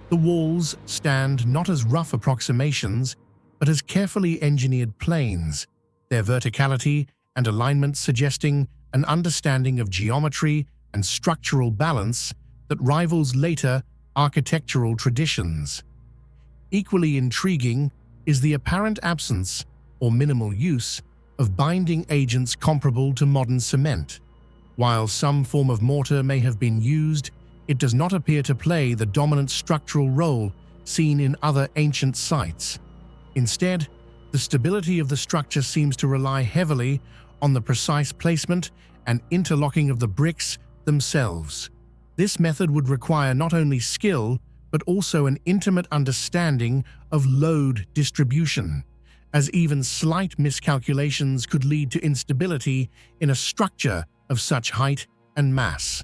The walls stand not as rough approximations, but as carefully engineered planes, their verticality and alignment suggesting an understanding of geometry and structural balance that rivals later architectural traditions. Equally intriguing is the apparent absence or minimal use of binding agents comparable to modern cement. While some form of mortar may have been used, it does not appear to play the dominant structural role seen in other ancient sites. Instead, the stability of the structure seems to rely heavily on the precise placement and interlocking of the bricks themselves. This method would require not only skill, but also an intimate understanding of load distribution, as even slight miscalculations could lead to instability in a structure of such height and mass.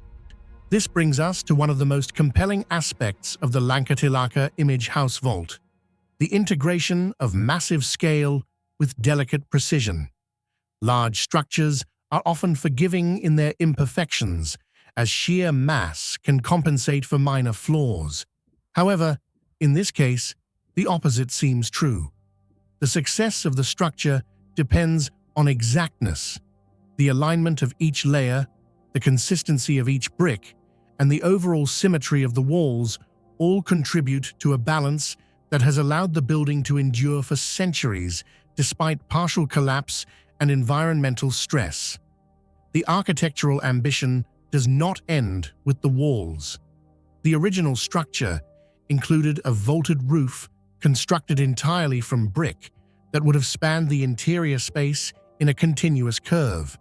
This brings us to one of the most compelling aspects of the Lankatilaka Image House Vault: the integration of massive scale with delicate precision. Large structures are often forgiving in their imperfections, as sheer mass can compensate for minor flaws. However, in this case, the opposite seems true. The success of the structure depends on exactness. The alignment of each layer, the consistency of each brick, and the overall symmetry of the walls all contribute to a balance that has allowed the building to endure for centuries despite partial collapse and environmental stress. The architectural ambition does not end with the walls. The original structure included a vaulted roof constructed entirely from brick that would have spanned the interior space in a continuous curve.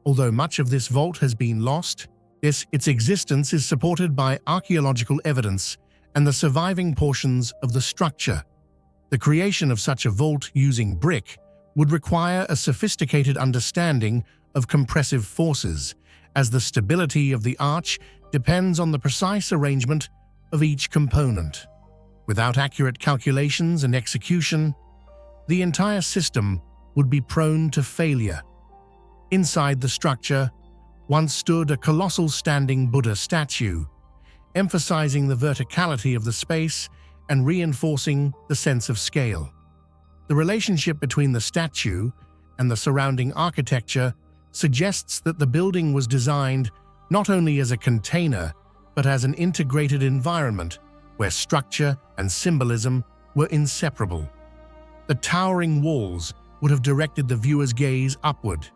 Although much of this vault has been lost, its existence is supported by archaeological evidence and the surviving portions of the structure. The creation of such a vault using brick would require a sophisticated understanding of compressive forces, as the stability of the arch depends on the precise arrangement of each component. Without accurate calculations and execution, the entire system would be prone to failure. Inside the structure once stood a colossal standing Buddha statue, emphasizing the verticality of the space and reinforcing the sense of scale. The relationship between the statue and the surrounding architecture suggests that the building was designed not only as a container, but as an integrated environment where structure and symbolism were inseparable. The towering walls would have directed the viewer's gaze upward,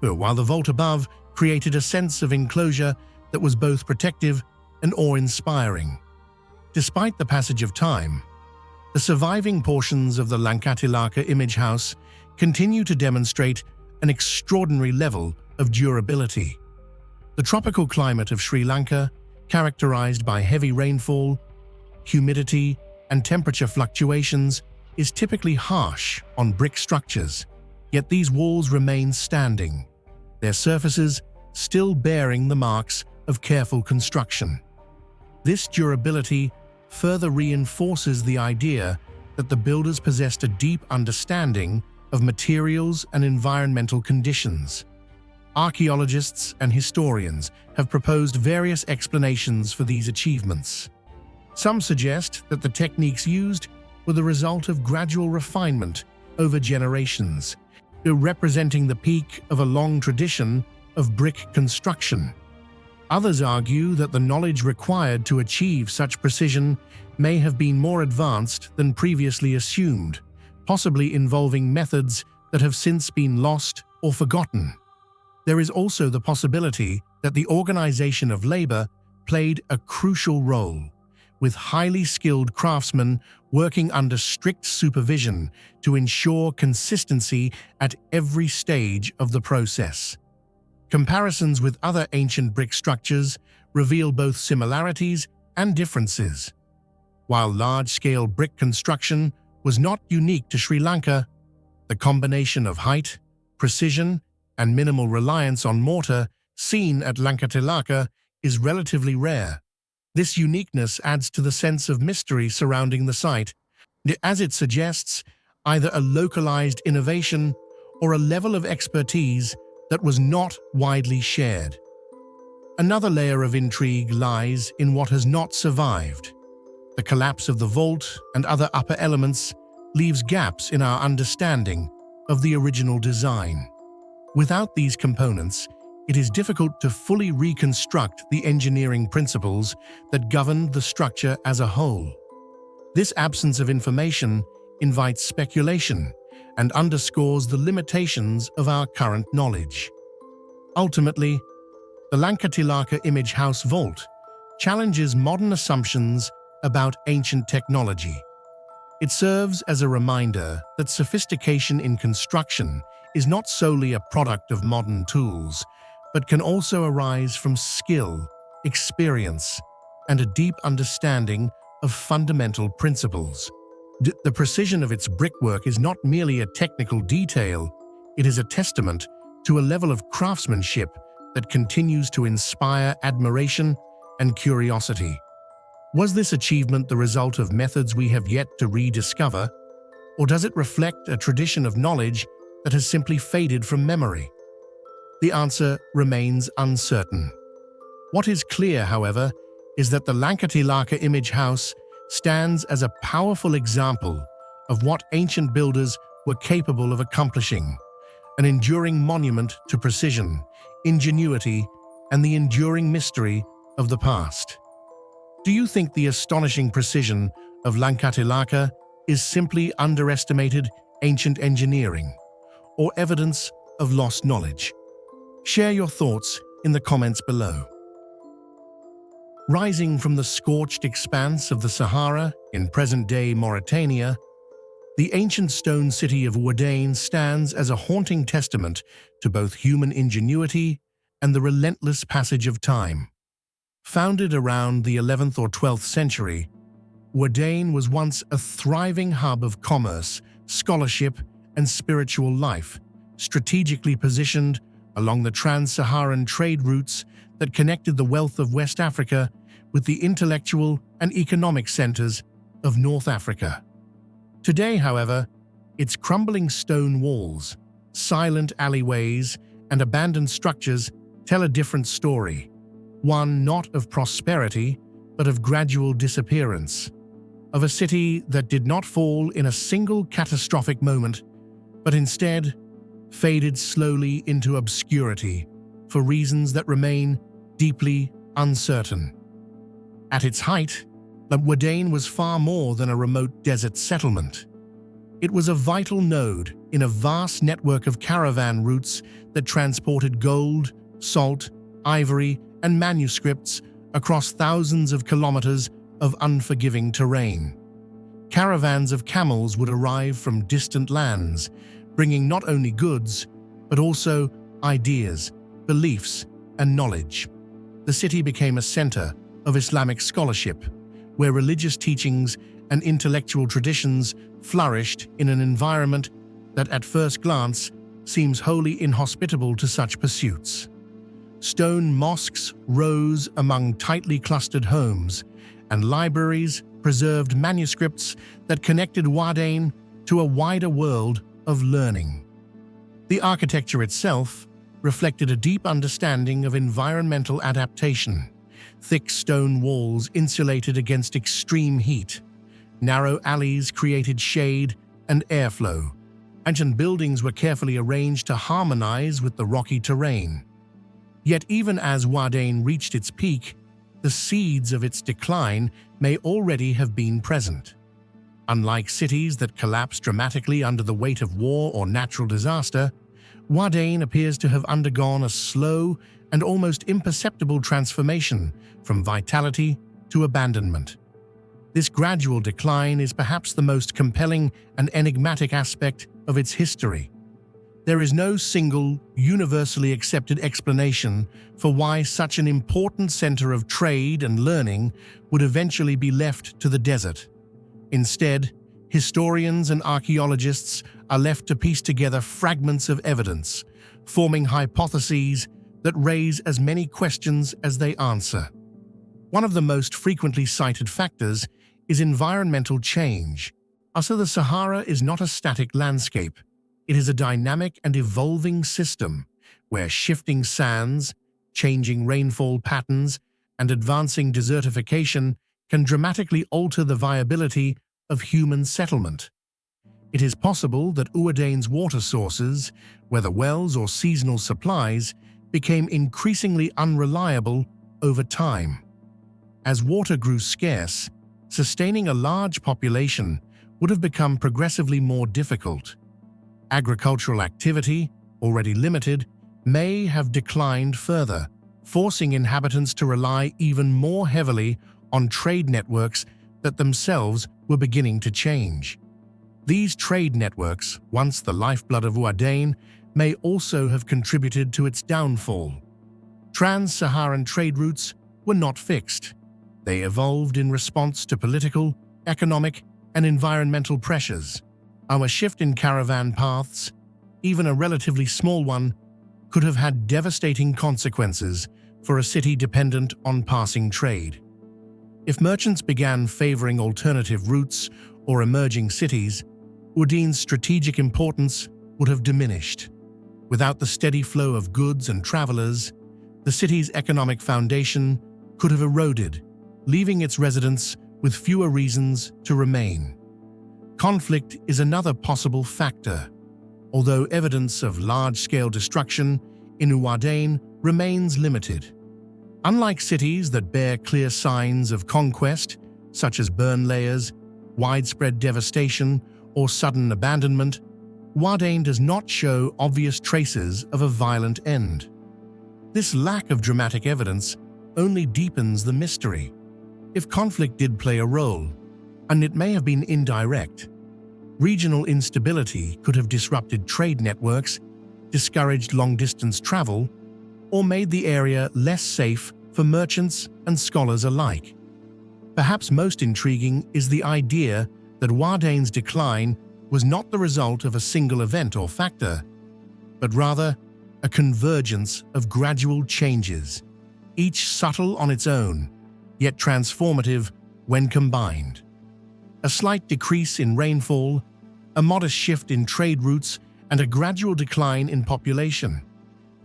while the vault above created a sense of enclosure that was both protective and awe-inspiring. Despite the passage of time, the surviving portions of the Lankatilaka Image House continue to demonstrate an extraordinary level of durability. The tropical climate of Sri Lanka, characterized by heavy rainfall, humidity, and temperature fluctuations, is typically harsh on brick structures, yet these walls remain standing, their surfaces still bearing the marks of careful construction. This durability further reinforces the idea that the builders possessed a deep understanding of materials and environmental conditions. Archaeologists and historians have proposed various explanations for these achievements. Some suggest that the techniques used were the result of gradual refinement over generations, representing the peak of a long tradition of brick construction. Others argue that the knowledge required to achieve such precision may have been more advanced than previously assumed, possibly involving methods that have since been lost or forgotten. There is also the possibility that the organization of labor played a crucial role, with highly skilled craftsmen working under strict supervision to ensure consistency at every stage of the process. Comparisons with other ancient brick structures reveal both similarities and differences. While large-scale brick construction was not unique to Sri Lanka, the combination of height, precision, and minimal reliance on mortar seen at Lankatilaka is relatively rare. This uniqueness adds to the sense of mystery surrounding the site, as it suggests either a localized innovation or a level of expertise that was not widely shared. Another layer of intrigue lies in what has not survived. The collapse of the vault and other upper elements leaves gaps in our understanding of the original design. Without these components, it is difficult to fully reconstruct the engineering principles that governed the structure as a whole. This absence of information invites speculation and underscores the limitations of our current knowledge. Ultimately, the Lankatilaka Image House Vault challenges modern assumptions about ancient technology. It serves as a reminder that sophistication in construction is not solely a product of modern tools, but can also arise from skill, experience, and a deep understanding of fundamental principles. The precision of its brickwork is not merely a technical detail, it is a testament to a level of craftsmanship that continues to inspire admiration and curiosity. Was this achievement the result of methods we have yet to rediscover, or does it reflect a tradition of knowledge that has simply faded from memory? The answer remains uncertain. What is clear, however, is that the Lankatilaka Image House stands as a powerful example of what ancient builders were capable of accomplishing, an enduring monument to precision, ingenuity, and the enduring mystery of the past. Do you think the astonishing precision of Lankatilaka is simply underestimated ancient engineering, or evidence of lost knowledge? Share your thoughts in the comments below. Rising from the scorched expanse of the Sahara in present-day Mauritania, the ancient stone city of Ouaddaine stands as a haunting testament to both human ingenuity and the relentless passage of time. Founded around the 11th or 12th century, Ouaddaine was once a thriving hub of commerce, scholarship, and spiritual life, strategically positioned along the trans-Saharan trade routes that connected the wealth of West Africa with the intellectual and economic centers of North Africa. Today, however, its crumbling stone walls, silent alleyways, and abandoned structures tell a different story, one not of prosperity, but of gradual disappearance, of a city that did not fall in a single catastrophic moment, but instead faded slowly into obscurity for reasons that remain deeply uncertain. At its height, Ouaddaine was far more than a remote desert settlement. It was a vital node in a vast network of caravan routes that transported gold, salt, ivory, and manuscripts across thousands of kilometers of unforgiving terrain. Caravans of camels would arrive from distant lands, bringing not only goods, but also ideas, beliefs, and knowledge. The city became a center of Islamic scholarship, where religious teachings and intellectual traditions flourished in an environment that at first glance seems wholly inhospitable to such pursuits. Stone mosques rose among tightly clustered homes, and libraries preserved manuscripts that connected Ouaddaine to a wider world of learning. The architecture itself reflected a deep understanding of environmental adaptation. Thick stone walls insulated against extreme heat. Narrow alleys created shade and airflow. Ancient buildings were carefully arranged to harmonize with the rocky terrain. Yet even as Ouaddaine reached its peak, the seeds of its decline may already have been present. Unlike cities that collapse dramatically under the weight of war or natural disaster, Ouaddaine appears to have undergone a slow and almost imperceptible transformation from vitality to abandonment. This gradual decline is perhaps the most compelling and enigmatic aspect of its history. There is no single, universally accepted explanation for why such an important center of trade and learning would eventually be left to the desert. Instead, historians and archaeologists are left to piece together fragments of evidence, forming hypotheses that raise as many questions as they answer. One of the most frequently cited factors is environmental change. Also, the Sahara is not a static landscape. It is a dynamic and evolving system where shifting sands, changing rainfall patterns, and advancing desertification can dramatically alter the viability of human settlement. It is possible that Uadane's water sources, whether wells or seasonal supplies, became increasingly unreliable over time. As water grew scarce, sustaining a large population would have become progressively more difficult. Agricultural activity, already limited, may have declined further, forcing inhabitants to rely even more heavily on trade networks that themselves were beginning to change. These trade networks, once the lifeblood of Uadane, may also have contributed to its downfall. Trans-Saharan trade routes were not fixed. They evolved in response to political, economic, and environmental pressures. Our shift in caravan paths, even a relatively small one, could have had devastating consequences for a city dependent on passing trade. If merchants began favoring alternative routes or emerging cities, Uadane's strategic importance would have diminished. Without the steady flow of goods and travelers, the city's economic foundation could have eroded, leaving its residents with fewer reasons to remain. Conflict is another possible factor, although evidence of large-scale destruction in Uadane remains limited. Unlike cities that bear clear signs of conquest, such as burn layers, widespread devastation, or sudden abandonment, Uadane does not show obvious traces of a violent end. This lack of dramatic evidence only deepens the mystery. If conflict did play a role, and it may have been indirect, regional instability could have disrupted trade networks, discouraged long-distance travel, or made the area less safe for merchants and scholars alike. Perhaps most intriguing is the idea that Uadane's decline was not the result of a single event or factor, but rather a convergence of gradual changes, each subtle on its own, yet transformative when combined. A slight decrease in rainfall, a modest shift in trade routes, and a gradual decline in population.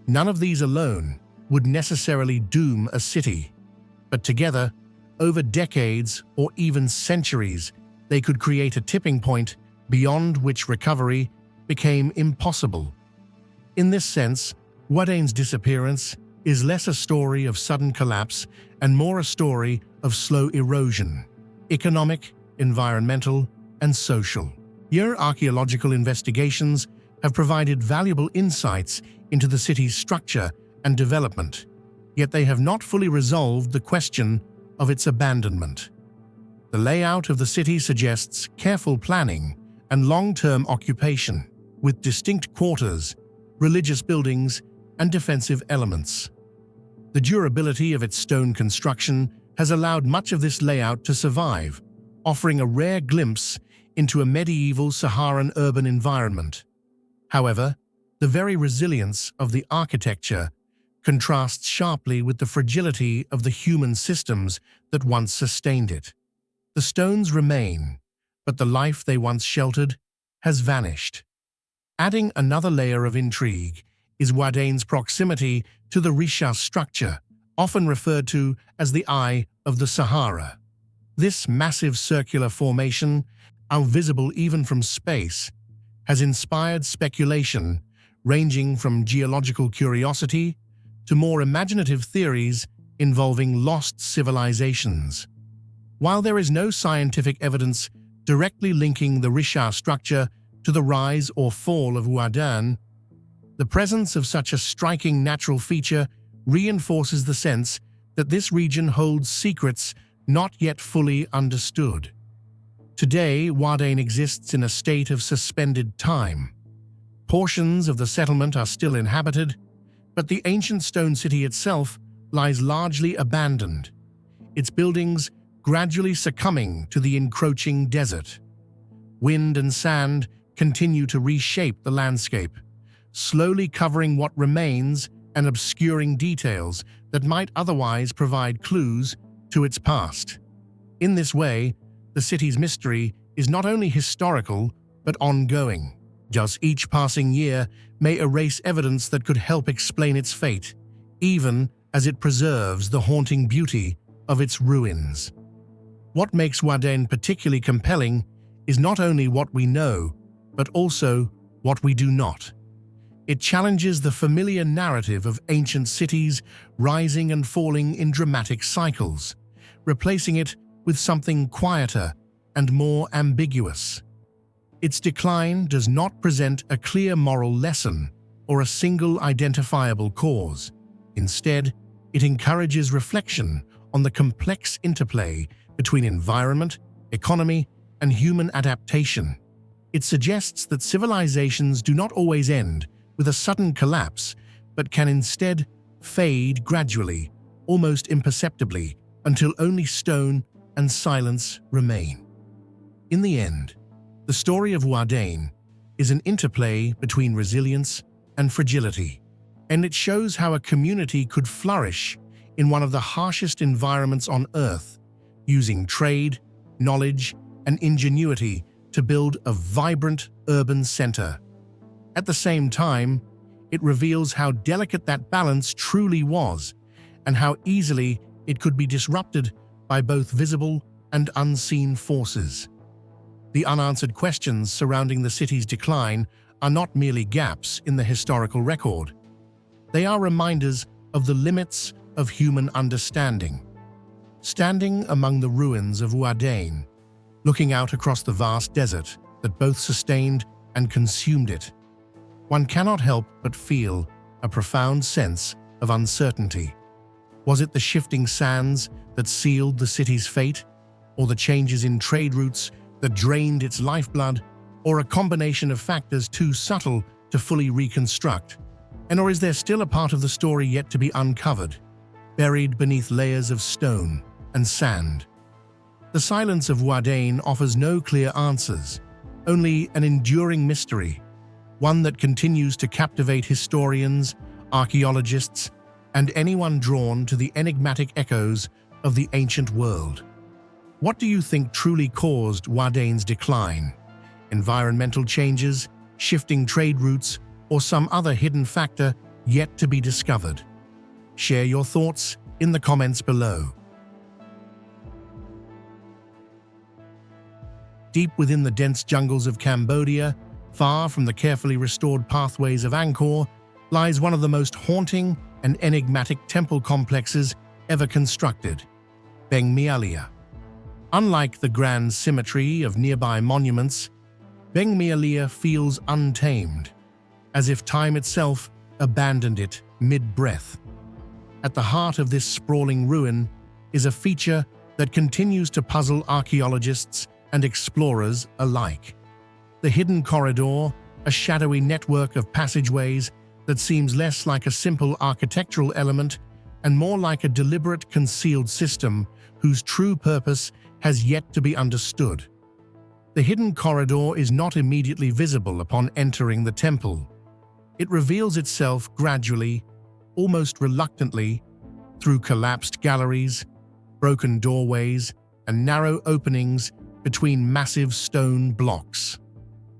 None of these alone would necessarily doom a city, but together, over decades or even centuries, they could create a tipping point beyond which recovery became impossible. In this sense, Uadane's disappearance is less a story of sudden collapse and more a story of slow erosion, economic, environmental, and social. Your archaeological investigations have provided valuable insights into the city's structure and development, yet they have not fully resolved the question of its abandonment. The layout of the city suggests careful planning and long-term occupation, with distinct quarters, religious buildings, and defensive elements. The durability of its stone construction has allowed much of this layout to survive, offering a rare glimpse into a medieval Saharan urban environment. However, the very resilience of the architecture contrasts sharply with the fragility of the human systems that once sustained it. The stones remain, but the life they once sheltered has vanished. Adding another layer of intrigue is Uadane's proximity to the Richa structure, often referred to as the Eye of the Sahara. This massive circular formation, invisible even from space, has inspired speculation ranging from geological curiosity to more imaginative theories involving lost civilizations. While there is no scientific evidence directly linking the Richa structure to the rise or fall of Uadane, the presence of such a striking natural feature reinforces the sense that this region holds secrets not yet fully understood. Today, Uadane exists in a state of suspended time. Portions of the settlement are still inhabited, but the ancient stone city itself lies largely abandoned, its buildings gradually succumbing to the encroaching desert. Wind and sand continue to reshape the landscape, slowly covering what remains and obscuring details that might otherwise provide clues to its past. In this way, the city's mystery is not only historical but ongoing. Just each passing year may erase evidence that could help explain its fate, even as it preserves the haunting beauty of its ruins. What makes Wardain particularly compelling is not only what we know, but also what we do not. It challenges the familiar narrative of ancient cities rising and falling in dramatic cycles, replacing it with something quieter and more ambiguous. Its decline does not present a clear moral lesson or a single identifiable cause. Instead, it encourages reflection on the complex interplay between environment, economy, and human adaptation. It suggests that civilizations do not always end with a sudden collapse, but can instead fade gradually, almost imperceptibly, until only stone and silence remain. In the end, the story of Wardain is an interplay between resilience and fragility, and it shows how a community could flourish in one of the harshest environments on Earth, using trade, knowledge, and ingenuity to build a vibrant urban center. At the same time, it reveals how delicate that balance truly was, and how easily it could be disrupted by both visible and unseen forces. The unanswered questions surrounding the city's decline are not merely gaps in the historical record. They are reminders of the limits of human understanding. Standing among the ruins of Wardain, looking out across the vast desert that both sustained and consumed it, one cannot help but feel a profound sense of uncertainty. Was it the shifting sands that sealed the city's fate, or the changes in trade routes that drained its lifeblood, or a combination of factors too subtle to fully reconstruct? Or is there still a part of the story yet to be uncovered, buried beneath layers of stone and sand? The silence of Wardain offers no clear answers, only an enduring mystery, one that continues to captivate historians, archaeologists, and anyone drawn to the enigmatic echoes of the ancient world. What do you think truly caused Wardain's decline? Environmental changes, shifting trade routes, or some other hidden factor yet to be discovered? Share your thoughts in the comments below. Deep within the dense jungles of Cambodia, far from the carefully restored pathways of Angkor, lies one of the most haunting and enigmatic temple complexes ever constructed, Beng Mialia. Unlike the grand symmetry of nearby monuments, Beng Mialia feels untamed, as if time itself abandoned it mid-breath. At the heart of this sprawling ruin is a feature that continues to puzzle archaeologists and explorers alike. The hidden corridor, a shadowy network of passageways that seems less like a simple architectural element and more like a deliberate concealed system whose true purpose has yet to be understood. The hidden corridor is not immediately visible upon entering the temple. It reveals itself gradually, almost reluctantly, through collapsed galleries, broken doorways, and narrow openings between massive stone blocks.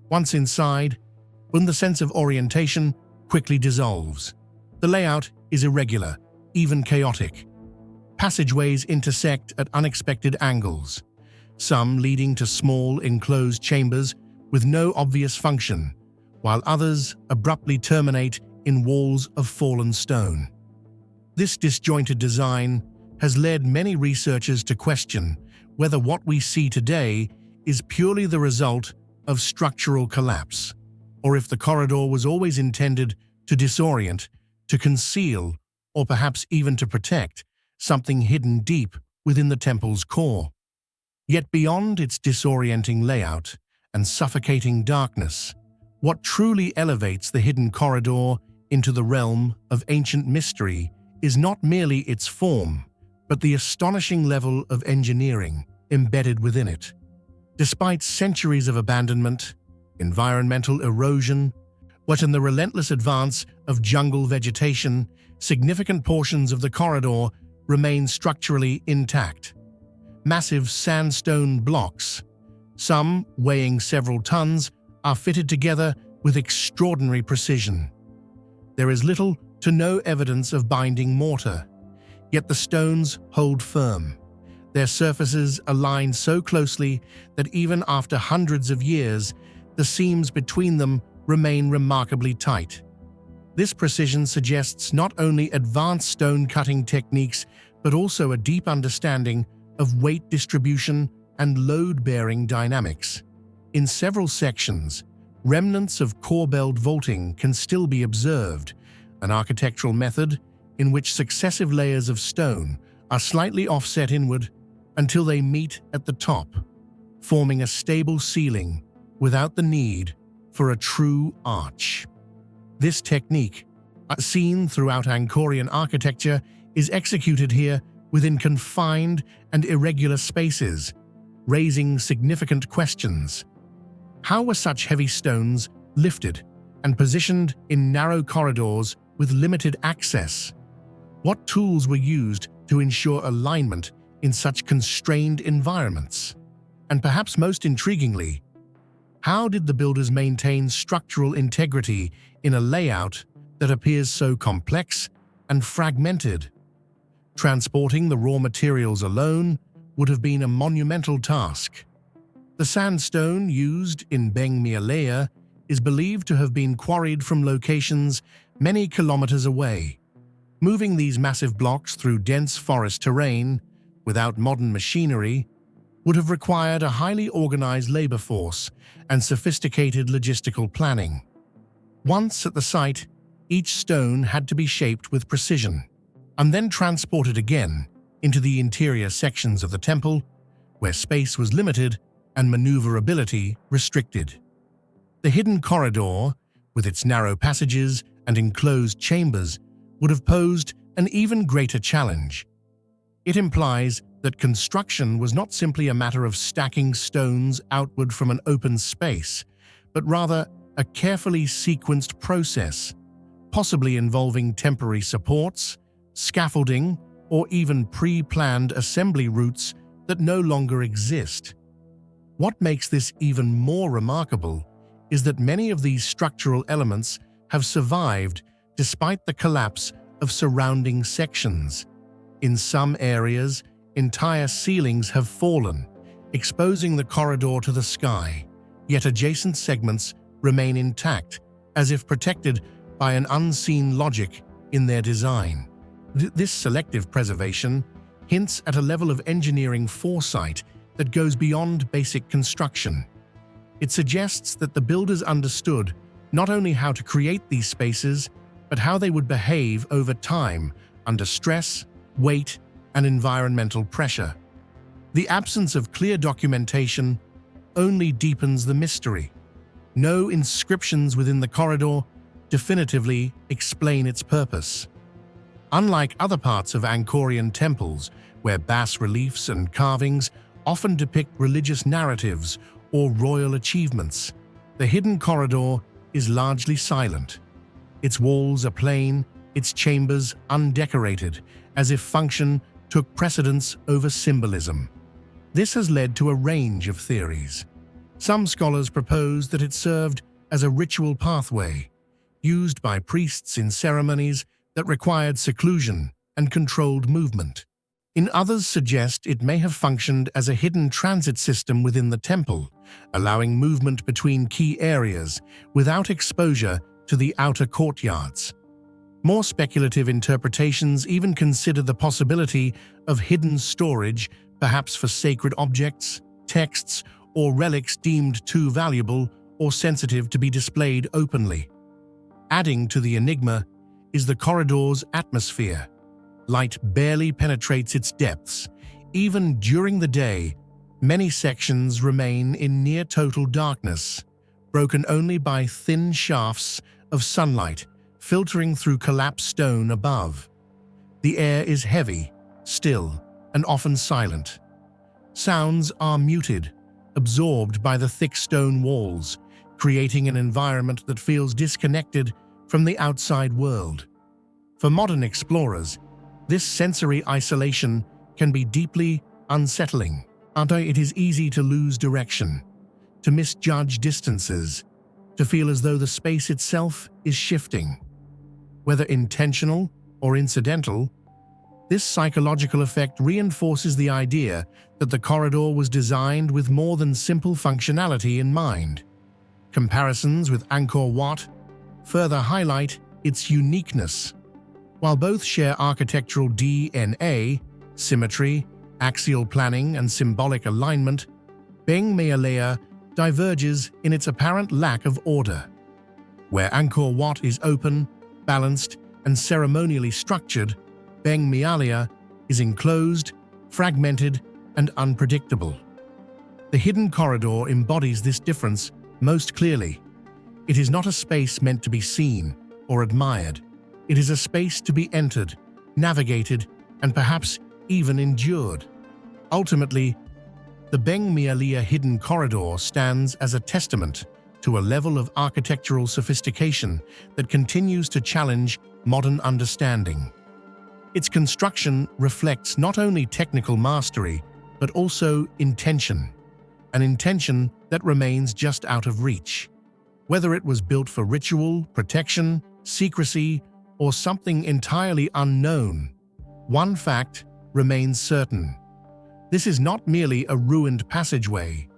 Once inside, the sense of orientation quickly dissolves. The layout is irregular, even chaotic. Passageways intersect at unexpected angles, some leading to small enclosed chambers with no obvious function, while others abruptly terminate in walls of fallen stone. This disjointed design has led many researchers to question whether what we see today is purely the result of structural collapse, or if the corridor was always intended to disorient, to conceal, or perhaps even to protect something hidden deep within the temple's core. Yet beyond its disorienting layout and suffocating darkness, what truly elevates the hidden corridor into the realm of ancient mystery is not merely its form, but the astonishing level of engineering embedded within it. Despite centuries of abandonment, environmental erosion, and the relentless advance of jungle vegetation, significant portions of the corridor remain structurally intact. Massive sandstone blocks, some weighing several tons, are fitted together with extraordinary precision. There is little to no evidence of binding mortar, Yet the stones hold firm. Their surfaces align so closely that even after hundreds of years, the seams between them remain remarkably tight. This precision suggests not only advanced stone-cutting techniques, but also a deep understanding of weight distribution and load-bearing dynamics. In several sections, remnants of corbelled vaulting can still be observed, an architectural method in which successive layers of stone are slightly offset inward until they meet at the top, forming a stable ceiling without the need for a true arch. This technique, seen throughout Angkorian architecture, is executed here within confined and irregular spaces, raising significant questions. How were such heavy stones lifted and positioned in narrow corridors with limited access? What tools were used to ensure alignment in such constrained environments? And perhaps most intriguingly, how did the builders maintain structural integrity in a layout that appears so complex and fragmented? Transporting the raw materials alone would have been a monumental task. The sandstone used in Beng Mialea is believed to have been quarried from locations many kilometers away. Moving these massive blocks through dense forest terrain without modern machinery would have required a highly organized labor force and sophisticated logistical planning. Once at the site, each stone had to be shaped with precision, and then transported again into the interior sections of the temple, where space was limited and maneuverability restricted. The hidden corridor, with its narrow passages and enclosed chambers, would have posed an even greater challenge. It implies that construction was not simply a matter of stacking stones outward from an open space, but rather a carefully sequenced process, possibly involving temporary supports, scaffolding, or even pre-planned assembly routes that no longer exist. What makes this even more remarkable is that many of these structural elements have survived despite the collapse of surrounding sections. In some areas, entire ceilings have fallen, exposing the corridor to the sky, yet adjacent segments remain intact, as if protected by an unseen logic in their design. This selective preservation hints at a level of engineering foresight that goes beyond basic construction. It suggests that the builders understood not only how to create these spaces, but how they would behave over time under stress, weight, and environmental pressure. The absence of clear documentation only deepens the mystery. No inscriptions within the corridor definitively explain its purpose. Unlike other parts of Angkorian temples, where bas-reliefs and carvings often depict religious narratives or royal achievements, the hidden corridor is largely silent. Its walls are plain, its chambers undecorated, as if function took precedence over symbolism. This has led to a range of theories. Some scholars propose that it served as a ritual pathway, used by priests in ceremonies that required seclusion and controlled movement. Others suggest it may have functioned as a hidden transit system within the temple, allowing movement between key areas without exposure to the outer courtyards. More speculative interpretations even consider the possibility of hidden storage, perhaps for sacred objects, texts, or relics deemed too valuable or sensitive to be displayed openly. Adding to the enigma is the corridor's atmosphere. Light barely penetrates its depths. Even during the day, many sections remain in near-total darkness, broken only by thin shafts of sunlight filtering through collapsed stone above. The air is heavy, still, and often silent. Sounds are muted, absorbed by the thick stone walls, creating an environment that feels disconnected from the outside world. For modern explorers, this sensory isolation can be deeply unsettling. It is easy to lose direction, to misjudge distances, to feel as though the space itself is shifting. Whether intentional or incidental, This psychological effect reinforces the idea that the corridor was designed with more than simple functionality in mind. Comparisons with Angkor Wat further highlight its uniqueness. While both share architectural DNA, symmetry, axial planning, and symbolic alignment, Beng Mealea diverges in its apparent lack of order. Where Angkor Wat is open, balanced, and ceremonially structured, Beng Mealea is enclosed, fragmented, and unpredictable. The hidden corridor embodies this difference most clearly. It is not a space meant to be seen or admired. It is a space to be entered, navigated, and perhaps even endured. Ultimately, the Beng Mealea hidden corridor stands as a testament to a level of architectural sophistication that continues to challenge modern understanding. Its construction reflects not only technical mastery, but also intention, an intention that remains just out of reach. Whether it was built for ritual, protection, secrecy, or something entirely unknown, one fact remains certain. This is not merely a ruined passageway.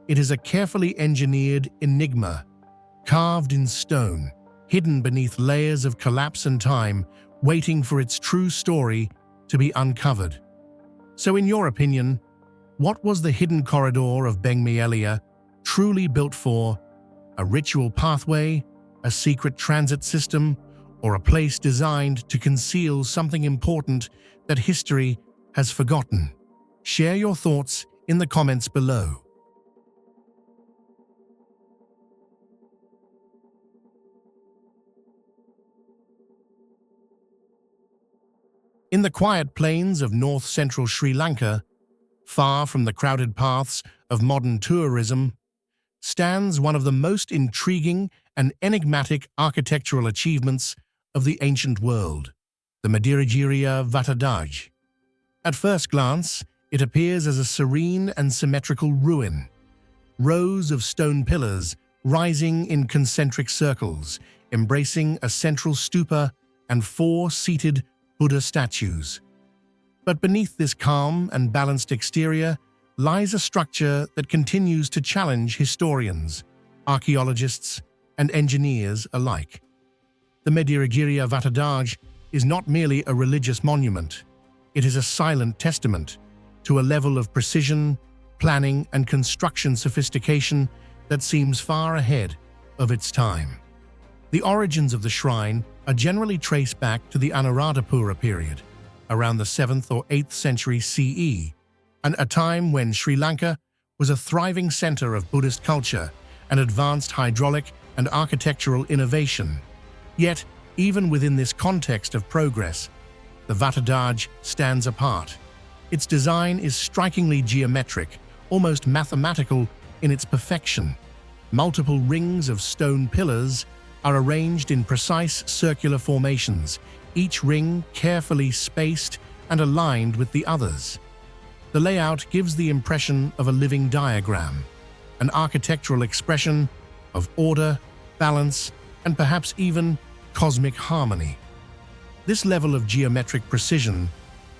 It is a carefully engineered enigma, carved in stone, hidden beneath layers of collapse and time, waiting for its true story to be uncovered. So in your opinion, what was the hidden corridor of Beng Mealea truly built for? A ritual pathway, a secret transit system, or a place designed to conceal something important that history has forgotten? Share your thoughts in the comments below. In the quiet plains of north-central Sri Lanka, far from the crowded paths of modern tourism, stands one of the most intriguing and enigmatic architectural achievements of the ancient world, the Madirigiriya Vatadaj. At first glance, it appears as a serene and symmetrical ruin. Rows of stone pillars rising in concentric circles, embracing a central stupa and 4 seated Buddha statues. But beneath this calm and balanced exterior lies a structure that continues to challenge historians, archaeologists, and engineers alike. The Madirigiriya Vatadaj is not merely a religious monument. It is a silent testament to a level of precision, planning, and construction sophistication that seems far ahead of its time. The origins of the shrine are generally traced back to the Anuradhapura period, around the 7th or 8th century CE, and a time when Sri Lanka was a thriving center of Buddhist culture and advanced hydraulic and architectural innovation. Yet, even within this context of progress, the Vatadaj stands apart. Its design is strikingly geometric, almost mathematical in its perfection. Multiple rings of stone pillars are arranged in precise circular formations, each ring carefully spaced and aligned with the others. The layout gives the impression of a living diagram, an architectural expression of order, balance, and perhaps even cosmic harmony. This level of geometric precision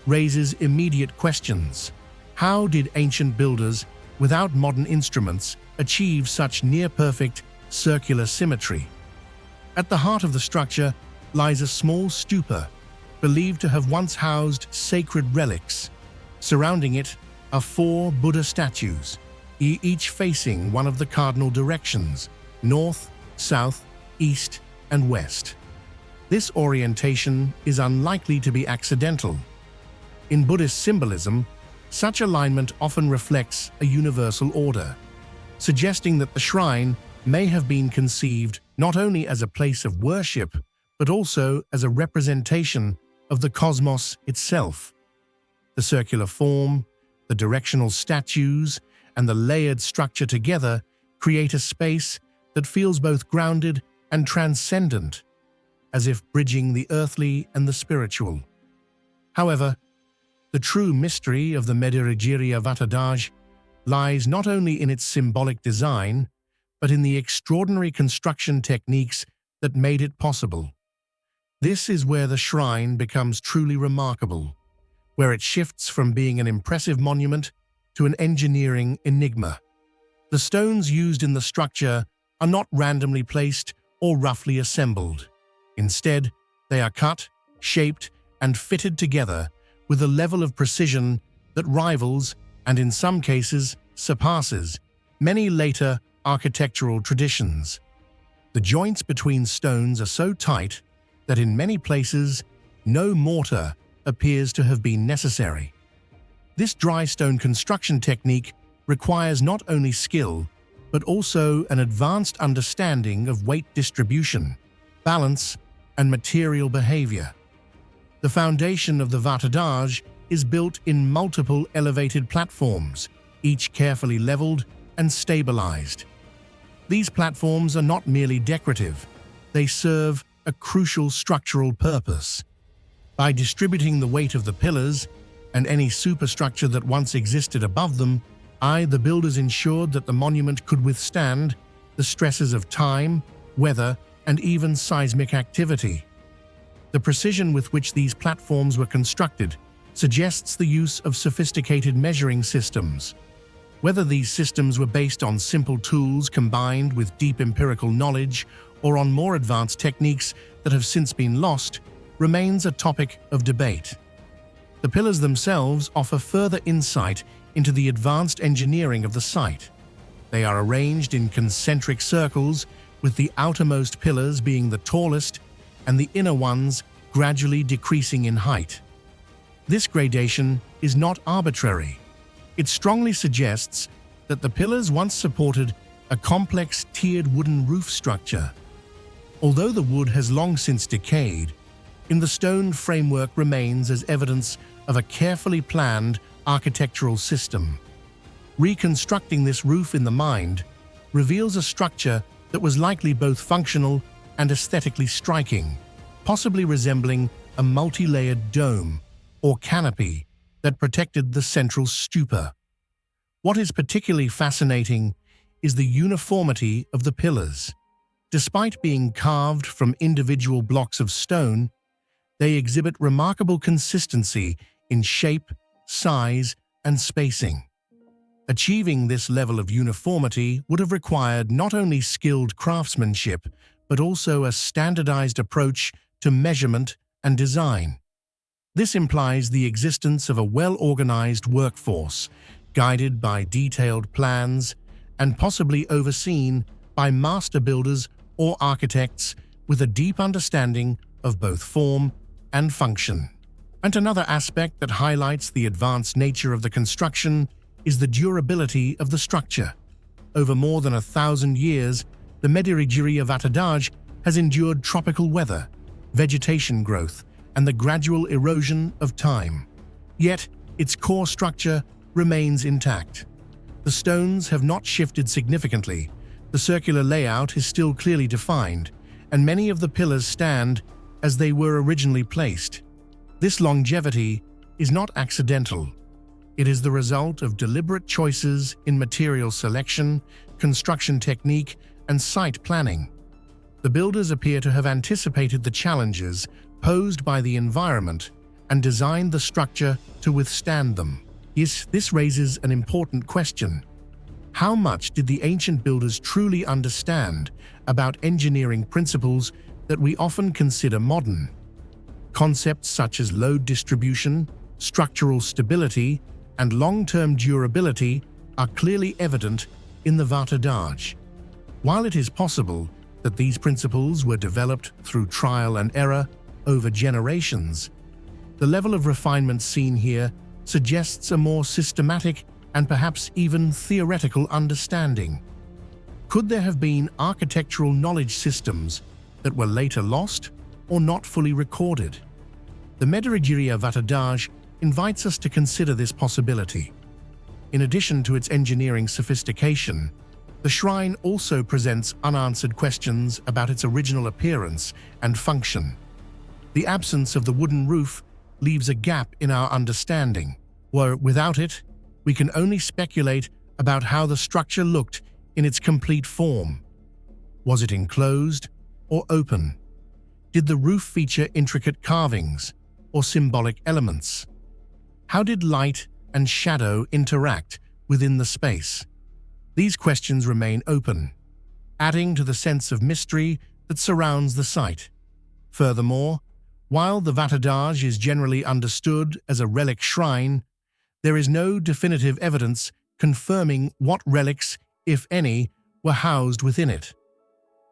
raises immediate questions. How did ancient builders, without modern instruments, achieve such near-perfect circular symmetry? At the heart of the structure lies a small stupa, believed to have once housed sacred relics. Surrounding it are 4 Buddha statues, each facing one of the cardinal directions: north, south, east, and west. This orientation is unlikely to be accidental. In Buddhist symbolism, such alignment often reflects a universal order, suggesting that the shrine may have been conceived not only as a place of worship, but also as a representation of the cosmos itself. The circular form, the directional statues, and the layered structure together create a space that feels both grounded and transcendent, as if bridging the earthly and the spiritual. However, the true mystery of the Madirigiriya Vatadaj lies not only in its symbolic design, but in the extraordinary construction techniques that made it possible. This is where the shrine becomes truly remarkable. where it shifts from being an impressive monument to an engineering enigma. The stones used in the structure are not randomly placed or roughly assembled. Instead, they are cut, shaped, and fitted together with a level of precision that rivals, and in some cases surpasses, many later architectural traditions. The joints between stones are so tight that in many places no mortar appears to have been necessary. This dry stone construction technique requires not only skill, but also an advanced understanding of weight distribution, balance, and material behavior. The foundation of the Vatadaj is built in multiple elevated platforms, each carefully leveled and stabilized. These platforms are not merely decorative, they serve a crucial structural purpose. By distributing the weight of the pillars and any superstructure that once existed above them, the builders ensured that the monument could withstand the stresses of time, weather, and even seismic activity. The precision with which these platforms were constructed suggests the use of sophisticated measuring systems. Whether these systems were based on simple tools combined with deep empirical knowledge or on more advanced techniques that have since been lost remains a topic of debate. The pillars themselves offer further insight into the advanced engineering of the site. They are arranged in concentric circles, with the outermost pillars being the tallest and the inner ones gradually decreasing in height. This gradation is not arbitrary. It strongly suggests that the pillars once supported a complex tiered wooden roof structure. Although the wood has long since decayed, in the stone framework remains as evidence of a carefully planned architectural system. Reconstructing this roof in the mind reveals a structure that was likely both functional and aesthetically striking, possibly resembling a multi-layered dome or canopy that protected the central stupa. What is particularly fascinating is the uniformity of the pillars. Despite being carved from individual blocks of stone, they exhibit remarkable consistency in shape, size, and spacing. Achieving this level of uniformity would have required not only skilled craftsmanship, but also a standardized approach to measurement and design. This implies the existence of a well-organized workforce, guided by detailed plans and possibly overseen by master builders or architects with a deep understanding of both form and function. And another aspect that highlights the advanced nature of the construction is the durability of the structure. Over more than 1,000 years, the Medirigiri of Vatadaj has endured tropical weather, vegetation growth, and the gradual erosion of time. Yet, its core structure remains intact. The stones have not shifted significantly, the circular layout is still clearly defined, and many of the pillars stand as they were originally placed. This longevity is not accidental. It is the result of deliberate choices in material selection, construction technique, and site planning. The builders appear to have anticipated the challenges posed by the environment and designed the structure to withstand them. This raises an important question. How much did the ancient builders truly understand about engineering principles that we often consider modern? Concepts such as load distribution, structural stability, and long-term durability are clearly evident in the Vatadaj. While it is possible that these principles were developed through trial and error over generations, the level of refinement seen here suggests a more systematic and perhaps even theoretical understanding. Could there have been architectural knowledge systems that were later lost or not fully recorded? The Medirigiri Vatadaj invites us to consider this possibility. In addition to its engineering sophistication, the shrine also presents unanswered questions about its original appearance and function. The absence of the wooden roof leaves a gap in our understanding, where without it, we can only speculate about how the structure looked in its complete form. Was it enclosed or open? Did the roof feature intricate carvings or symbolic elements? How did light and shadow interact within the space? These questions remain open, adding to the sense of mystery that surrounds the site. Furthermore, while the Vatadaj is generally understood as a relic shrine, there is no definitive evidence confirming what relics, if any, were housed within it.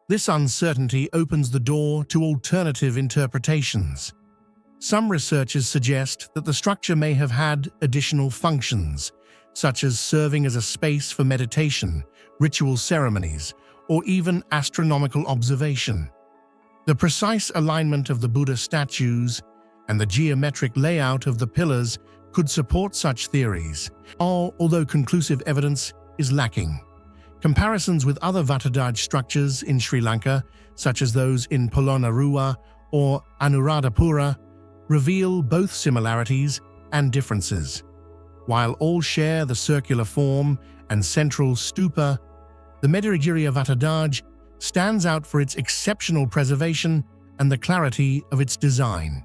This uncertainty opens the door to alternative interpretations. Some researchers suggest that the structure may have had additional functions, such as serving as a space for meditation, ritual ceremonies, or even astronomical observation. The precise alignment of the Buddha statues and the geometric layout of the pillars could support such theories, although conclusive evidence is lacking. Comparisons with other Vatadaj structures in Sri Lanka, such as those in Polonnaruwa or Anuradhapura, reveal both similarities and differences. While all share the circular form and central stupa, the Medirigiriya Vatadaj stands out for its exceptional preservation and the clarity of its design.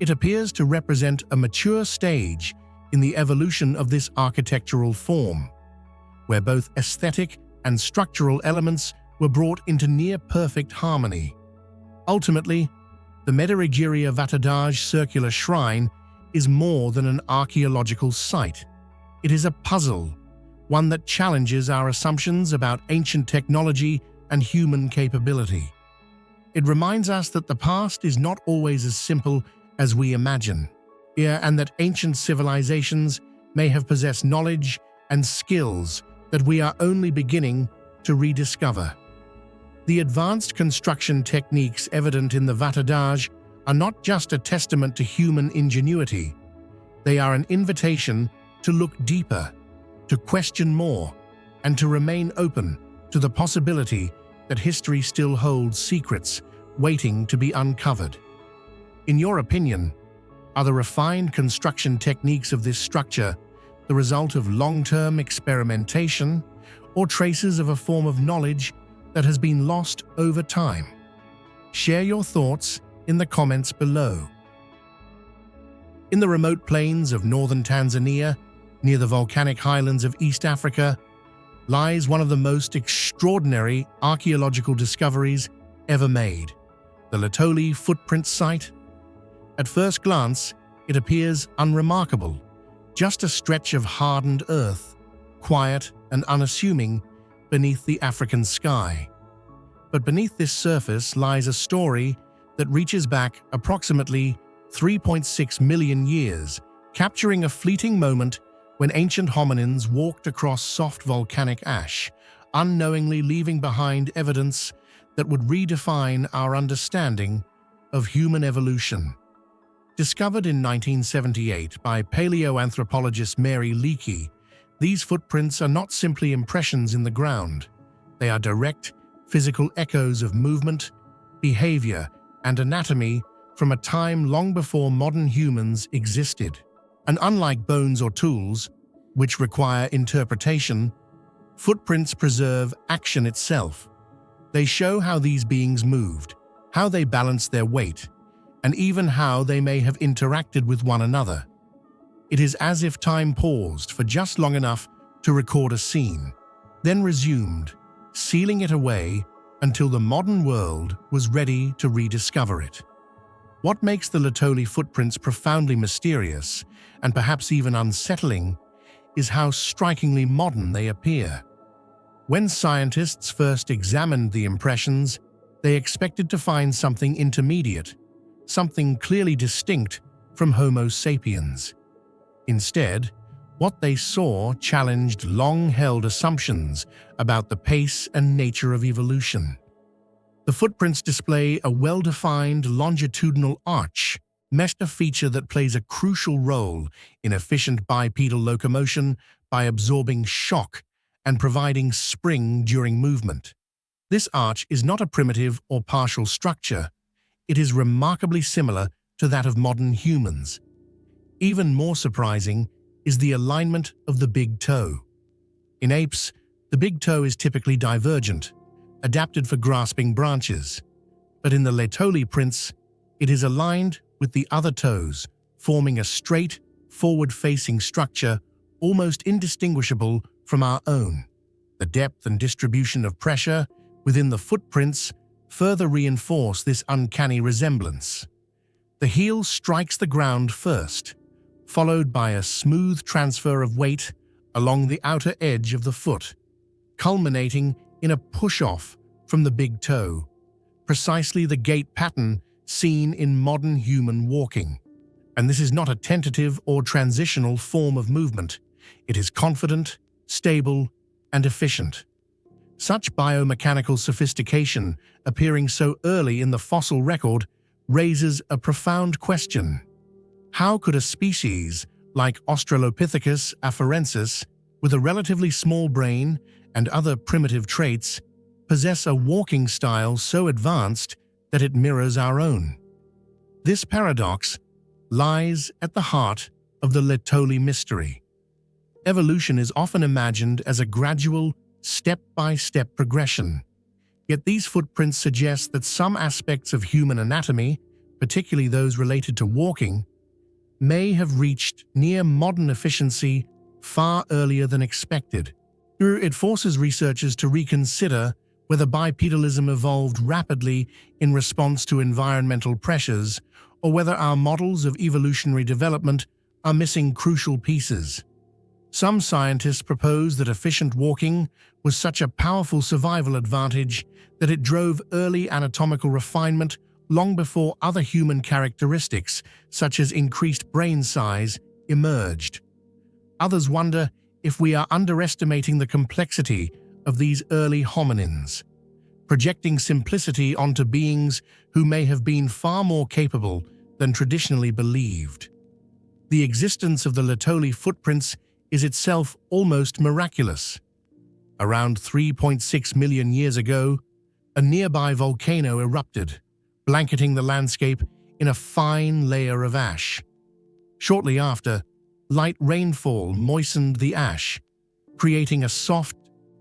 It appears to represent a mature stage in the evolution of this architectural form, where both aesthetic and structural elements were brought into near-perfect harmony. Ultimately, the Medirigiriya Vatadaj circular shrine is more than an archaeological site. It is a puzzle, one that challenges our assumptions about ancient technology and human capability. It reminds us that the past is not always as simple as we imagine, and that ancient civilizations may have possessed knowledge and skills that we are only beginning to rediscover. The advanced construction techniques evident in the Vatadaj are not just a testament to human ingenuity. They are an invitation to look deeper, to question more, and to remain open to the possibility that history still holds secrets waiting to be uncovered. In your opinion, are the refined construction techniques of this structure the result of long-term experimentation or traces of a form of knowledge that has been lost over time? Share your thoughts in the comments below. In the remote plains of northern Tanzania, near the volcanic highlands of East Africa, lies one of the most extraordinary archaeological discoveries ever made, the Lutoli footprint site. At first glance, it appears unremarkable, just a stretch of hardened earth, quiet and unassuming beneath the African sky. But beneath this surface lies a story that reaches back approximately 3.6 million years, capturing a fleeting moment when ancient hominins walked across soft volcanic ash, unknowingly leaving behind evidence that would redefine our understanding of human evolution. Discovered in 1978 by paleoanthropologist Mary Leakey, these footprints are not simply impressions in the ground. They are direct, physical echoes of movement, behavior, and anatomy from a time long before modern humans existed. And unlike bones or tools, which require interpretation, footprints preserve action itself. They show how these beings moved, how they balanced their weight, and even how they may have interacted with one another. It is as if time paused for just long enough to record a scene, then resumed, sealing it away until the modern world was ready to rediscover it. What makes the Lutoli footprints profoundly mysterious, and perhaps even unsettling, is how strikingly modern they appear. When scientists first examined the impressions, they expected to find something intermediate, something clearly distinct from Homo sapiens. Instead, what they saw challenged long-held assumptions about the pace and nature of evolution. The footprints display a well-defined longitudinal arch, a feature that plays a crucial role in efficient bipedal locomotion by absorbing shock and providing spring during movement. This arch is not a primitive or partial structure. It is remarkably similar to that of modern humans. Even more surprising is the alignment of the big toe. In apes, the big toe is typically divergent, adapted for grasping branches, but in the Lutoli prints, it is aligned with the other toes, forming a straight, forward-facing structure almost indistinguishable from our own. The depth and distribution of pressure within the footprints further reinforce this uncanny resemblance. The heel strikes the ground first, followed by a smooth transfer of weight along the outer edge of the foot, culminating in a push-off from the big toe, precisely the gait pattern seen in modern human walking. And this is not a tentative or transitional form of movement. It is confident, stable, and efficient. Such biomechanical sophistication, appearing so early in the fossil record, raises a profound question. How could a species like Australopithecus afarensis, with a relatively small brain and other primitive traits, possess a walking style so advanced that it mirrors our own? This paradox lies at the heart of the Laetoli mystery. Evolution is often imagined as a gradual, step-by-step progression. Yet these footprints suggest that some aspects of human anatomy, particularly those related to walking, may have reached near modern efficiency far earlier than expected. It forces researchers to reconsider whether bipedalism evolved rapidly in response to environmental pressures, or whether our models of evolutionary development are missing crucial pieces. Some scientists propose that efficient walking was such a powerful survival advantage that it drove early anatomical refinement long before other human characteristics, such as increased brain size, emerged. Others wonder if we are underestimating the complexity of these early hominins, projecting simplicity onto beings who may have been far more capable than traditionally believed. The existence of the Laetoli footprints is itself almost miraculous. Around 3.6 million years ago, a nearby volcano erupted, blanketing the landscape in a fine layer of ash. Shortly after, light rainfall moistened the ash, creating a soft,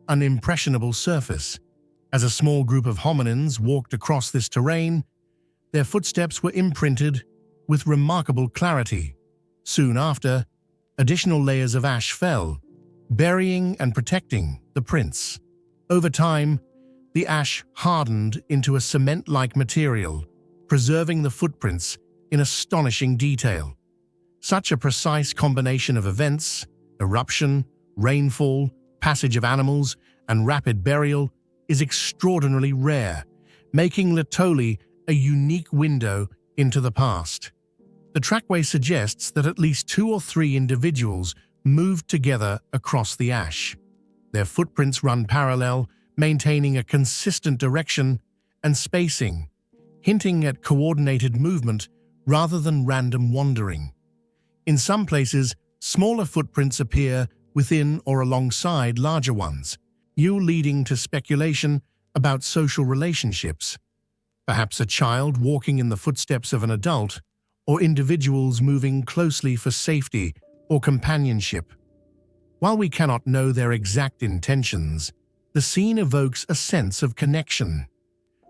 unimpressionable surface. As a small group of hominins walked across this terrain, their footsteps were imprinted with remarkable clarity. Soon after, additional layers of ash fell, burying and protecting the prints. Over time, the ash hardened into a cement-like material, preserving the footprints in astonishing detail. Such a precise combination of events, eruption, rainfall, passage of animals, and rapid burial, is extraordinarily rare, making Laetoli a unique window into the past. The trackway suggests that at least 2 or 3 individuals moved together across the ash. Their footprints run parallel, maintaining a consistent direction and spacing, hinting at coordinated movement rather than random wandering. In some places, smaller footprints appear within or alongside larger ones, leading to speculation about social relationships. Perhaps a child walking in the footsteps of an adult, or individuals moving closely for safety or companionship. While we cannot know their exact intentions, the scene evokes a sense of connection,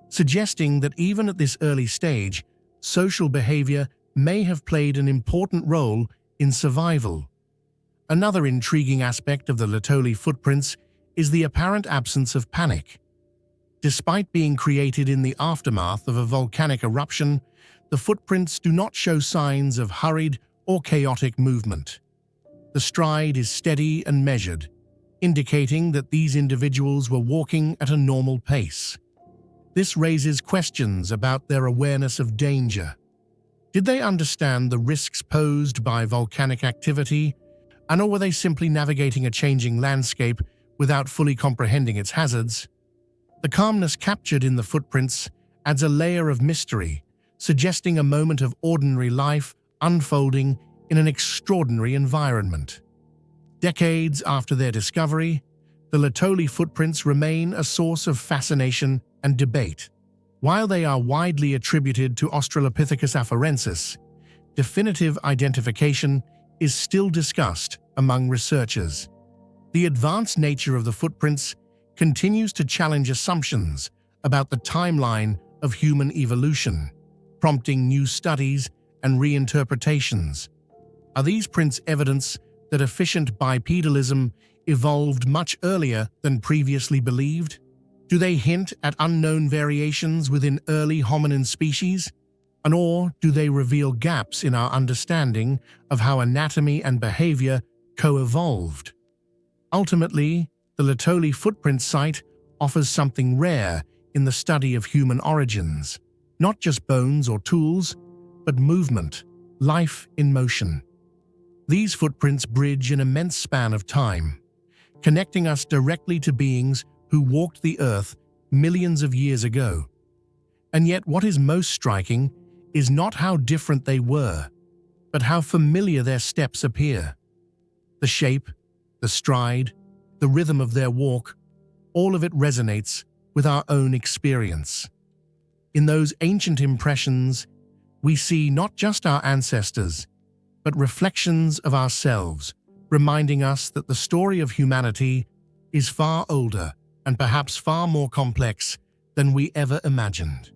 suggesting that even at this early stage, social behavior may have played an important role in survival. Another intriguing aspect of the Laetoli footprints is the apparent absence of panic. Despite being created in the aftermath of a volcanic eruption, the footprints do not show signs of hurried or chaotic movement. The stride is steady and measured, indicating that these individuals were walking at a normal pace. This raises questions about their awareness of danger. Did they understand the risks posed by volcanic activity, or were they simply navigating a changing landscape without fully comprehending its hazards? The calmness captured in the footprints adds a layer of mystery, suggesting a moment of ordinary life unfolding in an extraordinary environment. Decades after their discovery, the Laetoli footprints remain a source of fascination and debate. While they are widely attributed to Australopithecus afarensis, definitive identification is still discussed among researchers. The advanced nature of the footprints continues to challenge assumptions about the timeline of human evolution, prompting new studies and reinterpretations. Are these prints evidence that efficient bipedalism evolved much earlier than previously believed? Do they hint at unknown variations within early hominin species? Or do they reveal gaps in our understanding of how anatomy and behavior co-evolved? Ultimately, the Laetoli footprint site offers something rare in the study of human origins, not just bones or tools, but movement, life in motion. These footprints bridge an immense span of time, connecting us directly to beings who walked the earth millions of years ago. And yet what is most striking is not how different they were, but how familiar their steps appear. The shape, the stride, the rhythm of their walk, all of it resonates with our own experience. In those ancient impressions, we see not just our ancestors, but reflections of ourselves, reminding us that the story of humanity is far older and perhaps far more complex than we ever imagined.